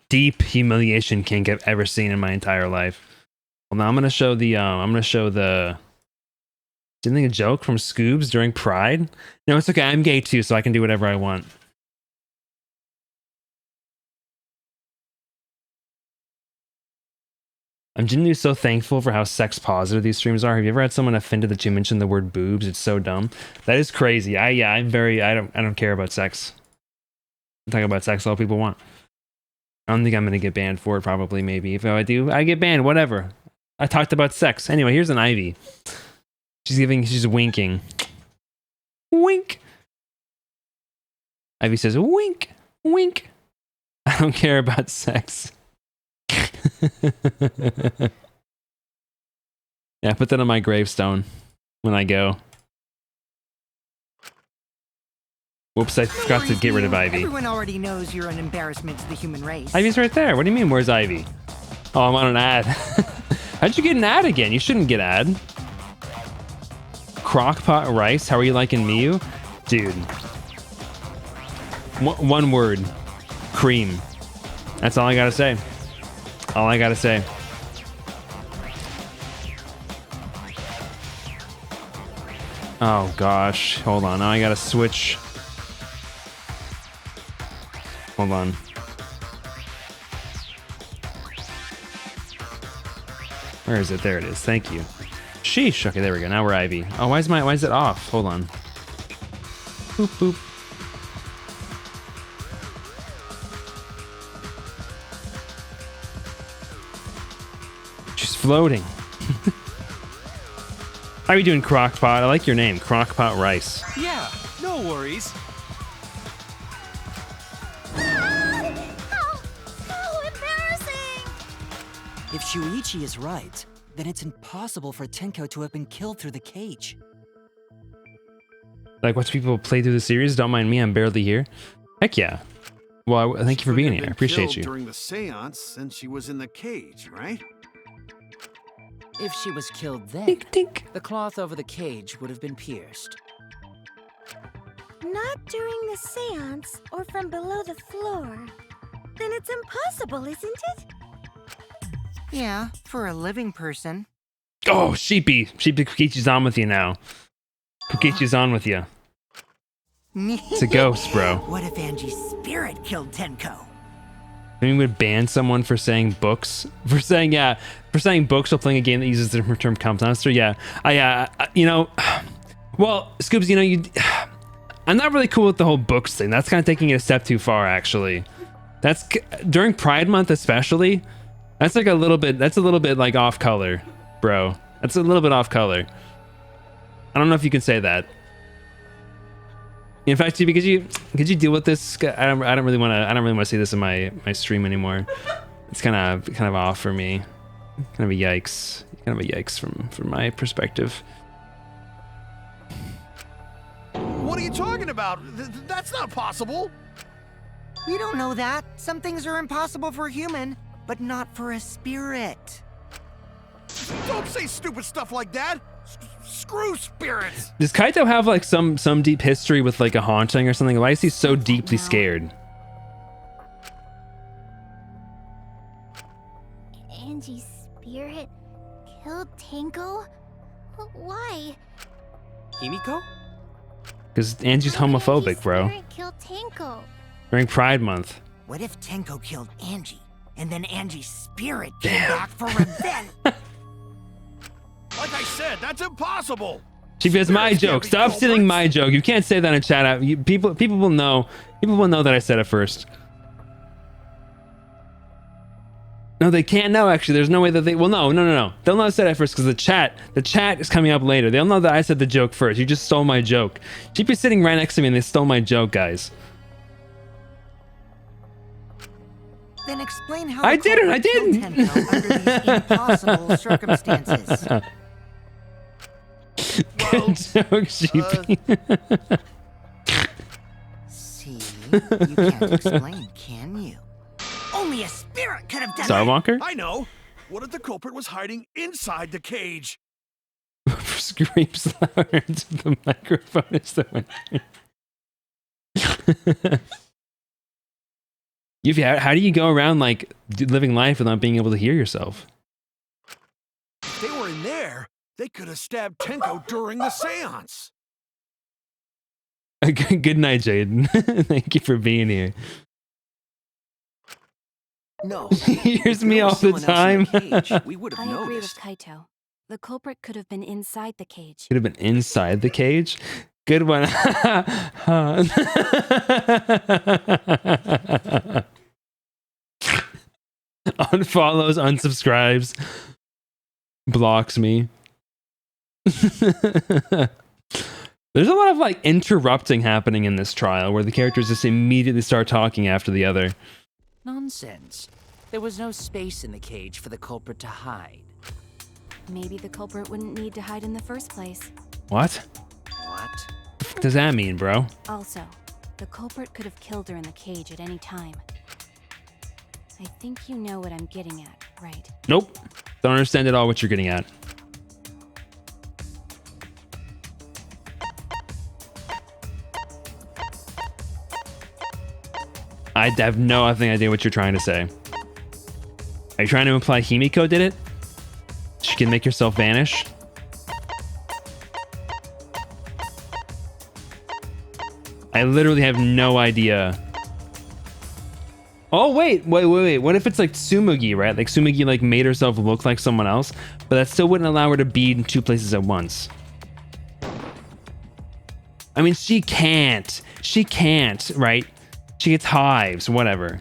[SPEAKER 2] deep humiliation kink I've ever seen in my entire life. Well, now I'm gonna show the didn't think a joke from Scoobs during Pride? No, it's okay. I'm gay too, so I can do whatever I want. I'm genuinely so thankful for how sex positive these streams are. Have you ever had someone offended that you mentioned the word boobs? It's so dumb. That is crazy. I don't care about sex. I'm talking about sex all people want. I don't think I'm gonna get banned for it, probably, maybe. If I do, I get banned, whatever. I talked about sex. Anyway, here's an Ivy. She's winking. Wink. Ivy says, wink, wink. I don't care about sex. Yeah, put that on my gravestone when I go. Whoops, I forgot to get rid of Ivy.
[SPEAKER 6] Everyone already knows you're an embarrassment to the human race.
[SPEAKER 2] Ivy's right there. What do you mean, where's Ivy? Oh, I'm on an ad. How'd you get an ad again? You shouldn't get ad. Crockpot rice, how are you liking Miyu? Dude. One word. Cream. That's all I gotta say. All I gotta say. Oh gosh, hold on. Now I gotta switch. Hold on. Where is it? There it is. Thank you. Sheesh. Okay, there we go. Now we're Ivy. Oh, why is it off? Hold on. Boop boop. She's floating. How are you doing, Crockpot? I like your name, Crockpot Rice.
[SPEAKER 7] Yeah, no worries.
[SPEAKER 11] How embarrassing!
[SPEAKER 9] If Shuichi is right, then it's impossible for Tenko to have been killed through the cage.
[SPEAKER 2] Like, watch people play through the series. Don't mind me, I'm barely here. Heck yeah. Well, thank you for being here. I appreciate you.
[SPEAKER 5] During the seance, since she was in the cage, right?
[SPEAKER 3] If she was killed then,
[SPEAKER 2] Tink, tink.
[SPEAKER 3] the cloth over the cage would have been pierced.
[SPEAKER 11] Not during the seance or from below the floor. Then it's impossible, isn't it?
[SPEAKER 6] Yeah, for a living person.
[SPEAKER 2] Oh, Sheepy. Sheepy Kukichi's on with you now. Kukichi's on with you. It's a ghost, bro.
[SPEAKER 6] What if Angie's spirit killed Tenko?
[SPEAKER 2] I mean, we would ban someone for saying books, for saying books while playing a game that uses the term composter. Yeah, you know, well, Scoops, you know, I'm not really cool with the whole books thing. That's kind of taking it a step too far, actually. That's during Pride Month, especially. That's like a little bit like off color, bro. That's a little bit off color. I don't know if you can say that. In fact, could you deal with this? I don't really want to see this in my stream anymore. It's kind of off for me. Kind of a yikes. From my perspective.
[SPEAKER 5] What are you talking about? That's not possible.
[SPEAKER 6] We don't know that. Some things are impossible for a human, but not for a spirit.
[SPEAKER 5] Don't say stupid stuff like that. Screw spirits.
[SPEAKER 2] Does Kaito have like some deep history with like a haunting or something? Why is he so deeply scared?
[SPEAKER 1] Angie's spirit killed Tenko? Why?
[SPEAKER 7] Himiko?
[SPEAKER 2] Because Angie's homophobic, bro.
[SPEAKER 1] Spirit killed Tenko.
[SPEAKER 2] During Pride Month.
[SPEAKER 6] What if Tenko killed Angie, and then Angie's spirit came back for revenge?
[SPEAKER 5] Like I said, that's impossible.
[SPEAKER 2] She has my joke. Stop stealing my joke. You can't say that in chat. People will know. People will know that I said it first. No, they can't know. Actually, there's no way that they. Well, no. They'll know I said it first because the chat is coming up later. They'll know that I said the joke first. You just stole my joke. She'd be sitting right next to me, and they stole my joke, guys.
[SPEAKER 6] Then explain how
[SPEAKER 2] I didn't.
[SPEAKER 6] Tenko under these impossible circumstances.
[SPEAKER 2] Good joke, Sheepy.
[SPEAKER 6] See, you can't explain, can you? Only a spirit could have done
[SPEAKER 2] Starwalker?
[SPEAKER 5] I know. What if the culprit was hiding inside the cage?
[SPEAKER 2] Screams louder into the microphone is the winner. How do you go around like living life without being able to hear yourself?
[SPEAKER 5] If they were in there, they could have stabbed Tenko during the seance.
[SPEAKER 2] Good night, Jaden. Thank you for being here.
[SPEAKER 8] No.
[SPEAKER 2] Here's me all the time.
[SPEAKER 8] We would have
[SPEAKER 10] I agree with
[SPEAKER 8] noticed.
[SPEAKER 10] Kaito. The culprit could have been inside the cage.
[SPEAKER 2] Could have been inside the cage. Good one. Unfollows, unsubscribes, blocks me. There's a lot of like interrupting happening in this trial where the characters just immediately start talking after the other.
[SPEAKER 3] Nonsense. There was no space in the cage for the culprit to hide.
[SPEAKER 10] Maybe the culprit wouldn't need to hide in the first place.
[SPEAKER 2] What?
[SPEAKER 3] What?
[SPEAKER 2] What does that mean, bro?
[SPEAKER 10] Also, the culprit could have killed her in the cage at any time. I think you know what I'm getting at, right?
[SPEAKER 2] Nope. Don't understand at all what you're getting at. I have no idea what you're trying to say. Are you trying to imply Himiko did it? She can make herself vanish? I literally have no idea. Oh, wait. What if it's like Tsumugi, right? Like Tsumugi like made herself look like someone else, but that still wouldn't allow her to be in two places at once. I mean, she can't, right? She gets hives, whatever.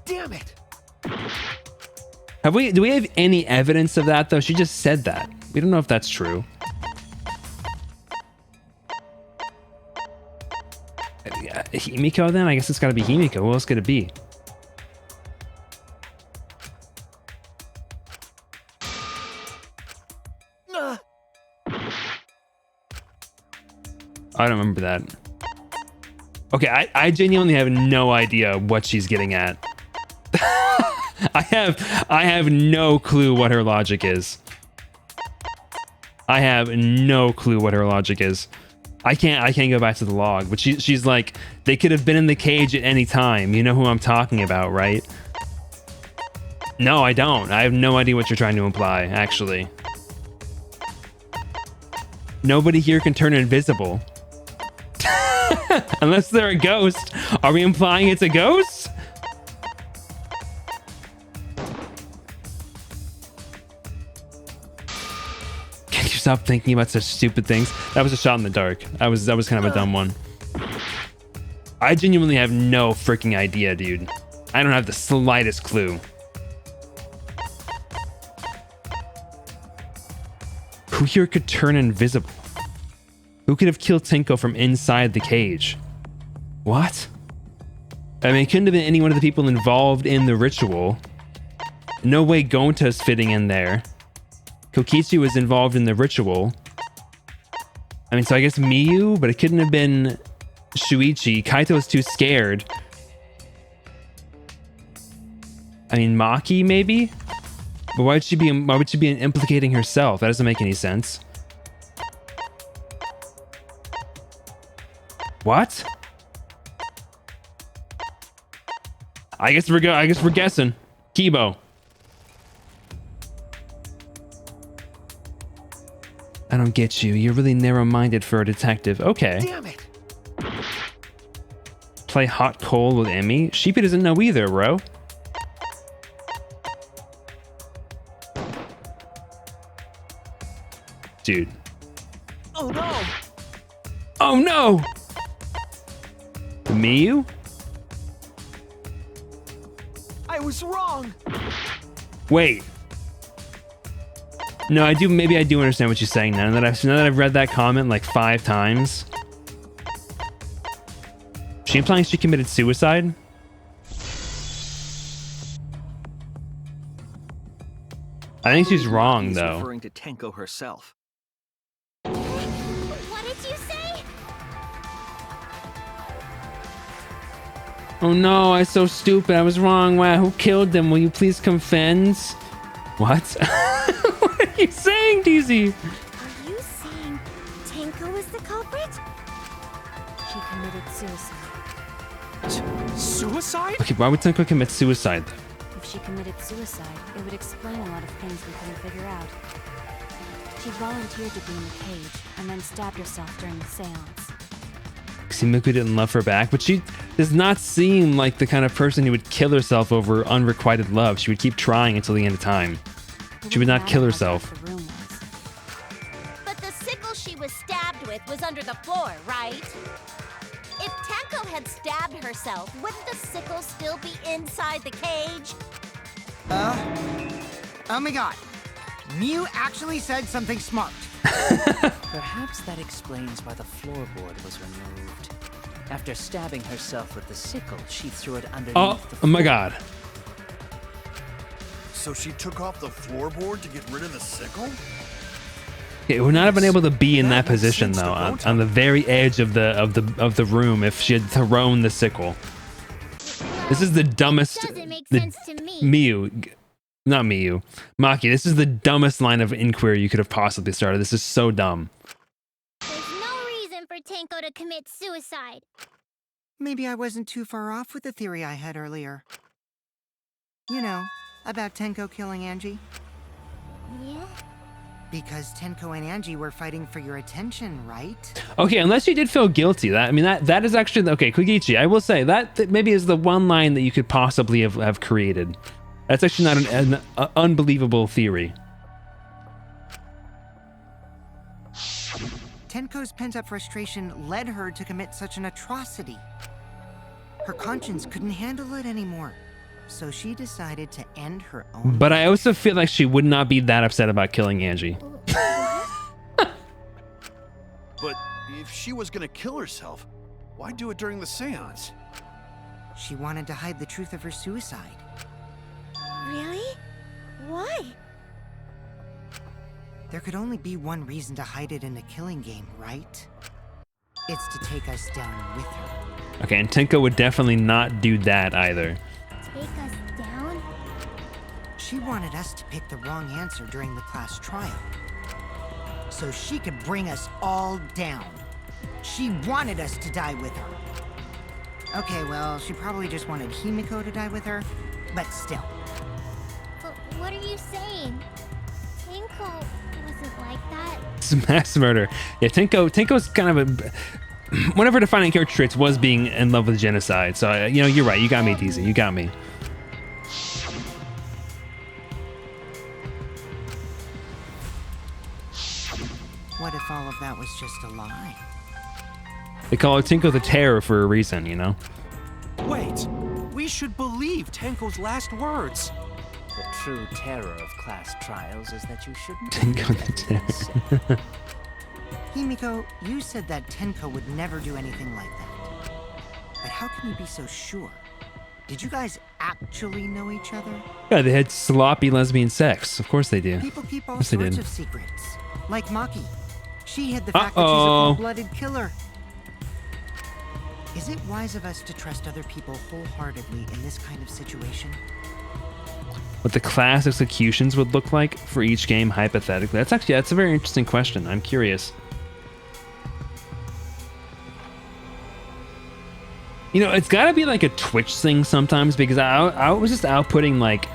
[SPEAKER 8] Damn it!
[SPEAKER 2] Do we have any evidence of that though? She just said that. We don't know if that's true. Himiko then? I guess it's gotta be Himiko. Who else could it be? I don't remember that. Okay, I genuinely have no idea what she's getting at. I have no clue what her logic is. I have no clue what her logic is. I can't go back to the log, but she's like, they could have been in the cage at any time. You know who I'm talking about, right? No, I don't. I have no idea what you're trying to imply, actually. Nobody here can turn invisible. Unless they're a ghost. Are we implying it's a ghost? Can you stop thinking about such stupid things? That was a shot in the dark. That was kind of a dumb one. I genuinely have no freaking idea, dude. I don't have the slightest clue. Who here could turn invisible? Who could have killed Tenko from inside the cage? What? I mean, it couldn't have been any one of the people involved in the ritual. No way Gonta's fitting in there. Kokichi was involved in the ritual. I mean, so I guess Miyu, but it couldn't have been Shuichi. Kaito was too scared. I mean, Maki maybe? But why would she be implicating herself? That doesn't make any sense. What? I guess we're guessing. Kibo. I don't get you. You're really narrow-minded for a detective. Okay.
[SPEAKER 8] Damn it!
[SPEAKER 2] Play hot coal with Emmy? Sheepy doesn't know either, bro. Dude.
[SPEAKER 8] Oh no!
[SPEAKER 2] Oh no! Miyu?
[SPEAKER 8] I was wrong!
[SPEAKER 2] Wait. No, I do. Maybe I do understand what you're saying now. Now that I've read that comment like 5 times. She implying she committed suicide? I think she's wrong though.
[SPEAKER 8] Referring to Tenko herself.
[SPEAKER 1] What did you say?
[SPEAKER 2] Oh no, I'm so stupid. I was wrong. Wow, who killed them? Will you please confess? What? What are you saying, DZ?
[SPEAKER 1] Are you saying Tenko is the culprit?
[SPEAKER 10] She committed suicide.
[SPEAKER 7] Suicide?
[SPEAKER 2] Okay, why would Tenko commit suicide though?
[SPEAKER 10] If she committed suicide, it would explain a lot of things we couldn't figure out. She volunteered to be in the cage and then stabbed herself during the seance.
[SPEAKER 2] Miku didn't love her back, but she does not seem like the kind of person who would kill herself over unrequited love. She would keep trying until the end of time. She would not kill herself.
[SPEAKER 11] But the sickle she was stabbed with was under the floor, right? If Tenko had stabbed herself, wouldn't the sickle still be inside the cage?
[SPEAKER 6] Oh my god. Mew actually said something smart.
[SPEAKER 3] Perhaps that explains why the floorboard was removed. After stabbing herself with the sickle, she threw it underneath
[SPEAKER 2] Oh,
[SPEAKER 3] the
[SPEAKER 2] oh my
[SPEAKER 3] floor.
[SPEAKER 2] god.
[SPEAKER 5] So she took off the floorboard to get rid of the sickle?
[SPEAKER 2] Okay, would not have been able to be in that
[SPEAKER 5] That makes
[SPEAKER 2] position
[SPEAKER 5] sense
[SPEAKER 2] though,
[SPEAKER 5] to
[SPEAKER 2] on the very edge of the room if she had thrown the sickle. This is the dumbest.
[SPEAKER 1] Doesn't make
[SPEAKER 2] the
[SPEAKER 1] sense to me.
[SPEAKER 2] Not Miyu. Maki, this is the dumbest line of inquiry you could have possibly started. This is so dumb.
[SPEAKER 1] There's no reason for Tenko to commit suicide.
[SPEAKER 6] Maybe I wasn't too far off with the theory I had earlier. You know, about Tenko killing Angie.
[SPEAKER 1] Yeah?
[SPEAKER 6] Because Tenko and Angie were fighting for your attention, right?
[SPEAKER 2] Okay, unless you did feel guilty. That is actually okay. Kogichi, I will say that maybe is the one line that you could possibly have created. That's actually not an unbelievable theory.
[SPEAKER 6] Tenko's pent-up frustration led her to commit such an atrocity. Her conscience couldn't handle it anymore, so she decided to end her own.
[SPEAKER 2] But I also feel like she would not be that upset about killing Angie.
[SPEAKER 5] But if she was gonna kill herself, why do it during the seance?
[SPEAKER 6] She wanted to hide the truth of her suicide.
[SPEAKER 11] Really? Why?
[SPEAKER 6] There could only be one reason to hide it in a killing game, right? It's to take us down with her.
[SPEAKER 2] Okay, and Tenko would definitely not do that either.
[SPEAKER 1] Take us down?
[SPEAKER 6] She wanted us to pick the wrong answer during the class trial, so she could bring us all down. She wanted us to die with her. Okay, well, she probably just wanted Himiko to die with her, but still.
[SPEAKER 1] But what are you saying? Tenko wasn't like that.
[SPEAKER 2] It's mass murder. Yeah, Tenko's kind of a... One of her defining character traits was being in love with genocide. So, you know, you're right. You got me, DZ. You got me.
[SPEAKER 6] What if all of that was just a lie?
[SPEAKER 2] They call her Tenko the Terror for a reason, you know?
[SPEAKER 7] Wait, we should believe Tenko's last words.
[SPEAKER 3] The true terror of class trials is that you shouldn't
[SPEAKER 2] Tenko
[SPEAKER 3] believe
[SPEAKER 2] the
[SPEAKER 3] anything
[SPEAKER 2] Terror.
[SPEAKER 6] Himiko, you said that Tenko would never do anything like that. But how can you be so sure? Did you guys actually know each other?
[SPEAKER 2] Yeah, they had sloppy lesbian sex. Of course they do.
[SPEAKER 6] People keep all
[SPEAKER 2] Yes, they
[SPEAKER 6] sorts
[SPEAKER 2] did.
[SPEAKER 6] of secrets. Like Maki. She hid the fact that she's a
[SPEAKER 2] Uh-oh.
[SPEAKER 6] cold-blooded killer. Is it wise of us to trust other people wholeheartedly in this kind of situation?
[SPEAKER 2] What the class executions would look like for each game, hypothetically. That's a very interesting question. I'm curious. You know, it's got to be like a Twitch thing sometimes, because I was just outputting like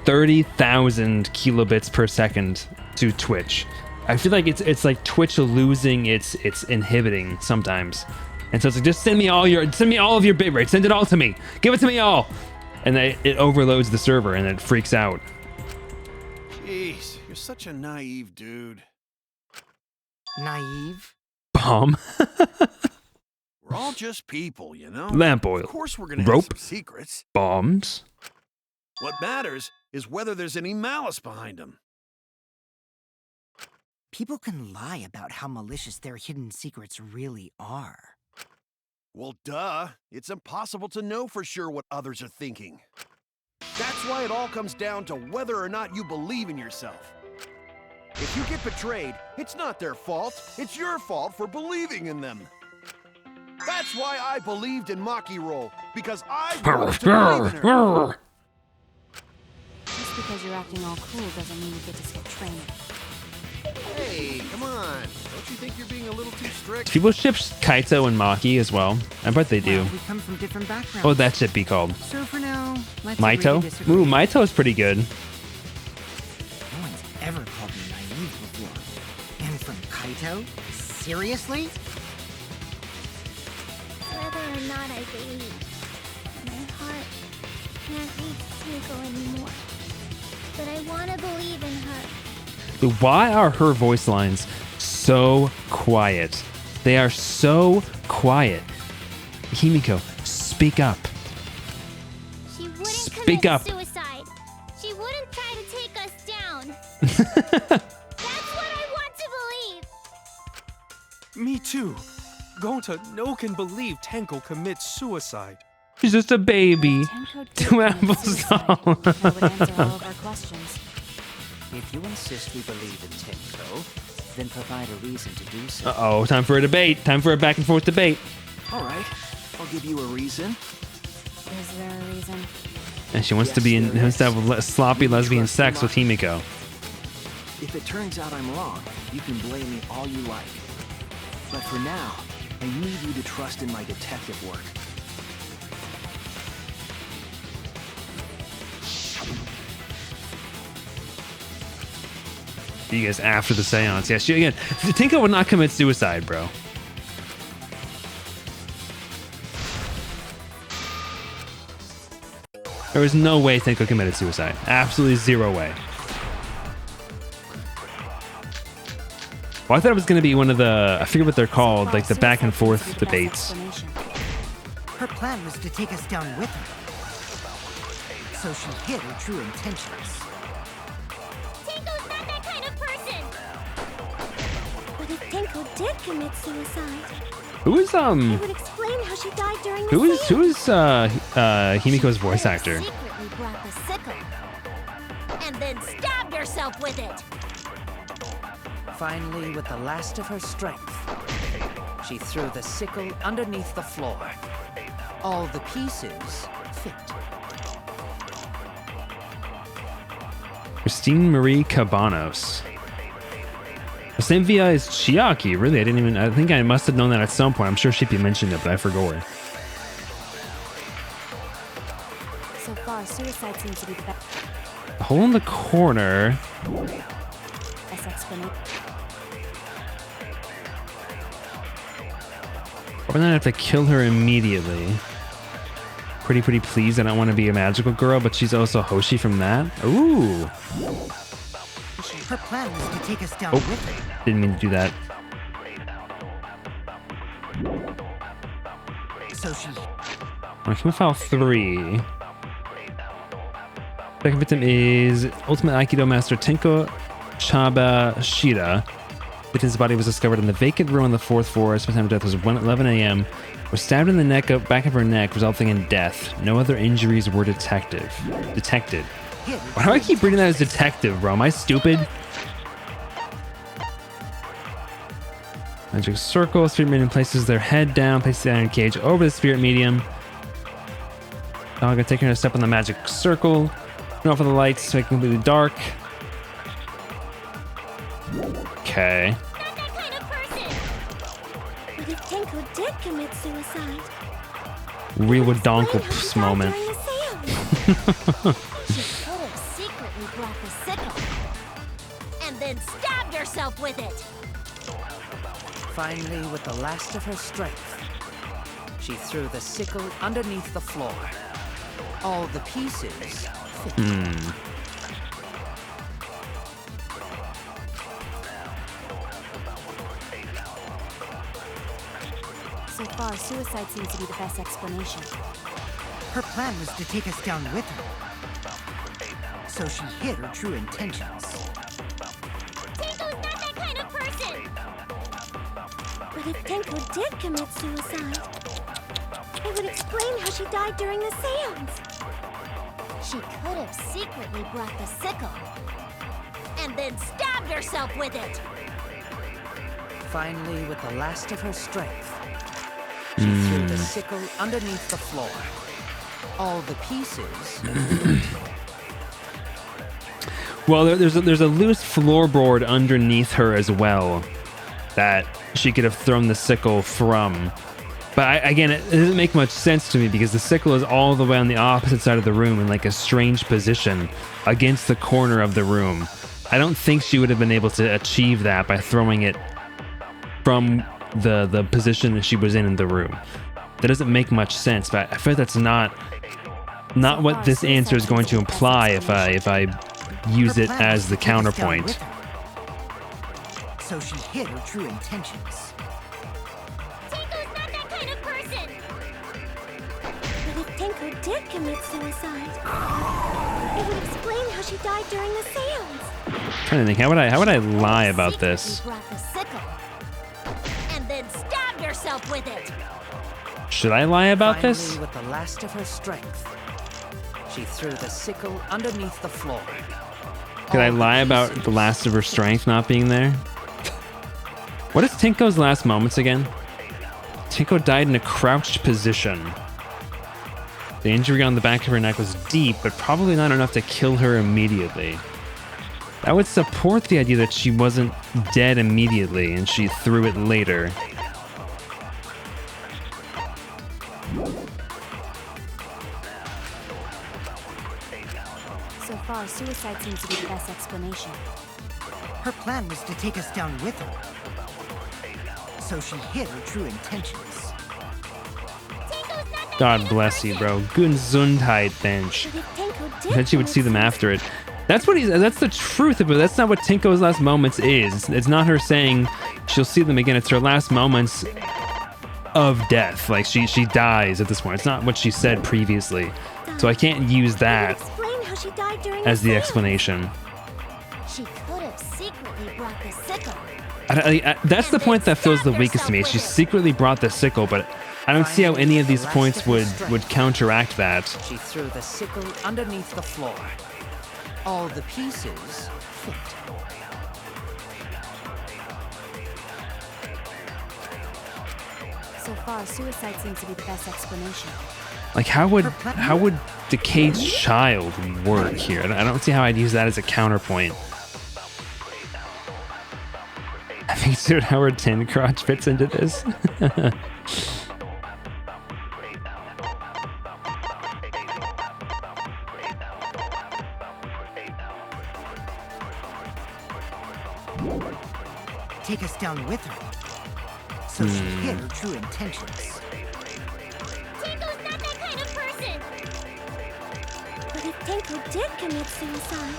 [SPEAKER 2] 30,000 kilobits per second to Twitch. I feel like it's like Twitch losing its inhibiting sometimes, and so it's like, just send me all of your bitrate, send it all to me, give it to me all, and it overloads the server and it freaks out.
[SPEAKER 5] Jeez, you're such a naive dude.
[SPEAKER 6] Naive?
[SPEAKER 2] Bomb,
[SPEAKER 5] We're all just people, you know?
[SPEAKER 2] lamp oil,
[SPEAKER 5] Of course we're gonna
[SPEAKER 2] rope,
[SPEAKER 5] have some secrets.
[SPEAKER 2] bombs.
[SPEAKER 5] What matters is whether there's any malice behind them.
[SPEAKER 6] People can lie about how malicious their hidden secrets really are.
[SPEAKER 5] Well, duh. It's impossible to know for sure what others are thinking. That's why it all comes down to whether or not you believe in yourself. If you get betrayed, it's not their fault. It's your fault for believing in them. That's why I believed in Maki Roll, because I wanted to believe in her.
[SPEAKER 10] Just because you're acting all cool doesn't mean you get to skip training.
[SPEAKER 5] Hey, come on. Don't you think you're being a little too strict?
[SPEAKER 2] People ship Kaito and Maki as well. I bet they do.
[SPEAKER 6] Well, we come from different backgrounds.
[SPEAKER 2] Oh, that should be called
[SPEAKER 6] So for now, let's agree to
[SPEAKER 2] Maito.
[SPEAKER 6] disagree.
[SPEAKER 2] Ooh, Maito is pretty good.
[SPEAKER 6] No one's ever called me naive before. And from Kaito? Seriously?
[SPEAKER 1] Whether or not I believe, my heart can't reach Tenko anymore. But I want to believe in her.
[SPEAKER 2] Why are her voice lines so quiet? They are so quiet. Himiko, speak up.
[SPEAKER 1] She wouldn't
[SPEAKER 2] Speak
[SPEAKER 1] commit
[SPEAKER 2] up.
[SPEAKER 1] suicide. She wouldn't try to take us down.
[SPEAKER 11] That's what I want to believe.
[SPEAKER 7] Me too. Gonta no can believe Tenko commits suicide.
[SPEAKER 2] She's just a baby.
[SPEAKER 10] Tenko did
[SPEAKER 2] Two
[SPEAKER 10] commit
[SPEAKER 2] apples
[SPEAKER 10] suicide.
[SPEAKER 2] all.
[SPEAKER 10] That would answer all of our questions.
[SPEAKER 3] If you insist we believe in Tenko, then provide a reason to do so.
[SPEAKER 2] Uh-oh, time for a debate. Time for a back and forth debate.
[SPEAKER 8] All right, I'll give you a reason.
[SPEAKER 10] Is there a reason?
[SPEAKER 2] And she wants to be in, wants to have sloppy lesbian sex with Himiko.
[SPEAKER 8] If it turns out I'm wrong, you can blame me all you like. But for now, I need you to trust in my detective work.
[SPEAKER 2] You guys after the seance. Yeah, she, again, Tenko would not commit suicide, bro. There was no way Tenko committed suicide. Absolutely zero way. Well, I thought it was going to be one of the, I forget what they're called, like the back and forth debates.
[SPEAKER 6] Her plan was to take us down with her. So she hid her true intentions.
[SPEAKER 11] Tenko's not that kind of person. But if Tenko did commit suicide,
[SPEAKER 2] Who is,
[SPEAKER 11] it would explain how she died during the
[SPEAKER 2] who is Himiko's
[SPEAKER 11] seance.
[SPEAKER 2] voice actor?
[SPEAKER 11] Secretly brought the sickle. And then stabbed herself with it.
[SPEAKER 3] Finally, with the last of her strength, she threw the sickle underneath the floor. All the pieces fit.
[SPEAKER 2] Christine Marie Cabanos. The same VI as Chiaki, really? I think I must have known that at some point. I'm sure she'd be mentioned it, but I forgot her.
[SPEAKER 10] So far, suicide seems to be the best
[SPEAKER 2] The hole in the corner.
[SPEAKER 10] explanation.
[SPEAKER 2] Probably not have to kill her immediately. Pretty please. I don't want to be a magical girl, but she's also Hoshi from that. Ooh.
[SPEAKER 6] Her plan was to take us down
[SPEAKER 2] Oh,
[SPEAKER 6] with her.
[SPEAKER 2] didn't mean to do that.
[SPEAKER 6] So she
[SPEAKER 2] Alright, file 3. Second victim is Ultimate Aikido Master Tenko Chaba Shira. Victim's body was discovered in the vacant room on the 4th floor. His time of death was 11 a.m. Was stabbed in the neck, back of her neck, resulting in death. No other injuries were detected. Why do I keep reading that as detective, bro? Am I stupid? Magic circle. Spirit medium places their head down, places the iron cage over the spirit medium. Dog gonna take her a step on the magic circle. Turn off the lights, make it completely dark. Okay.
[SPEAKER 11] Not that kind of person. But if Tenko did commit suicide,
[SPEAKER 2] Real
[SPEAKER 11] explain how
[SPEAKER 2] Donkelps
[SPEAKER 11] she died
[SPEAKER 2] moment.
[SPEAKER 11] during the seance. She could have secretly brought the sickle. And then stabbed herself with it.
[SPEAKER 3] Finally, with the last of her strength, she threw the sickle underneath the floor. All the pieces fit.
[SPEAKER 10] So far, suicide seems to be the best explanation.
[SPEAKER 6] her plan was to take us down with her. So she hid her true intentions.
[SPEAKER 11] Tenko's not that kind of person. But if Tenko did commit suicide, it would explain how she died during the seance. She could have secretly brought the sickle. And then stabbed herself with it.
[SPEAKER 3] Finally, with the last of her strength, she threw the sickle underneath the floor. All the pieces.
[SPEAKER 2] Well, there's a loose floorboard underneath her as well that she could have thrown the sickle from. But again, it doesn't make much sense to me because the sickle is all the way on the opposite side of the room in like a strange position against the corner of the room. I don't think she would have been able to achieve that by throwing it from the position that she was in the room. That doesn't make much sense, but I feel like that's not what this answer is going to imply if I use it as the counterpoint.
[SPEAKER 6] So she hid her true intentions.
[SPEAKER 11] Tenko's not that kind of person. But if Tenko did commit suicide, it would explain how she died during the seance.
[SPEAKER 2] Trying to think, how would I lie about this?
[SPEAKER 11] Secretly brought the sickle. And then stabbed herself with it.
[SPEAKER 2] Should I lie about
[SPEAKER 3] Finally,
[SPEAKER 2] this?
[SPEAKER 3] with the last of her strength, she threw the sickle underneath the floor.
[SPEAKER 2] Could I
[SPEAKER 3] All the
[SPEAKER 2] lie about
[SPEAKER 3] pieces
[SPEAKER 2] the last of her strength not being there? What is Tinko's last moments again? Tinko died in a crouched position. The injury on the back of her neck was deep, but probably not enough to kill her immediately. That would support the idea that she wasn't dead immediately and she threw it later.
[SPEAKER 10] So far, suicide seems to be the best explanation.
[SPEAKER 6] Her plan was to take us down with her. So she hid her true intentions.
[SPEAKER 2] God bless you, bro. Gesundheit, bench. Then she would see them after it. That's the truth of it. That's not what Tinko's last moments is. It's not her saying she'll see them again. It's her last moments of death. Like she dies at this point. It's not what she said previously. So I can't use that
[SPEAKER 11] Explain how she died during
[SPEAKER 2] as the
[SPEAKER 11] seance.
[SPEAKER 2] explanation.
[SPEAKER 11] She could have secretly brought the sickle.
[SPEAKER 2] That's the point that feels the weakest to me. She secretly brought the sickle, but I don't see how any of these points would counteract that.
[SPEAKER 3] She threw the sickle underneath the floor. All the pieces fit.
[SPEAKER 10] So far, suicide seems to be the best explanation.
[SPEAKER 2] Like how would the caged child work here? I don't see how I'd use that as a counterpoint. I think Stuart Howard Tin Crotch fits into this.
[SPEAKER 6] Take us down with her. So she hid her true intentions.
[SPEAKER 11] Tinko's not that kind of person. But if Tinko did commit suicide,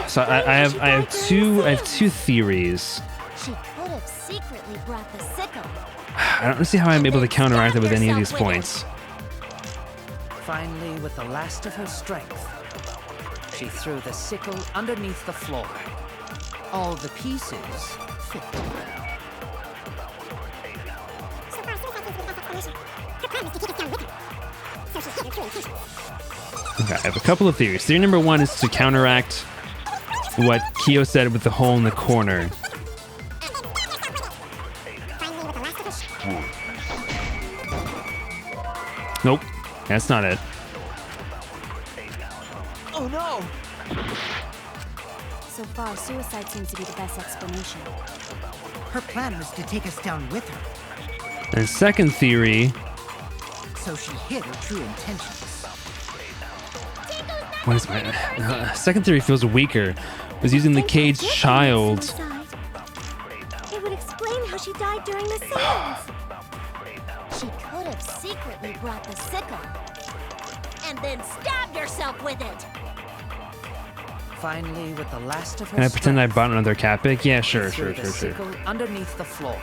[SPEAKER 2] So I have two theories.
[SPEAKER 11] she could have secretly brought the sickle.
[SPEAKER 2] I don't see how I'm able to counteract it with any of these points.
[SPEAKER 3] Finally, with the last of her strength, she threw the sickle underneath the floor. All the pieces fit.
[SPEAKER 2] Okay, I have a couple of theories. Theory number one is to counteract what Kyo said with the hole in the corner. Nope, that's not it.
[SPEAKER 3] Oh no!
[SPEAKER 10] So far, suicide seems to be the best explanation.
[SPEAKER 6] Her plan was to take us down with her.
[SPEAKER 2] And second theory,
[SPEAKER 6] So she hid her true intentions.
[SPEAKER 2] what is my second theory feels weaker. Was using the caged child.
[SPEAKER 11] It would explain how she died during the seance. She could have secretly brought the sickle. And then stabbed herself with it.
[SPEAKER 3] Finally, with the last of her
[SPEAKER 2] Can I pretend I
[SPEAKER 3] strength,
[SPEAKER 2] bought another cat pick? Yeah,
[SPEAKER 3] she
[SPEAKER 2] sure.
[SPEAKER 3] threw the sickle underneath the floor.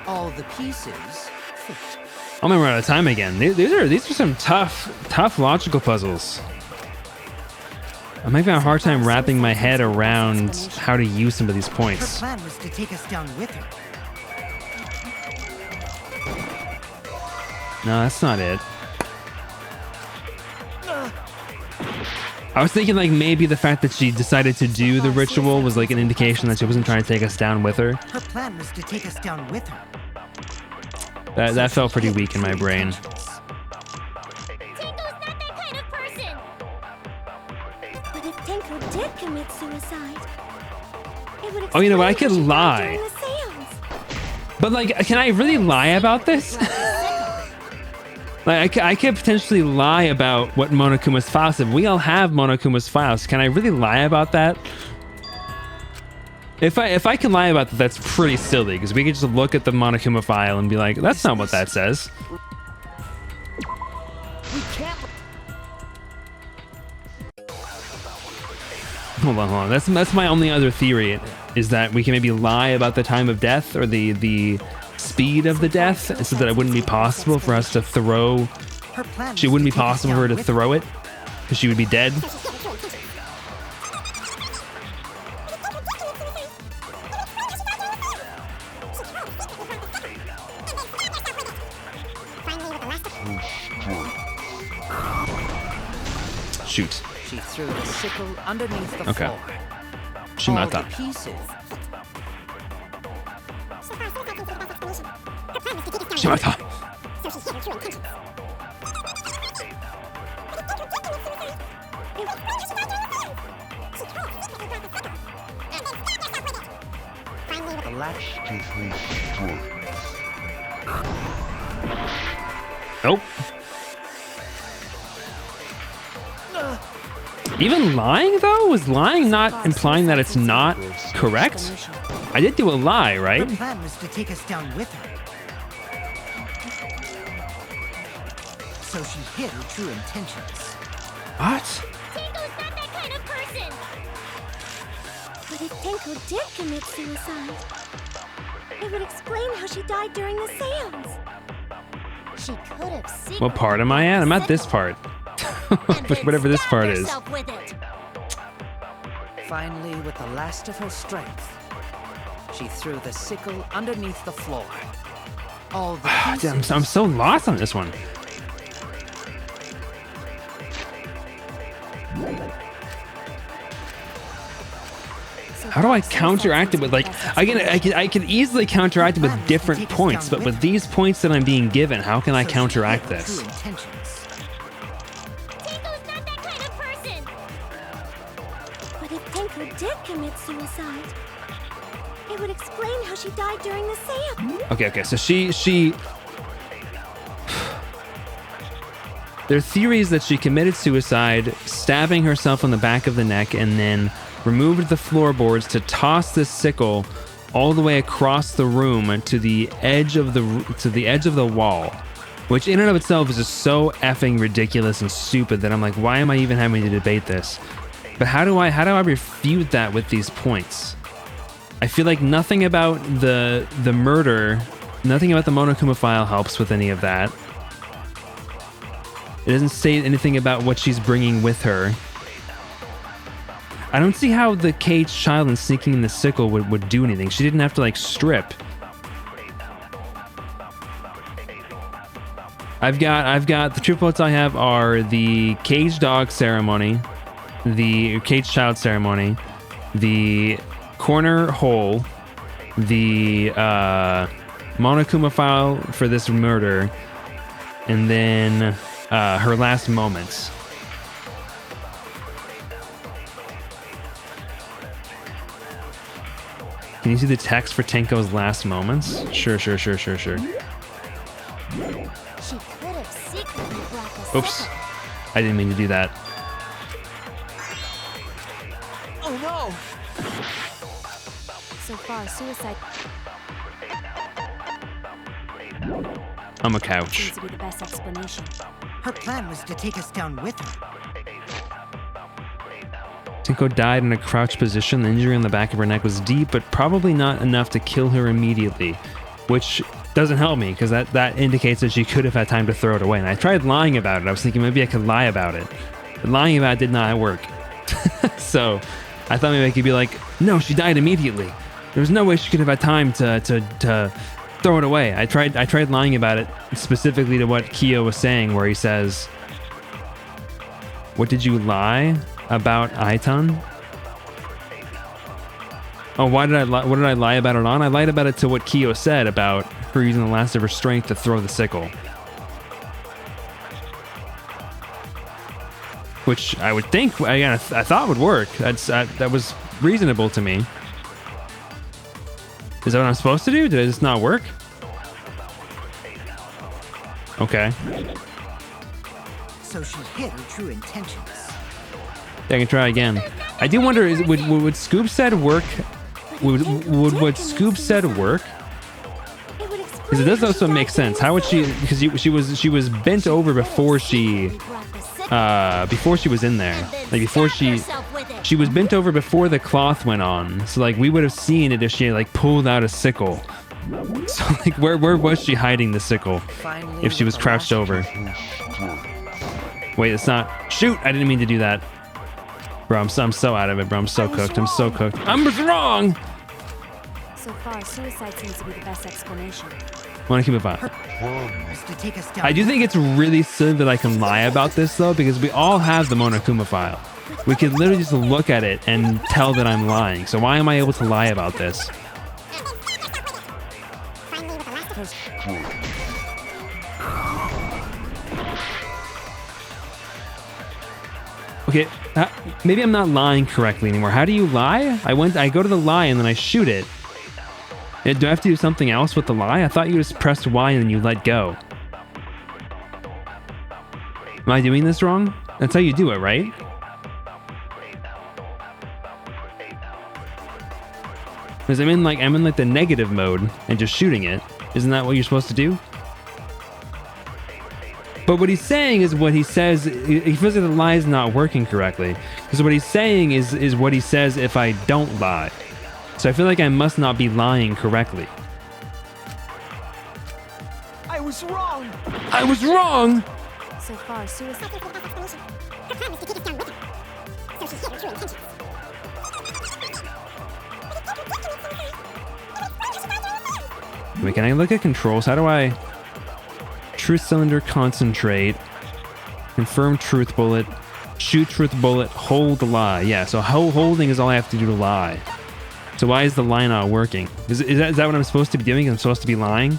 [SPEAKER 3] All the pieces fit.
[SPEAKER 2] Oh man, we're out of time again. These are some tough logical puzzles. I'm having a hard time wrapping my head around how to use some of these
[SPEAKER 6] Her
[SPEAKER 2] points.
[SPEAKER 6] plan was to take us down with her.
[SPEAKER 2] No, that's not it. I was thinking like maybe the fact that she decided to do the ritual was like an indication that she wasn't trying to take us down with her.
[SPEAKER 6] Her plan was to take us down with her.
[SPEAKER 2] That felt pretty weak in my brain.
[SPEAKER 11] Tinko's not that kind of person. But if Tinko did commit suicide, it would
[SPEAKER 2] Oh, you know what? I
[SPEAKER 11] explain
[SPEAKER 2] could
[SPEAKER 11] how she died
[SPEAKER 2] lie.
[SPEAKER 11] during the seance.
[SPEAKER 2] But like, can I really lie about this? Like, I could potentially lie about what Monokuma's files said. We all have Monokuma's files. Can I really lie about that? If I can lie about that, that's pretty silly, because we could just look at the Monokuma file and be like, that's not what that says.
[SPEAKER 3] We can't.
[SPEAKER 2] Hold on. That's my only other theory, is that we can maybe lie about the time of death or the speed of the death, so that it wouldn't be possible for us to throw.
[SPEAKER 6] Her plan
[SPEAKER 2] She
[SPEAKER 6] was
[SPEAKER 2] wouldn't be
[SPEAKER 6] to take us
[SPEAKER 2] possible for her
[SPEAKER 6] down
[SPEAKER 2] to
[SPEAKER 6] with
[SPEAKER 2] throw it, because she would be dead. Shoot.
[SPEAKER 3] She threw the sickle underneath the
[SPEAKER 2] Okay.
[SPEAKER 3] floor.
[SPEAKER 2] Shimata.
[SPEAKER 3] All the pieces.
[SPEAKER 2] Shimata.
[SPEAKER 3] The latch.
[SPEAKER 2] Nope. Even lying though? Was lying not implying that it's not correct? I did do a lie, right?
[SPEAKER 6] Her plan was to take us down with her. So she hid her true intentions.
[SPEAKER 2] What?
[SPEAKER 1] Tenko's not that kind of person! But if Tenko did commit suicide, it would explain how she died during the seance. She could have secretly...
[SPEAKER 2] What part am I at? I'm at this part. Whatever this part is.
[SPEAKER 11] With it.
[SPEAKER 3] Finally, with the last of her strength, she threw the sickle underneath the floor. All the pieces.
[SPEAKER 2] I'm so lost on this one. How do I counteract it with like I can easily counteract it with different points, but with these points that I'm being given, how can I counteract this?
[SPEAKER 1] Tenko's not that kind of person! But if Tenko did commit suicide, it would explain how she died during the seance.
[SPEAKER 2] Okay, so she there are theories that she committed suicide, stabbing herself on the back of the neck, and then removed the floorboards to toss this sickle all the way across the room to the edge of the wall, which in and of itself is just so effing ridiculous and stupid that I'm like, why am I even having to debate this? But how do I refute that with these points? I feel like nothing about the murder, nothing about the Monokuma file helps with any of that. It doesn't say anything about what she's bringing with her. I don't see how the caged child and sneaking in the sickle would do anything. She didn't have to like strip. I've got the true quotes I have are the caged dog ceremony, the caged child ceremony, the corner hole, the Monokuma file for this murder, and then her last moments. Can you see the text for Tenko's last moments? Sure.
[SPEAKER 1] She could have secretly brought the
[SPEAKER 2] Oops.
[SPEAKER 1] sickle.
[SPEAKER 2] I didn't mean to do that.
[SPEAKER 3] Oh no!
[SPEAKER 10] So far, suicide
[SPEAKER 2] I'm a couch.
[SPEAKER 10] seems to be the best explanation.
[SPEAKER 6] Her plan was to take us down with her.
[SPEAKER 2] Tenko died in a crouched position. The injury on the back of her neck was deep, but probably not enough to kill her immediately, which doesn't help me because that indicates that she could have had time to throw it away. And I tried lying about it. I was thinking maybe I could lie about it. But lying about it did not work. So I thought maybe I could be like, no, she died immediately. There's no way she could have had time to throw it away. I tried lying about it specifically to what Kyo was saying, where he says, what did you lie about Aitan? Oh, what did I lie about it on? I lied about it to what Kyo said about her using the last of her strength to throw the sickle. Which I would think, again, I thought would work. That was reasonable to me. Is that what I'm supposed to do? Did it just not work? Okay.
[SPEAKER 6] So she hid her true intentions.
[SPEAKER 2] Yeah, I can try again. I do wonder, would Scoop said work? Would what Scoop said work? Because it does also make sense. How would she? Because she was bent over before she was in there. Like before she was bent over before the cloth went on. So like we would have seen it if she had like pulled out a sickle. So like where was she hiding the sickle if she was crouched over? Wait, it's not. Shoot! I didn't mean to do that. Bro, I'm so out of it, bro. I'm so cooked. I'm so cooked. I'm wrong!
[SPEAKER 10] So far, suicide seems to be the best explanation.
[SPEAKER 2] Monokuma file.
[SPEAKER 6] Was to take us down
[SPEAKER 2] I do think it's really silly that I can lie about this though, because we all have the Monokuma file. We could literally just look at it and tell that I'm lying. So why am I able to lie about this? Okay, maybe I'm not lying correctly anymore. How do you lie? I go to the lie and then I shoot it. Do I have to do something else with the lie? I thought you just pressed Y and then you let go. Am I doing this wrong? That's how you do it, right? Because I'm in like the negative mode and just shooting it. Isn't that what you're supposed to do? But what he's saying is what he says. He feels like the lie is not working correctly. Because what he's saying is what he says if I don't lie. So I feel like I must not be lying correctly.
[SPEAKER 3] I was wrong.
[SPEAKER 2] I was wrong.
[SPEAKER 10] So far, suicide.
[SPEAKER 2] Wait, can I look at controls? How do I... Truth cylinder, concentrate. Confirm truth bullet. Shoot truth bullet. Hold the lie. Yeah, so holding is all I have to do to lie. So why is the lie not working? Is that what I'm supposed to be doing? I'm supposed to be lying?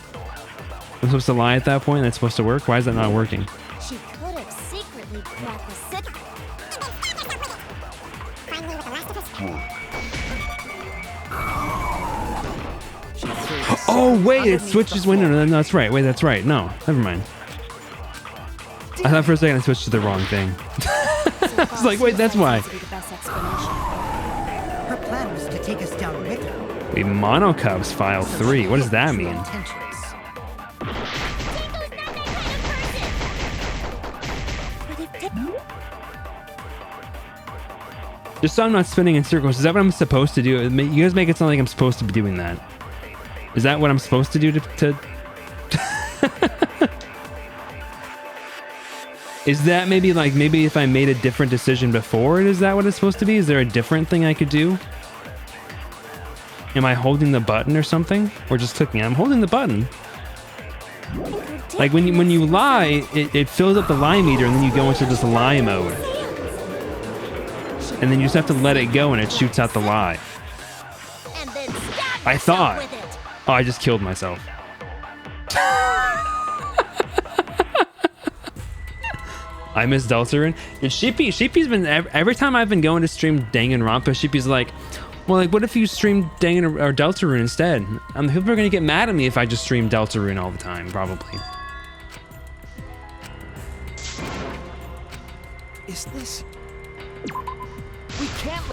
[SPEAKER 2] I'm supposed to lie at that point and it's supposed to work? Why is that not working?
[SPEAKER 11] She could have secretly cracked the sick. Finally, with the last of us.
[SPEAKER 2] Oh, wait, it switches. Wait, no, that's right. Wait, that's right. No, never mind. I thought for a second I switched to the wrong thing. I was like, wait, that's why.
[SPEAKER 6] Her plan was to take us down with her.
[SPEAKER 2] Wait, Monocubs file 3. What does that mean? Just so I'm not spinning in circles, is that what I'm supposed to do? You guys make it sound like I'm supposed to be doing that. Is that what I'm supposed to do to... Is that maybe if I made a different decision before, is that what it's supposed to be? Is there a different thing I could do? Am I holding the button or something? Or just clicking? I'm holding the button. Like when you lie, it fills up the lie meter and then you go into this lie mode. And then you just have to let it go and it shoots out the lie. I thought. Oh, I just killed myself. I miss Deltarune. And Sheepy's been, every time I've been going to stream Danganronpa, Sheepy's like, well, like, what if you stream Dangan or Deltarune instead? People are gonna get mad at me if I just stream Deltarune all the time, probably.
[SPEAKER 3] Is this? We can't.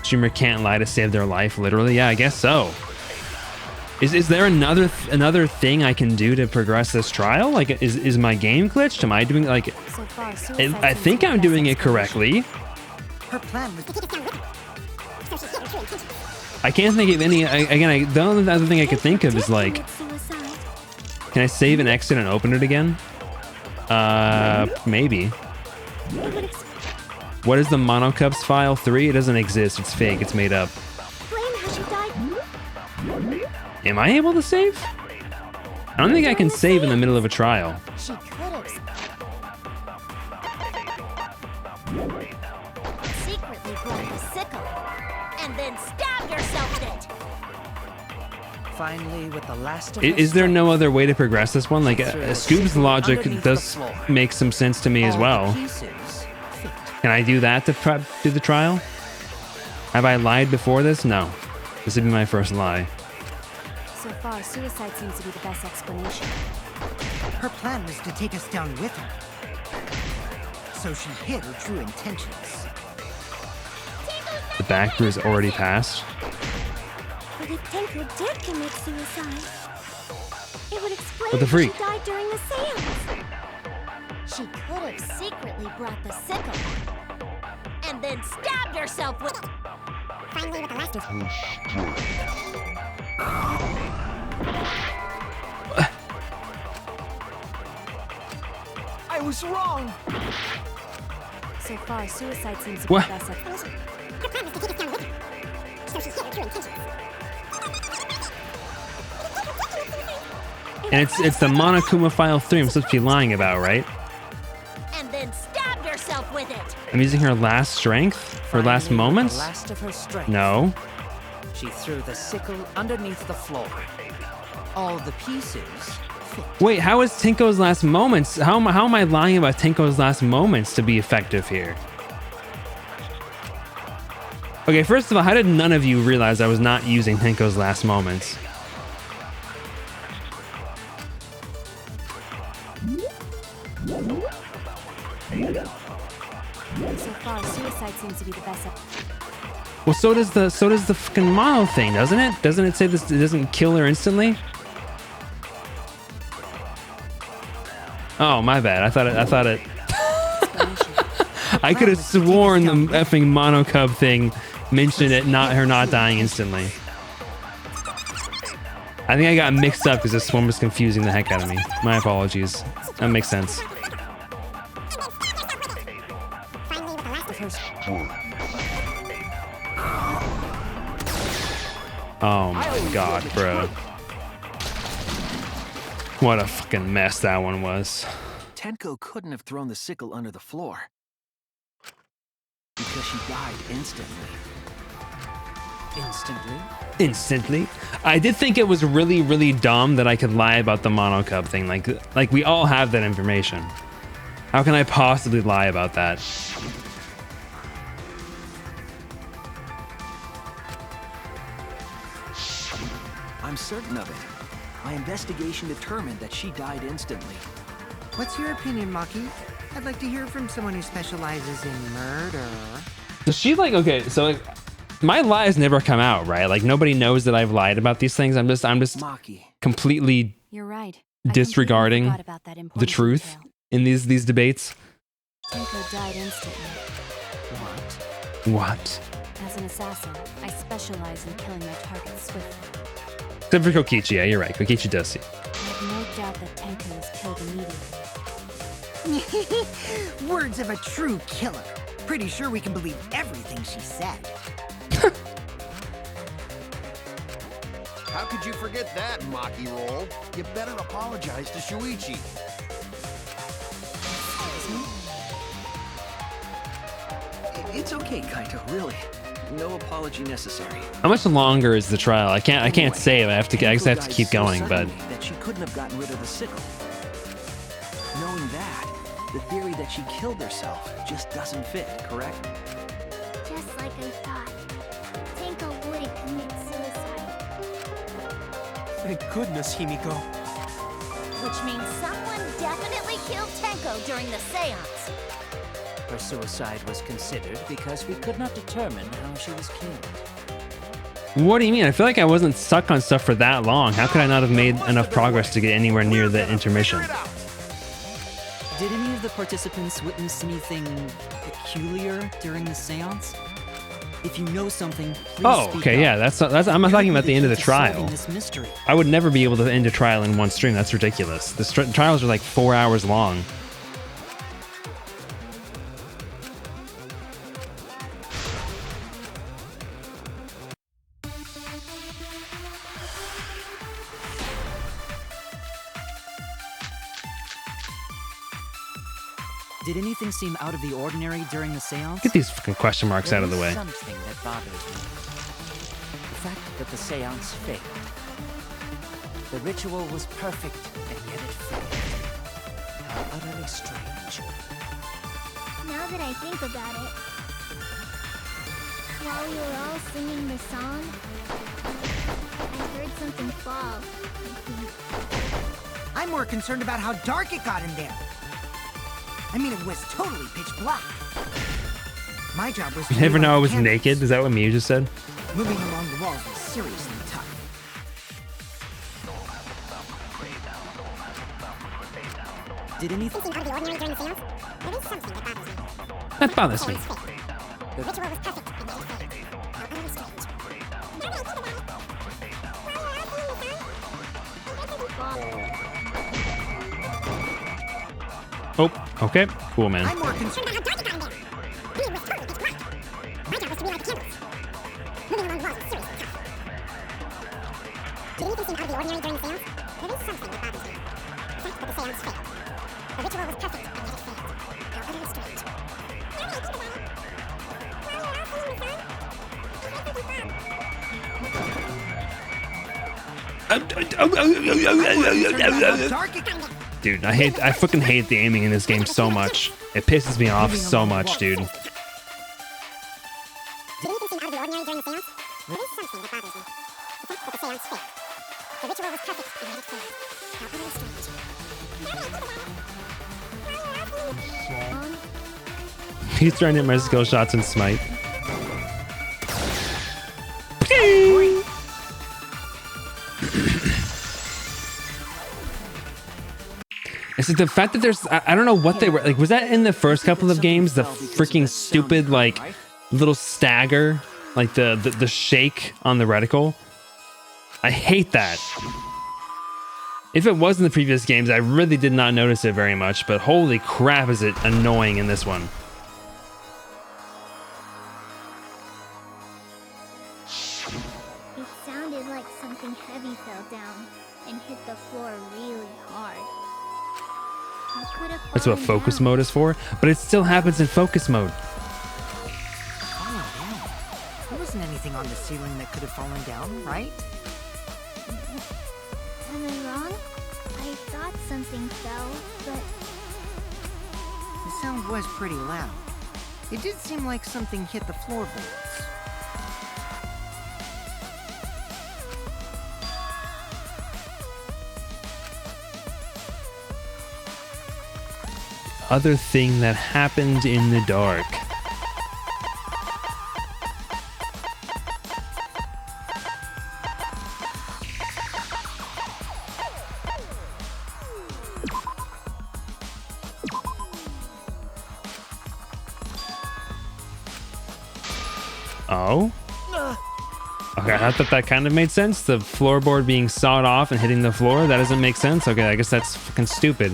[SPEAKER 2] Streamer can't lie to save their life, literally. Yeah, I guess so. Is there another thing I can do to progress this trial? Like, is my game glitched? Am I doing like?
[SPEAKER 10] So far,
[SPEAKER 2] I think I'm doing it correctly.
[SPEAKER 6] Her plan was
[SPEAKER 2] I can't think of any. The only other thing I could think of is like, can I save and exit and open it again? Maybe. What is the Monocubs file 3? It doesn't exist. It's fake. It's made up. Am I able to save? I don't think I can save in the middle of a trial.
[SPEAKER 11] She could have secretly brought the sickle and then stabbed herself with it.
[SPEAKER 3] Finally, with the last of
[SPEAKER 2] Is there no other way to progress this one? Like, Scoob's logic does make some sense to me as well. Can I do that to do the trial? Have I lied before this? No. This would be my first lie.
[SPEAKER 10] So far, suicide seems to be the best explanation.
[SPEAKER 6] Her plan was to take us down with her. So she hid her true intentions.
[SPEAKER 2] The back through is already passed.
[SPEAKER 1] But if Tenko did commit suicide, it would explain
[SPEAKER 2] What the freak?
[SPEAKER 1] she died during the seance.
[SPEAKER 11] She could have secretly brought the sickle and then stabbed herself with it. Finally, with the last of
[SPEAKER 3] I was wrong.
[SPEAKER 10] So far, suicide seems to be
[SPEAKER 2] What?
[SPEAKER 10] the best explanation.
[SPEAKER 1] Her plan was to take us down with her. So she hid her true intentions. It
[SPEAKER 2] And it's the Monokuma File 3 I'm supposed to be lying about, right?
[SPEAKER 11] And then stab yourself with it.
[SPEAKER 2] I'm using her last strength? Her last
[SPEAKER 3] Finally, with
[SPEAKER 2] moments?
[SPEAKER 3] The last of her strength,
[SPEAKER 2] No.
[SPEAKER 3] she threw the sickle underneath the floor. All the pieces fit.
[SPEAKER 2] Wait, how is Tenko's last moments? How am I lying about Tenko's last moments to be effective here? Okay, first of all, how did none of you realize I was not using Tenko's last moments?
[SPEAKER 10] So far, suicide seems to be the best.
[SPEAKER 2] Well, so does the fucking mono thing, doesn't it? Doesn't it say this? It doesn't kill her instantly? Oh, my bad. I thought it. I could have sworn the effing mono cub thing mentioned it, her not dying instantly. I think I got mixed up because this one was confusing the heck out of me. My apologies. That makes sense. Oh my god, bro. What a fucking mess that one was.
[SPEAKER 8] Tenko couldn't have thrown the sickle under the floor. Because she died instantly.
[SPEAKER 2] Instantly? I did think it was really, really dumb that I could lie about the mono cub thing. Like we all have that information. How can I possibly lie about that?
[SPEAKER 8] I'm certain of it. My investigation determined that she died instantly.
[SPEAKER 6] What's your opinion, Maki? I'd like to hear from someone who specializes in murder.
[SPEAKER 2] Does she okay, so my lies never come out, right? Like nobody knows that I've lied about these things. I'm just
[SPEAKER 8] Maki.
[SPEAKER 2] completely
[SPEAKER 10] You're right.
[SPEAKER 2] disregarding
[SPEAKER 10] I forgot about that
[SPEAKER 2] the
[SPEAKER 10] important
[SPEAKER 2] truth
[SPEAKER 10] detail.
[SPEAKER 2] in these debates.
[SPEAKER 10] Tenko died instantly.
[SPEAKER 2] What?
[SPEAKER 10] As an assassin, I specialize in killing my targets swiftly.
[SPEAKER 2] Except for Kokichi, yeah, you're right. Kokichi does see.
[SPEAKER 10] I have no doubt that Tenko was killed immediately.
[SPEAKER 6] Words of a true killer. Pretty sure we can believe everything she said.
[SPEAKER 5] How could you forget that, Maki Roll? You better apologize to Shuichi.
[SPEAKER 8] It's okay, Kaito, really. No apology necessary.
[SPEAKER 2] How much longer is the trial? I can't say. I guess I have to keep going, but
[SPEAKER 8] That she couldn't have gotten rid of the sickle. Knowing that, the theory that she killed herself just doesn't fit, correct?
[SPEAKER 1] Just like I thought. Tenko wouldn't commit suicide.
[SPEAKER 7] Thank goodness, Himiko.
[SPEAKER 11] Which means someone definitely killed Tenko during the seance.
[SPEAKER 3] Her suicide was considered because we could not determine how she was killed.
[SPEAKER 2] what do you mean? I feel like I wasn't stuck on stuff for that long. How could I not have made enough progress to get anywhere near the intermission?
[SPEAKER 9] Did any of the participants witness anything peculiar during the seance? If you know something, please
[SPEAKER 2] Oh,
[SPEAKER 9] speak
[SPEAKER 2] okay,
[SPEAKER 9] up.
[SPEAKER 2] yeah, that's I'm not talking about the end of the
[SPEAKER 9] Key to solving
[SPEAKER 2] trial.
[SPEAKER 9] This mystery.
[SPEAKER 2] I would never be able to end a trial in one stream. That's ridiculous. The trials are like 4 hours long.
[SPEAKER 9] Did anything seem out of the ordinary during the seance?
[SPEAKER 2] Get these fucking question marks out of the
[SPEAKER 3] There
[SPEAKER 2] way.
[SPEAKER 3] is something that bothers me. The fact that the seance failed. The ritual was perfect, and yet it failed. How utterly strange.
[SPEAKER 1] Now that I think about it, while we were all singing the song, I heard something fall, I think.
[SPEAKER 6] I'm more concerned about how dark it got in there. I mean, it was totally pitch black. My job was to
[SPEAKER 2] You never
[SPEAKER 6] move
[SPEAKER 2] know I
[SPEAKER 6] on
[SPEAKER 2] was
[SPEAKER 6] campus.
[SPEAKER 2] naked? Is that what Miu just said?
[SPEAKER 6] Moving along the walls was seriously tough.
[SPEAKER 9] Did anything?
[SPEAKER 1] Something out of the ordinary during the seance? There is something that bothers me.
[SPEAKER 2] That bothers me.
[SPEAKER 1] The ritual was perfect, and yet it failed. How utterly strange. Now that I think about it, while we were all singing the song, I heard something fall.
[SPEAKER 2] Oh, okay. Cool, man.
[SPEAKER 6] I'm more concerned.
[SPEAKER 1] About how dark it got in there. I mean, it was totally pitch black. My job was to relight the candles. Moving along the walls was seriously tough. Did anything seem out of the ordinary during the seance? There is something that bothers me. The fact that the seance failed. The ritual was perfect, and yet it failed. How utterly strange. Now that I think about it, while you're out feeling the sun, it's like pretty fun.
[SPEAKER 2] Dude, I fucking hate the aiming in this game so much. It pisses me off so much, dude.
[SPEAKER 1] Did anything seem out of the ordinary during the seance? There is something that bothers me. The fact that the seance failed. The ritual was perfect, and yet it failed. How utterly strange. Now that I think about it, while you're out feeling the sun.
[SPEAKER 2] He's trying to hit my skill shots and smite. It's like the fact that there's, I don't know what they were, like, was that in the first couple of games? The freaking stupid, like, little stagger, like the shake on the reticle? I hate that. If it was in the previous games, I really did not notice it very much, but holy crap is it annoying in this one.
[SPEAKER 1] It sounded like something heavy fell down and hit the floor really hard. How could it
[SPEAKER 2] That's what
[SPEAKER 1] fallen
[SPEAKER 2] focus
[SPEAKER 1] down?
[SPEAKER 2] mode is for, but it still happens in focus mode.
[SPEAKER 6] Oh, yeah. There wasn't anything on the ceiling that could have fallen down, right?
[SPEAKER 1] Am I wrong? I thought something fell, but
[SPEAKER 6] The sound was pretty loud. It did seem like something hit the floorboards.
[SPEAKER 2] Other thing that happened in the dark. Oh? Okay, I thought that kind of made sense. The floorboard being sawed off and hitting the floor, that doesn't make sense. Okay, I guess that's fucking stupid.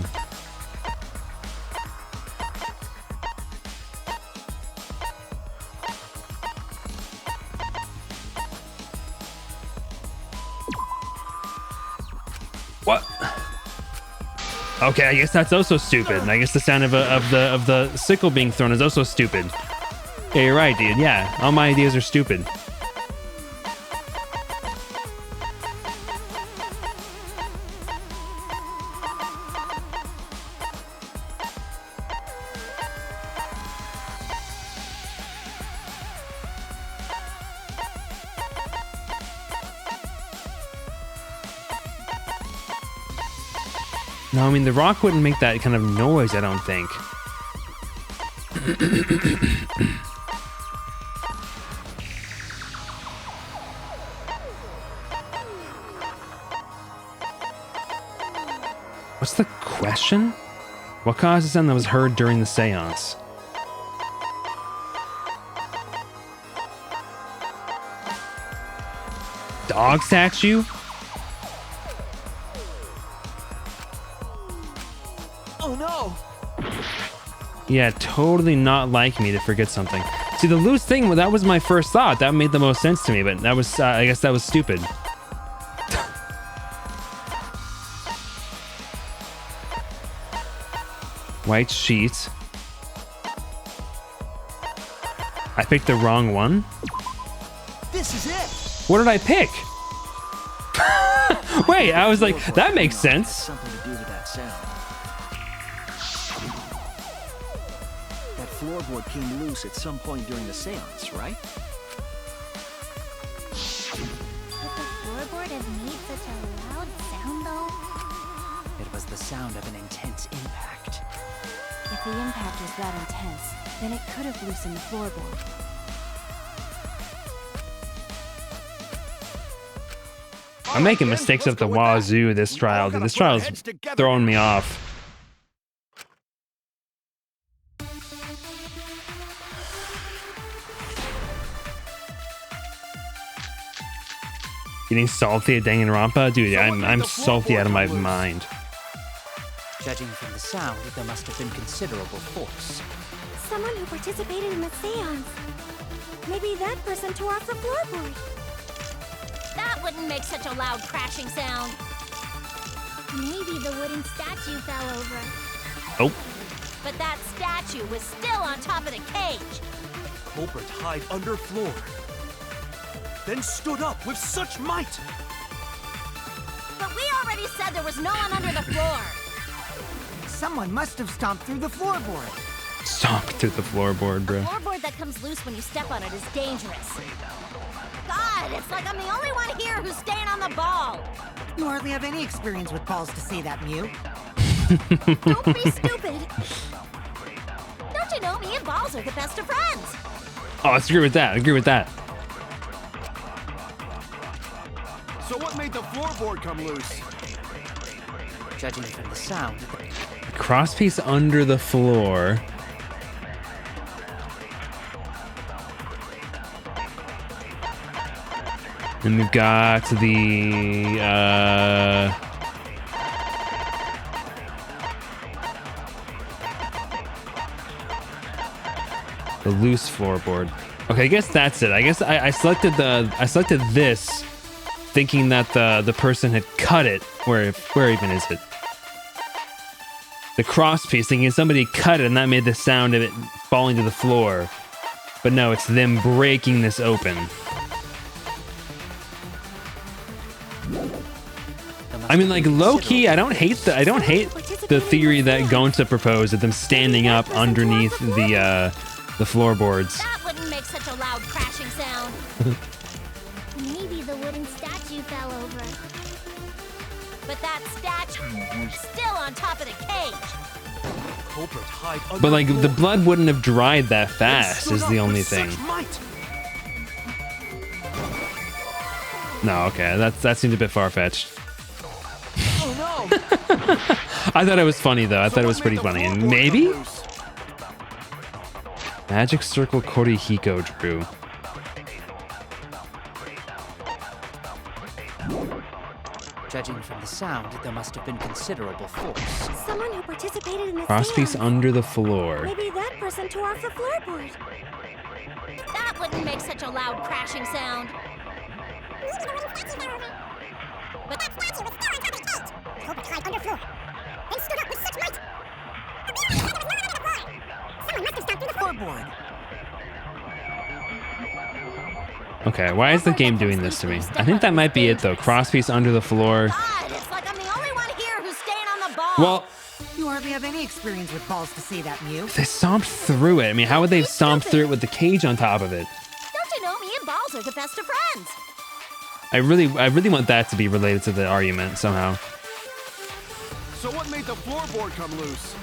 [SPEAKER 2] What? Okay, I guess that's also stupid. And I guess the sound of the sickle being thrown is also stupid. Yeah, you're right, dude. Yeah, all my ideas are stupid. No, I mean, the rock wouldn't make that kind of noise, I don't think. What's the question? What caused the sound that was heard during the seance? Dog statue?
[SPEAKER 3] Oh no!
[SPEAKER 2] Yeah, totally not like me to forget something. See, the loose thing, that was my first thought. That made the most sense to me, but that was, I guess that was stupid. White sheet. I picked the wrong one.
[SPEAKER 3] This is it!
[SPEAKER 2] What did I pick? Wait, I was like, that makes sense.
[SPEAKER 8] Something to do with that sound. That floorboard came loose at some point during the seance, right?
[SPEAKER 1] could the floorboard have made such a loud sound though?
[SPEAKER 3] It was the sound of an intense impact.
[SPEAKER 10] If the impact was that intense, then it could have loosened the floorboard.
[SPEAKER 2] I'm making mistakes up the wazoo this trial, dude. This trial's throwing me off. Getting salty at Danganronpa? Dude, I'm salty out of my mind.
[SPEAKER 3] Judging from the sound, there must have been considerable force.
[SPEAKER 1] Someone who participated in the seance. Maybe that person tore off the floorboard.
[SPEAKER 11] That wouldn't make such a loud crashing sound.
[SPEAKER 1] Maybe the wooden statue fell over.
[SPEAKER 2] Oh,
[SPEAKER 11] But that statue was still on top of the cage.
[SPEAKER 7] Culprit hide under floor. Then stood up with such might.
[SPEAKER 11] But we already said there was no one under the floor.
[SPEAKER 6] Someone must have stomped through the floorboard.
[SPEAKER 2] stomp through the floorboard,
[SPEAKER 11] A
[SPEAKER 2] bro.
[SPEAKER 11] floorboard that comes loose when you step on it is dangerous. God, it's like I'm the only one here who's staying on the ball.
[SPEAKER 6] You hardly have any experience with balls to say that, Mew.
[SPEAKER 11] Don't be stupid. Don't you know me and Balls are the best of friends?
[SPEAKER 2] Oh, I agree with that. I agree with that.
[SPEAKER 5] So what made the floorboard come loose?
[SPEAKER 3] Judging from the sound,
[SPEAKER 2] Crosspiece under the floor. And we've got the loose floorboard. Okay, I guess that's it. I guess I selected this thinking that the person had cut it. Where even is it? The crosspiece, thinking somebody cut it and that made the sound of it falling to the floor. But no, it's them breaking this open. I mean, like, low-key, I don't hate the theory that Gonta proposed of them standing up underneath the floorboards.
[SPEAKER 11] That wouldn't make such a loud crashing sound.
[SPEAKER 1] Maybe the wooden statue fell over.
[SPEAKER 11] But that statue is still on top of the cage.
[SPEAKER 7] Culprit hide under
[SPEAKER 2] But, like,
[SPEAKER 7] floor.
[SPEAKER 2] the blood wouldn't have dried that
[SPEAKER 7] Then
[SPEAKER 2] fast
[SPEAKER 7] stood
[SPEAKER 2] is
[SPEAKER 7] up
[SPEAKER 2] the
[SPEAKER 7] with
[SPEAKER 2] only
[SPEAKER 7] such
[SPEAKER 2] thing.
[SPEAKER 7] might.
[SPEAKER 2] No, okay, that seemed a bit far-fetched.
[SPEAKER 3] oh no!
[SPEAKER 2] I thought it was funny, though. I
[SPEAKER 5] So
[SPEAKER 2] thought it
[SPEAKER 5] what
[SPEAKER 2] was pretty
[SPEAKER 5] made the
[SPEAKER 2] funny. And
[SPEAKER 5] floorboard
[SPEAKER 2] maybe
[SPEAKER 5] come loose?
[SPEAKER 2] Magic Circle Korihiko drew.
[SPEAKER 3] Judging from the sound, there must have been considerable force.
[SPEAKER 1] Someone who participated in the
[SPEAKER 2] Crosspiece
[SPEAKER 1] seance.
[SPEAKER 2] under the floor.
[SPEAKER 1] Maybe that person tore off the floorboard.
[SPEAKER 11] That wouldn't make such a loud crashing sound. But that statue was still on top of the cage. Culprit hide under floor. Then stood up with such might. Someone must have stomped through the
[SPEAKER 6] Floorboard.
[SPEAKER 2] Okay, why is the game doing this to me? I think that might be it, though. Crosspiece under the floor.
[SPEAKER 11] God, it's like I'm the only one here who's staying on the ball.
[SPEAKER 2] Well,
[SPEAKER 6] You hardly have any experience with balls to say that, Mew.
[SPEAKER 2] they stomped through it. I mean, how would they have stomped through it with the cage on top of it?
[SPEAKER 11] Don't you know me and Balls are the best of friends?
[SPEAKER 2] I really want that to be related to the argument somehow.
[SPEAKER 5] So what made the floorboard come loose?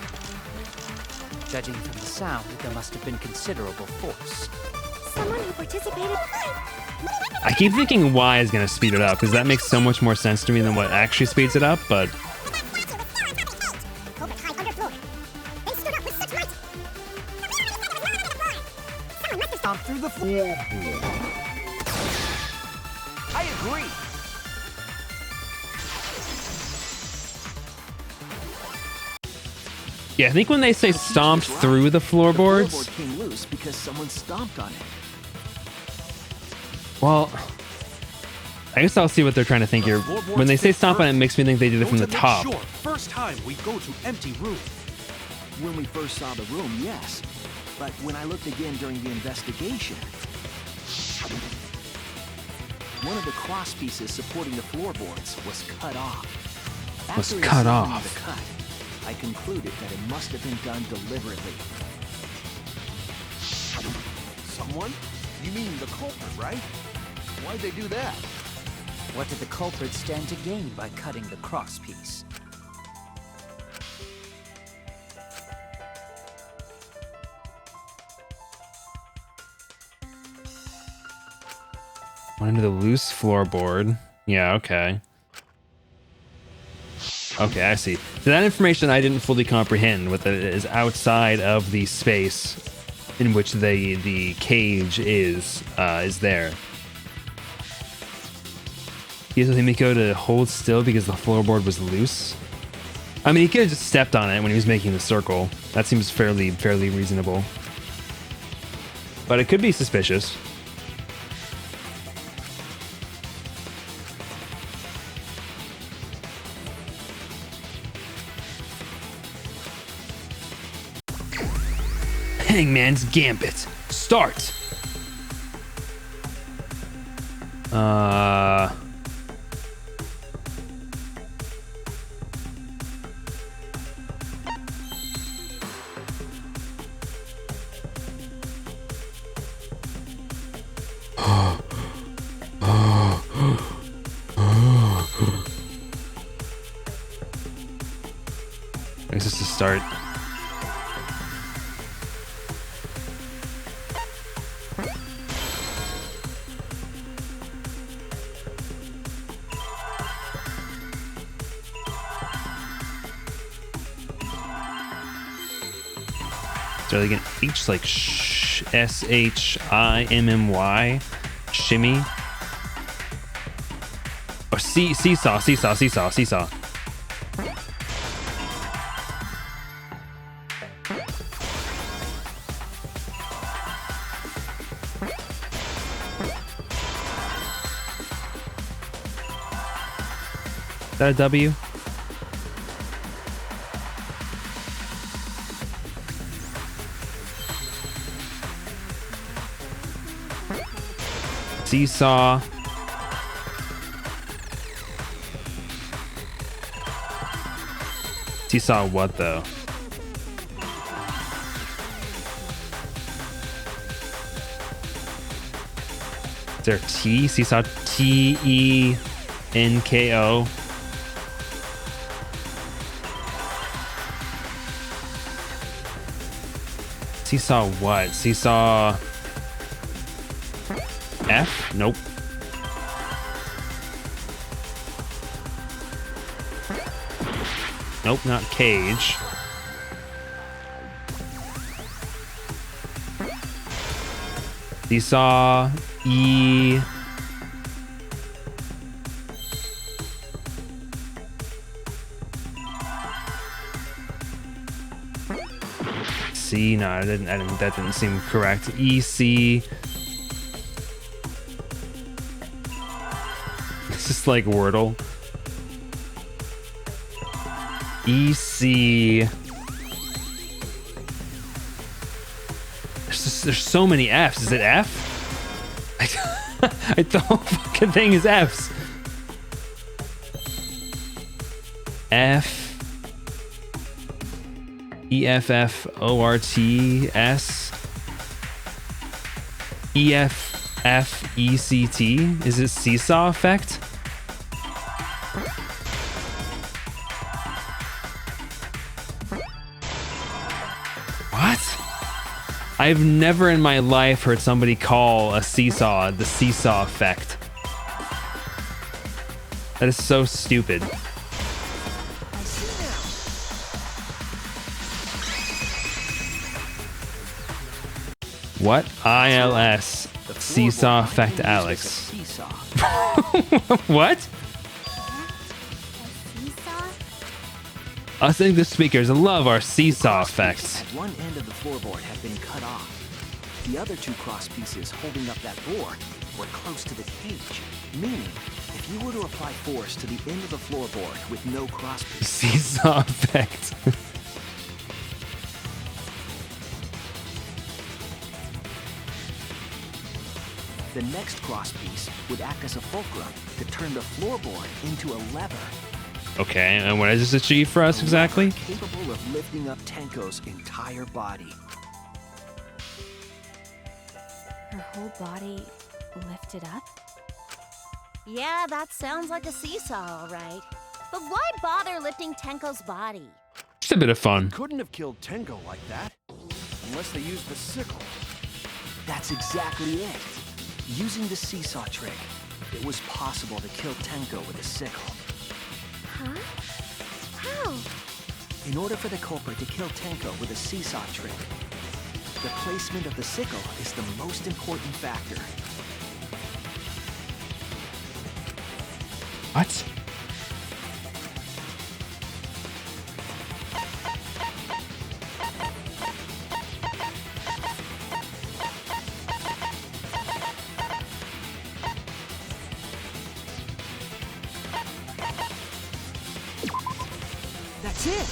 [SPEAKER 3] Judging from the sound, there must have been considerable force.
[SPEAKER 1] Someone who participated.
[SPEAKER 2] I keep thinking Y is going to speed it up, because that makes so much more sense to me than what actually speeds it up, but
[SPEAKER 11] Culprit hide under floor. Then stood up with such might. Someone must have
[SPEAKER 6] Stomped through the floor.
[SPEAKER 8] I agree.
[SPEAKER 2] yeah, I think when they say stomped through the floorboards,
[SPEAKER 8] The floorboard came loose because someone stomped on it.
[SPEAKER 2] well, I guess I'll see what they're trying to think here. When they say stomp on it, it makes me think they did it
[SPEAKER 7] Go
[SPEAKER 2] from
[SPEAKER 7] to
[SPEAKER 2] the
[SPEAKER 7] make
[SPEAKER 2] top.
[SPEAKER 7] Sure, first time we go to empty room.
[SPEAKER 8] When we first saw the room, yes. But when I looked again during the investigation, one of the cross pieces supporting the floorboards was cut off.
[SPEAKER 2] Was
[SPEAKER 8] After
[SPEAKER 2] cut
[SPEAKER 8] examining
[SPEAKER 2] off.
[SPEAKER 8] the cut, I concluded that it must have been done deliberately.
[SPEAKER 5] Someone? You mean the culprit, right? Why'd they do that?
[SPEAKER 3] What did the culprit stand to gain by cutting the crosspiece?
[SPEAKER 2] Went into the loose floorboard. Yeah, okay. Okay, I see. So that information I didn't fully comprehend. What that is outside of the space in which the cage is there. He told Himiko to hold still because the floorboard was loose. I mean, he could have just stepped on it when he was making the circle. That seems fairly reasonable. But it could be suspicious. Hangman's Gambit. Start. I guess it's to start. So they get H like SHIMMY, shimmy, or seesaw. Is that a W? Seesaw. Seesaw what though? Is there a T? Seesaw TENKO. Seesaw what? Seesaw F? Nope. Nope, not cage. Seesaw E. C. No, that didn't seem correct. EC. It's just like Wordle. EC. There's so many F's. Is it F? The whole fucking thing is F's. F. EFFORTS. EFFECT. Is it seesaw effect? What? I've never in my life heard somebody call a seesaw the seesaw effect. That is so stupid. What? ILS. Seesaw effect, Alex. What? Us English speakers love our seesaw effects.
[SPEAKER 8] At one end of the floorboard had been cut off. The other two cross pieces holding up that board were close to the cage, meaning if you were to apply force to the end of the floorboard with no cross piece,
[SPEAKER 2] Seesaw effect.
[SPEAKER 8] the next cross piece would act as a fulcrum to turn the floorboard into a lever.
[SPEAKER 2] Okay, and what does this achieve for us exactly?
[SPEAKER 8] Capable of lifting up Tenko's entire body.
[SPEAKER 10] Her whole body lifted up?
[SPEAKER 11] Yeah, that sounds like a seesaw, all right. But why bother lifting Tenko's body?
[SPEAKER 2] Just a bit of fun.
[SPEAKER 5] Couldn't have killed Tenko like that. Unless they used the sickle.
[SPEAKER 8] That's exactly it. Using the seesaw trick, it was possible to kill Tenko with a sickle.
[SPEAKER 11] Huh? How?
[SPEAKER 8] In order for the culprit to kill Tenko with a seesaw trick, the placement of the sickle is the most important factor.
[SPEAKER 2] What?
[SPEAKER 8] That's it!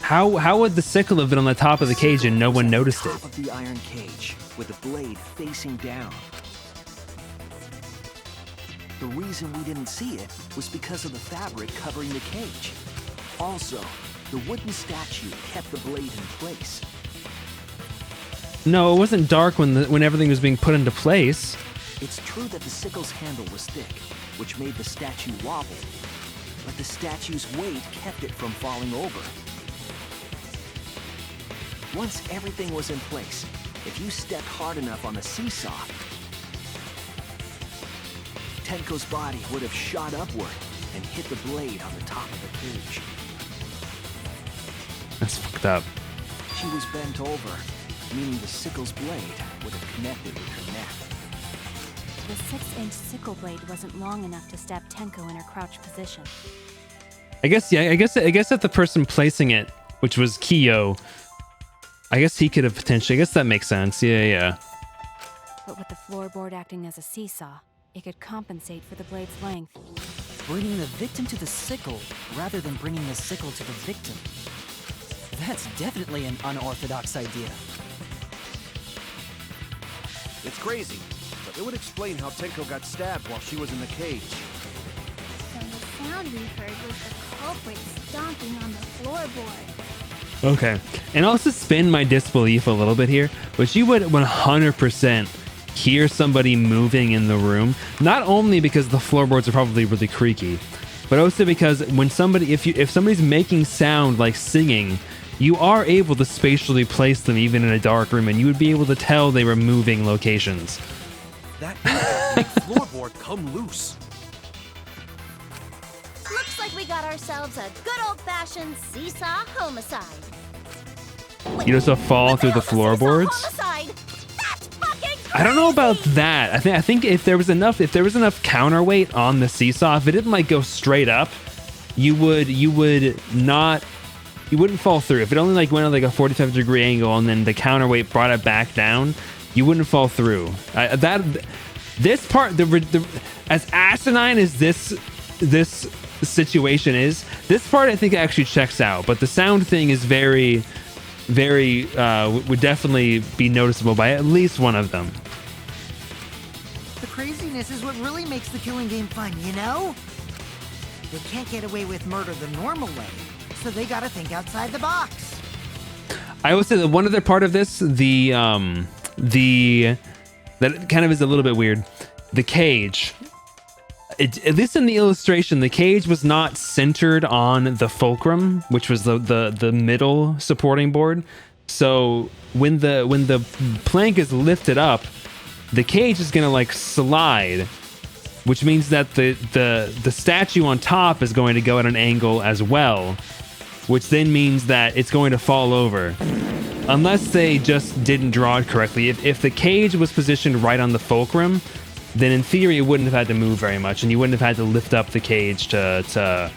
[SPEAKER 2] How would the sickle have been on the top of the cage and no one noticed it?
[SPEAKER 8] Top of the iron cage, with the blade facing down. The reason we didn't see it was because of the fabric covering the cage. Also, the wooden statue kept the blade in place.
[SPEAKER 2] No, it wasn't dark when everything was being put into place.
[SPEAKER 8] It's true that the sickle's handle was thick, which made the statue wobble. But the statue's weight kept it from falling over. Once everything was in place, if you stepped hard enough on the seesaw, Tenko's body would have shot upward and hit the blade on the top of the cage.
[SPEAKER 2] That's fucked up.
[SPEAKER 8] She was bent over, meaning the sickle's blade would have connected with her neck.
[SPEAKER 10] The 6-inch sickle blade wasn't long enough to stab Tenko in her crouch position.
[SPEAKER 2] I guess that the person placing it, which was Kiyo, I guess he could have potentially. I guess that makes sense. Yeah.
[SPEAKER 10] But with the floorboard acting as a seesaw, it could compensate for the blade's length.
[SPEAKER 9] Bringing the victim to the sickle rather than bringing the sickle to the victim. That's definitely an unorthodox idea.
[SPEAKER 5] It's crazy, but it would explain how Tenko got stabbed while she was in the cage.
[SPEAKER 1] So the sound we heard was the culprit stomping on the floorboard.
[SPEAKER 2] Okay, and I'll suspend my disbelief a little bit here, but you would 100% hear somebody moving in the room, not only because the floorboards are probably really creaky, but also because when somebody, if somebody's making sound like singing, you are able to spatially place them even in a dark room, and you would be able to tell they were moving locations.
[SPEAKER 7] That makes the floorboard come loose.
[SPEAKER 11] Looks like we got ourselves a good old-fashioned seesaw homicide. Wait,
[SPEAKER 2] You just fall through the
[SPEAKER 11] hell's a seesaw
[SPEAKER 2] floorboards.
[SPEAKER 11] homicide? That's fucking crazy!
[SPEAKER 2] I don't know about that. I think if there was enough counterweight on the seesaw, if it didn't like go straight up, you wouldn't fall through. If it only like went at like a 45-degree angle and then the counterweight brought it back down, you wouldn't fall through. This part, as asinine as this situation is, this part I think actually checks out. But the sound thing is very would definitely be noticeable by at least one of them.
[SPEAKER 6] The craziness is what really makes the killing game fun, you know? They can't get away with murder the normal way, so they gotta think outside the box.
[SPEAKER 2] I would say that one other part of this, that kind of is a little bit weird. The cage. At least in the illustration, the cage was not centered on the fulcrum, which was the middle supporting board. So when the plank is lifted up, the cage is gonna like slide, which means that the statue on top is going to go at an angle as well, which then means that it's going to fall over. Unless they just didn't draw it correctly. If the cage was positioned right on the fulcrum, then in theory it wouldn't have had to move very much, and you wouldn't have had to lift up the cage to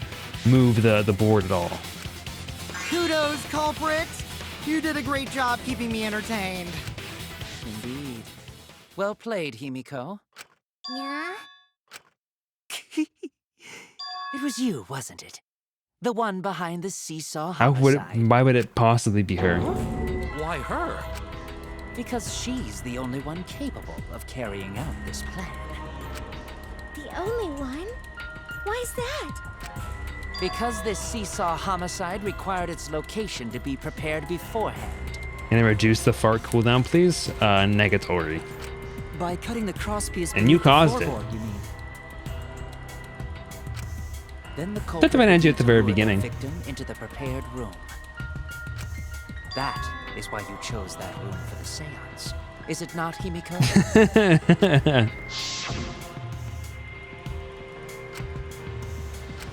[SPEAKER 2] move the board at all.
[SPEAKER 6] Kudos, culprit! You did a great job keeping me entertained.
[SPEAKER 3] Indeed. Well played, Himiko.
[SPEAKER 11] Yeah?
[SPEAKER 3] It was you, wasn't it? The one behind the seesaw homicide.
[SPEAKER 2] Why would it possibly be her?
[SPEAKER 7] Why her?
[SPEAKER 3] Because she's the only one capable of carrying out this plan.
[SPEAKER 11] The only one? Why's that?
[SPEAKER 3] Because this seesaw homicide required its location to be prepared beforehand.
[SPEAKER 2] Can I reduce the fart cooldown, please? Negatory.
[SPEAKER 9] By cutting the crosspiece
[SPEAKER 2] And you
[SPEAKER 9] beneath the
[SPEAKER 2] caused it.
[SPEAKER 9] floorboard, you mean?
[SPEAKER 3] Then the
[SPEAKER 2] That's what I did at the very
[SPEAKER 3] lured
[SPEAKER 2] beginning.
[SPEAKER 3] victim into the prepared room. That is why you chose that room for the seance. Is it not, Himiko?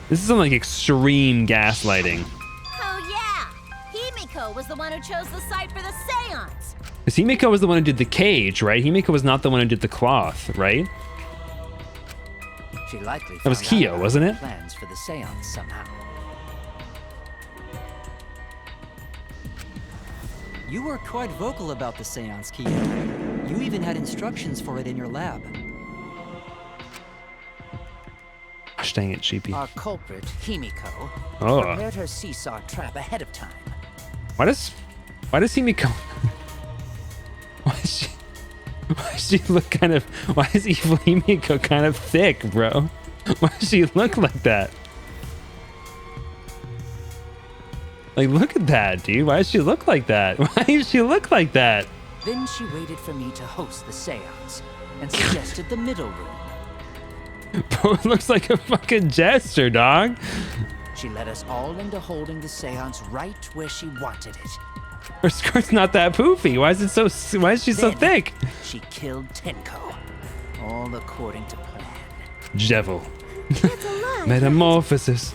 [SPEAKER 2] This is some like extreme gaslighting.
[SPEAKER 11] Oh yeah! Himiko was the one who chose the site for the seance!
[SPEAKER 2] Because Himiko was the one who did the cage, right? Himiko was not the one who did the cloth, right?
[SPEAKER 3] She likely
[SPEAKER 2] That was
[SPEAKER 3] found out
[SPEAKER 2] Kiyo,
[SPEAKER 3] about
[SPEAKER 2] wasn't
[SPEAKER 3] the
[SPEAKER 2] it?
[SPEAKER 3] Plans for the seance somehow.
[SPEAKER 9] You were quite vocal about the seance, Kiyo. You even had instructions for it in your lab.
[SPEAKER 2] Gosh dang it, Sheepy.
[SPEAKER 3] Our culprit, Himiko,
[SPEAKER 2] Oh.
[SPEAKER 3] prepared her seesaw trap ahead of time.
[SPEAKER 2] Why does Himiko why does she look kind of, why is evil Himiko kind of thick, bro? Why does she look like that? Like, look at that, dude. Why does she look like that? Why does she look like that?
[SPEAKER 3] Then she waited for me to host the seance and suggested the middle room.
[SPEAKER 2] Bro, it looks like a fucking jester, dog.
[SPEAKER 3] She led us all into holding the seance right where she wanted it.
[SPEAKER 2] Her skirt's not that poofy. Why is it so? Why is she so
[SPEAKER 3] Then
[SPEAKER 2] thick?
[SPEAKER 3] She killed Tenko, all according to plan.
[SPEAKER 2] Devil.
[SPEAKER 11] That's a lie.
[SPEAKER 2] Metamorphosis.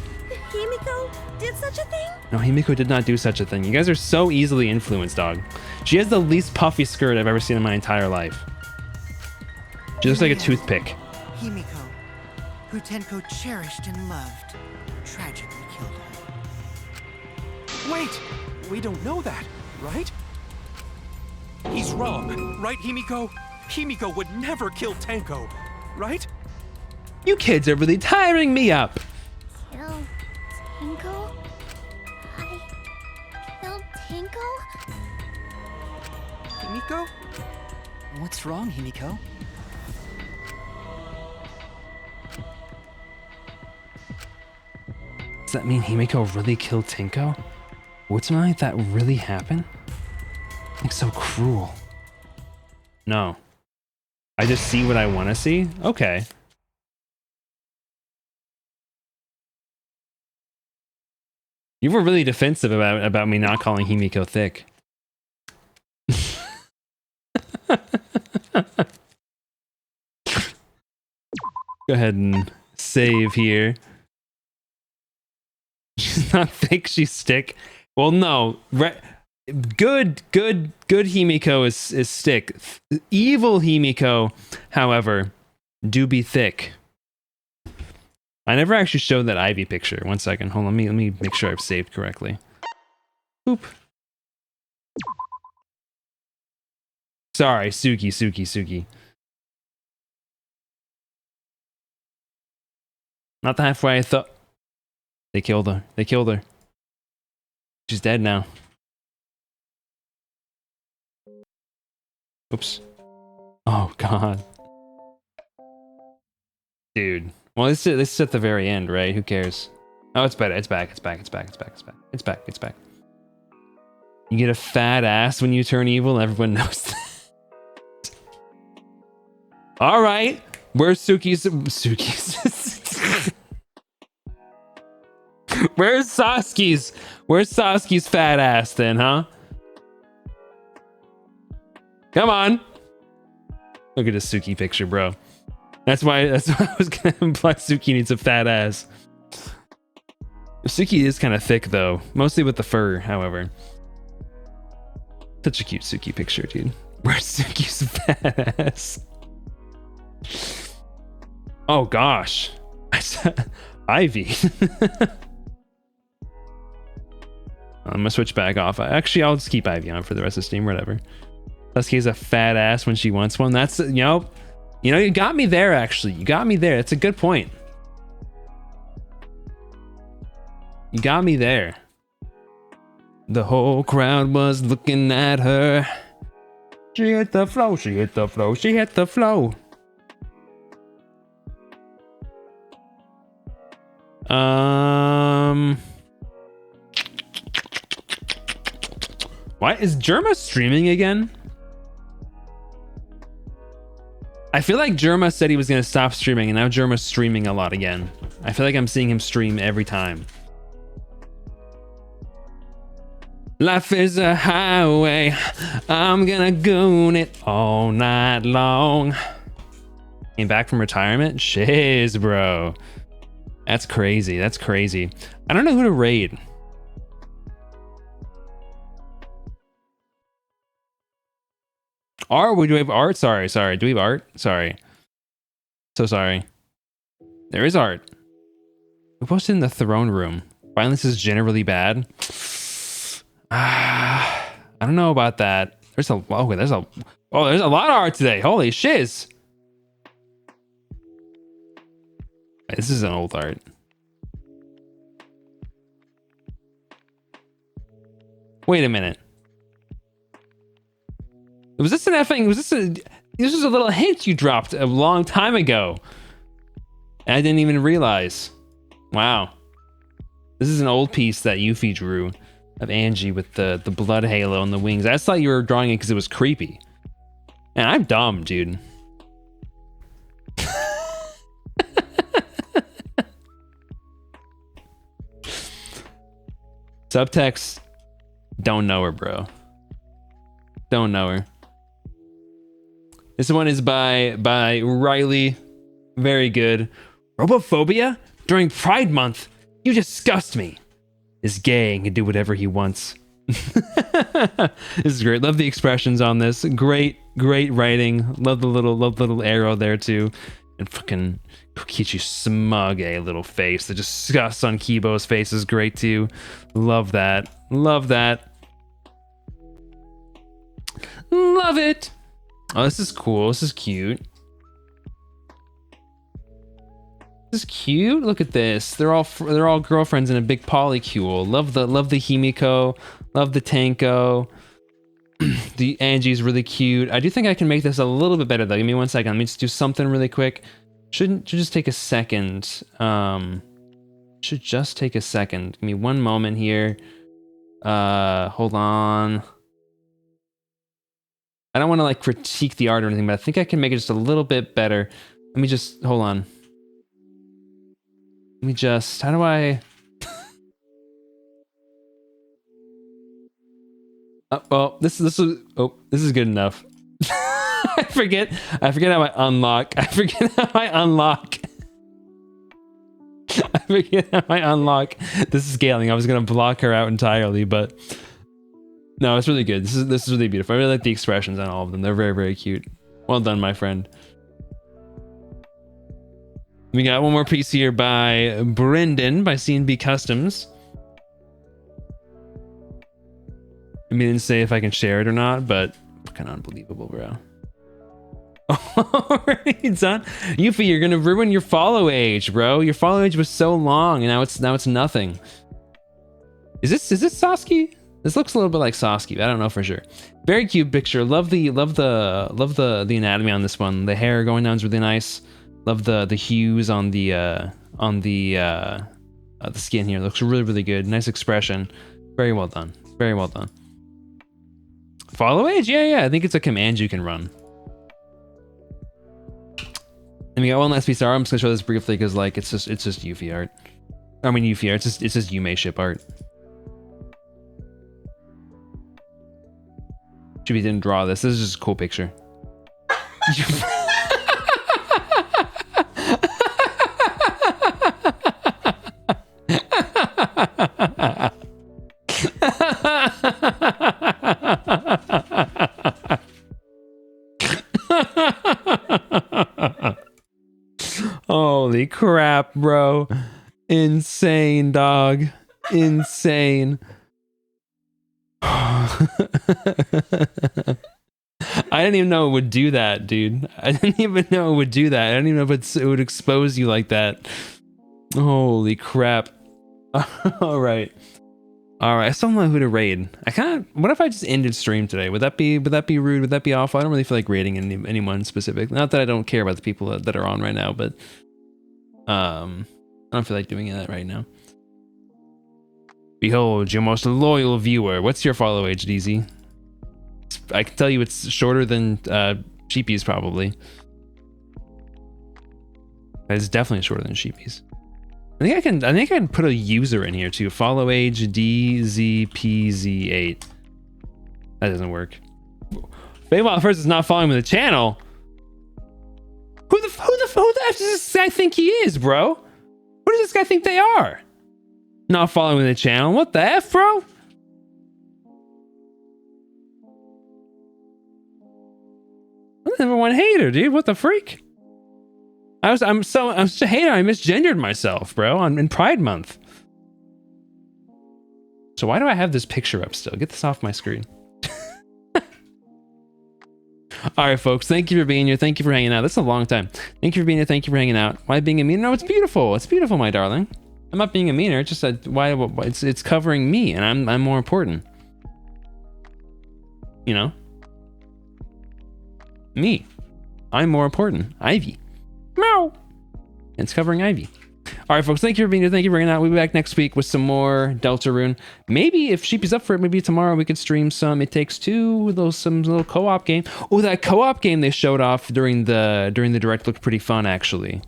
[SPEAKER 11] Himiko did such a thing?
[SPEAKER 2] No, Himiko did not do such a thing. You guys are so easily influenced, dog. She has the least puffy skirt I've ever seen in my entire life. She looks like a toothpick.
[SPEAKER 6] Himiko, who Tenko cherished and loved, tragically killed her.
[SPEAKER 7] Wait! We don't know that, right? He's wrong, right, Himiko? Himiko would never kill Tenko, right?
[SPEAKER 2] You kids are really tiring me up.
[SPEAKER 1] Kill Tinko? I killed Tinko?
[SPEAKER 7] Himiko?
[SPEAKER 9] What's wrong, Himiko?
[SPEAKER 2] Does that mean Himiko really killed Tinko? Would something like that really happen? Like, so cruel. No. I just see what I want to see? Okay. You were really defensive about me not calling Himiko thick. Go ahead and save here. She's not thick, she's thick. Well, no. Good Himiko is thick. Evil Himiko, however, do be thick. I never actually showed that Ivy picture. One second. Hold on. Let me make sure I've saved correctly. Boop. Sorry, Suki. Not the halfway I thought. They killed her. She's dead now. Oops. Oh, God. Dude. Well, this is at the very end, right? Who cares? Oh, it's better. It's back. You get a fat ass when you turn evil. Everyone knows that. All right. Where's Suki's? Where's Sasuke's fat ass then, huh? Come on. Look at this Suki picture, bro. That's why I was gonna imply Suki needs a fat ass. Suki is kind of thick though, mostly with the fur, however. Such a cute Suki picture, dude. Where's Suki's fat ass? Oh gosh. Ivy. I'm gonna switch back off. Actually, I'll just keep Ivy on for the rest of Steam, whatever. Sasuke's a fat ass when she wants one. That's, you got me there, actually. You got me there. That's a good point. You got me there. The whole crowd was looking at her. She hit the flow. Why is Germa streaming again? I feel like Germa said he was gonna stop streaming, and now Germa's streaming a lot again. I feel like I'm seeing him stream every time. Life is a highway. I'm gonna goon it all night long. Came back from retirement? Shiz, bro. That's crazy. I don't know who to raid. Do we have art? Sorry. Do we have art? Sorry. So sorry. There is art. We posted in the throne room. Violence is generally bad. I don't know about that. There's a lot of art today. Holy shiz. This is an old art. Wait a minute. Was this an effing? This was a little hint you dropped a long time ago. And I didn't even realize. Wow. This is an old piece that Yuffie drew of Angie with the blood halo and the wings. I just thought you were drawing it because it was creepy. Man, I'm dumb, dude. Subtext, don't know her, bro. Don't know her. This one is by Riley. Very good. Robophobia? During Pride Month? You disgust me. Is gay and can do whatever he wants. This is great. Love the expressions on this. Great writing. Love the little arrow there too. And fucking Kokichi smug little face. The disgust on Kibo's face is great too. Love that. Love that. Love it. Oh, this is cool. This is cute. This is cute. Look at this. They're all girlfriends in a big polycule. Love the Himiko. Love the Tenko. The Angie's really cute. I do think I can make this a little bit better though. Give me 1 second. Let me just do something really quick. Should just take a second. Should just take a second. Give me one moment here. Hold on. I don't want to like critique the art or anything, but I think I can make it just a little bit better. Let me just hold on. Let me just. How do I? Well, this is good enough. I forget how I unlock. I forget how I unlock this scaling. I was gonna block her out entirely, but no, it's really good. This is really beautiful. I really like the expressions on all of them. They're very, very cute. Well done, my friend. We got one more piece here by Brendan by C&B Customs. I mean, didn't say if I can share it or not, but fucking unbelievable, bro. Already done. Yuffie, you're gonna ruin your follow age, bro. Your follow age was so long, and now it's nothing. Is this Sasuke? This looks a little bit like Sasuke, but I don't know for sure. Very cute picture. Love the anatomy on this one. The hair going down is really nice. Love the hues on the skin here. Looks really, really good. Nice expression. Very well done. Very well done. Follow age? Yeah. I think it's a command you can run. And we got one last piece of art. I'm just gonna show this briefly because like it's just Yuffie art. I mean Yuffie art. It's just Yume ship art. Chibi didn't draw this. This is just a cool picture. Holy crap, bro. Insane, dog. Insane. I didn't even know it would do that, dude. I didn't even know it would do that. I didn't even know if it would expose you like that. Holy crap. All right. I still don't know who to raid. What if I just ended stream today? Would that be rude? Would that be awful? I don't really feel like raiding anyone specific. Not that I don't care about the people that are on right now, but I don't feel like doing that right now. Behold, your most loyal viewer. What's your follow age, DZ? I can tell you it's shorter than Sheepy's probably. It's definitely shorter than Sheepy's. I think I can put a user in here too. Follow age DZPZ8. That doesn't work. Feywild first is not following me the channel. Who the F does this guy think he is, bro? Who does this guy think they are? Not following the channel. What the F, bro? I'm the number one hater, dude. What the freak? I'm such a hater. I misgendered myself, bro, in Pride Month. So why do I have this picture up still? Get this off my screen. All right, folks. Thank you for being here. Thank you for hanging out. That's a long time. Thank you for being here. Thank you for hanging out. Why being a meaner? No, it's beautiful. It's beautiful, my darling. I'm not being a meaner. It's just why it's covering me, and I'm more important. You know? Me. I'm more important. Ivy. Meow. It's covering Ivy. All right, folks. Thank you for being here. Thank you for hanging out. We'll be back next week with some more Deltarune. Maybe if Sheepy's up for it, maybe tomorrow we could stream some It Takes Two, some little co-op game. Oh, that co-op game they showed off during the direct looked pretty fun, actually.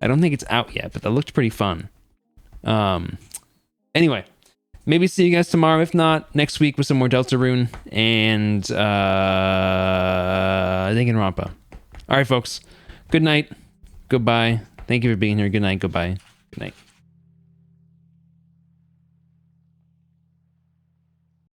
[SPEAKER 2] I don't think it's out yet, but that looked pretty fun. Anyway, maybe see you guys tomorrow. If not, next week with some more Deltarune and Danganronpa. All right, folks. Good night. Goodbye. Thank you for being here. Good night. Goodbye. Good night.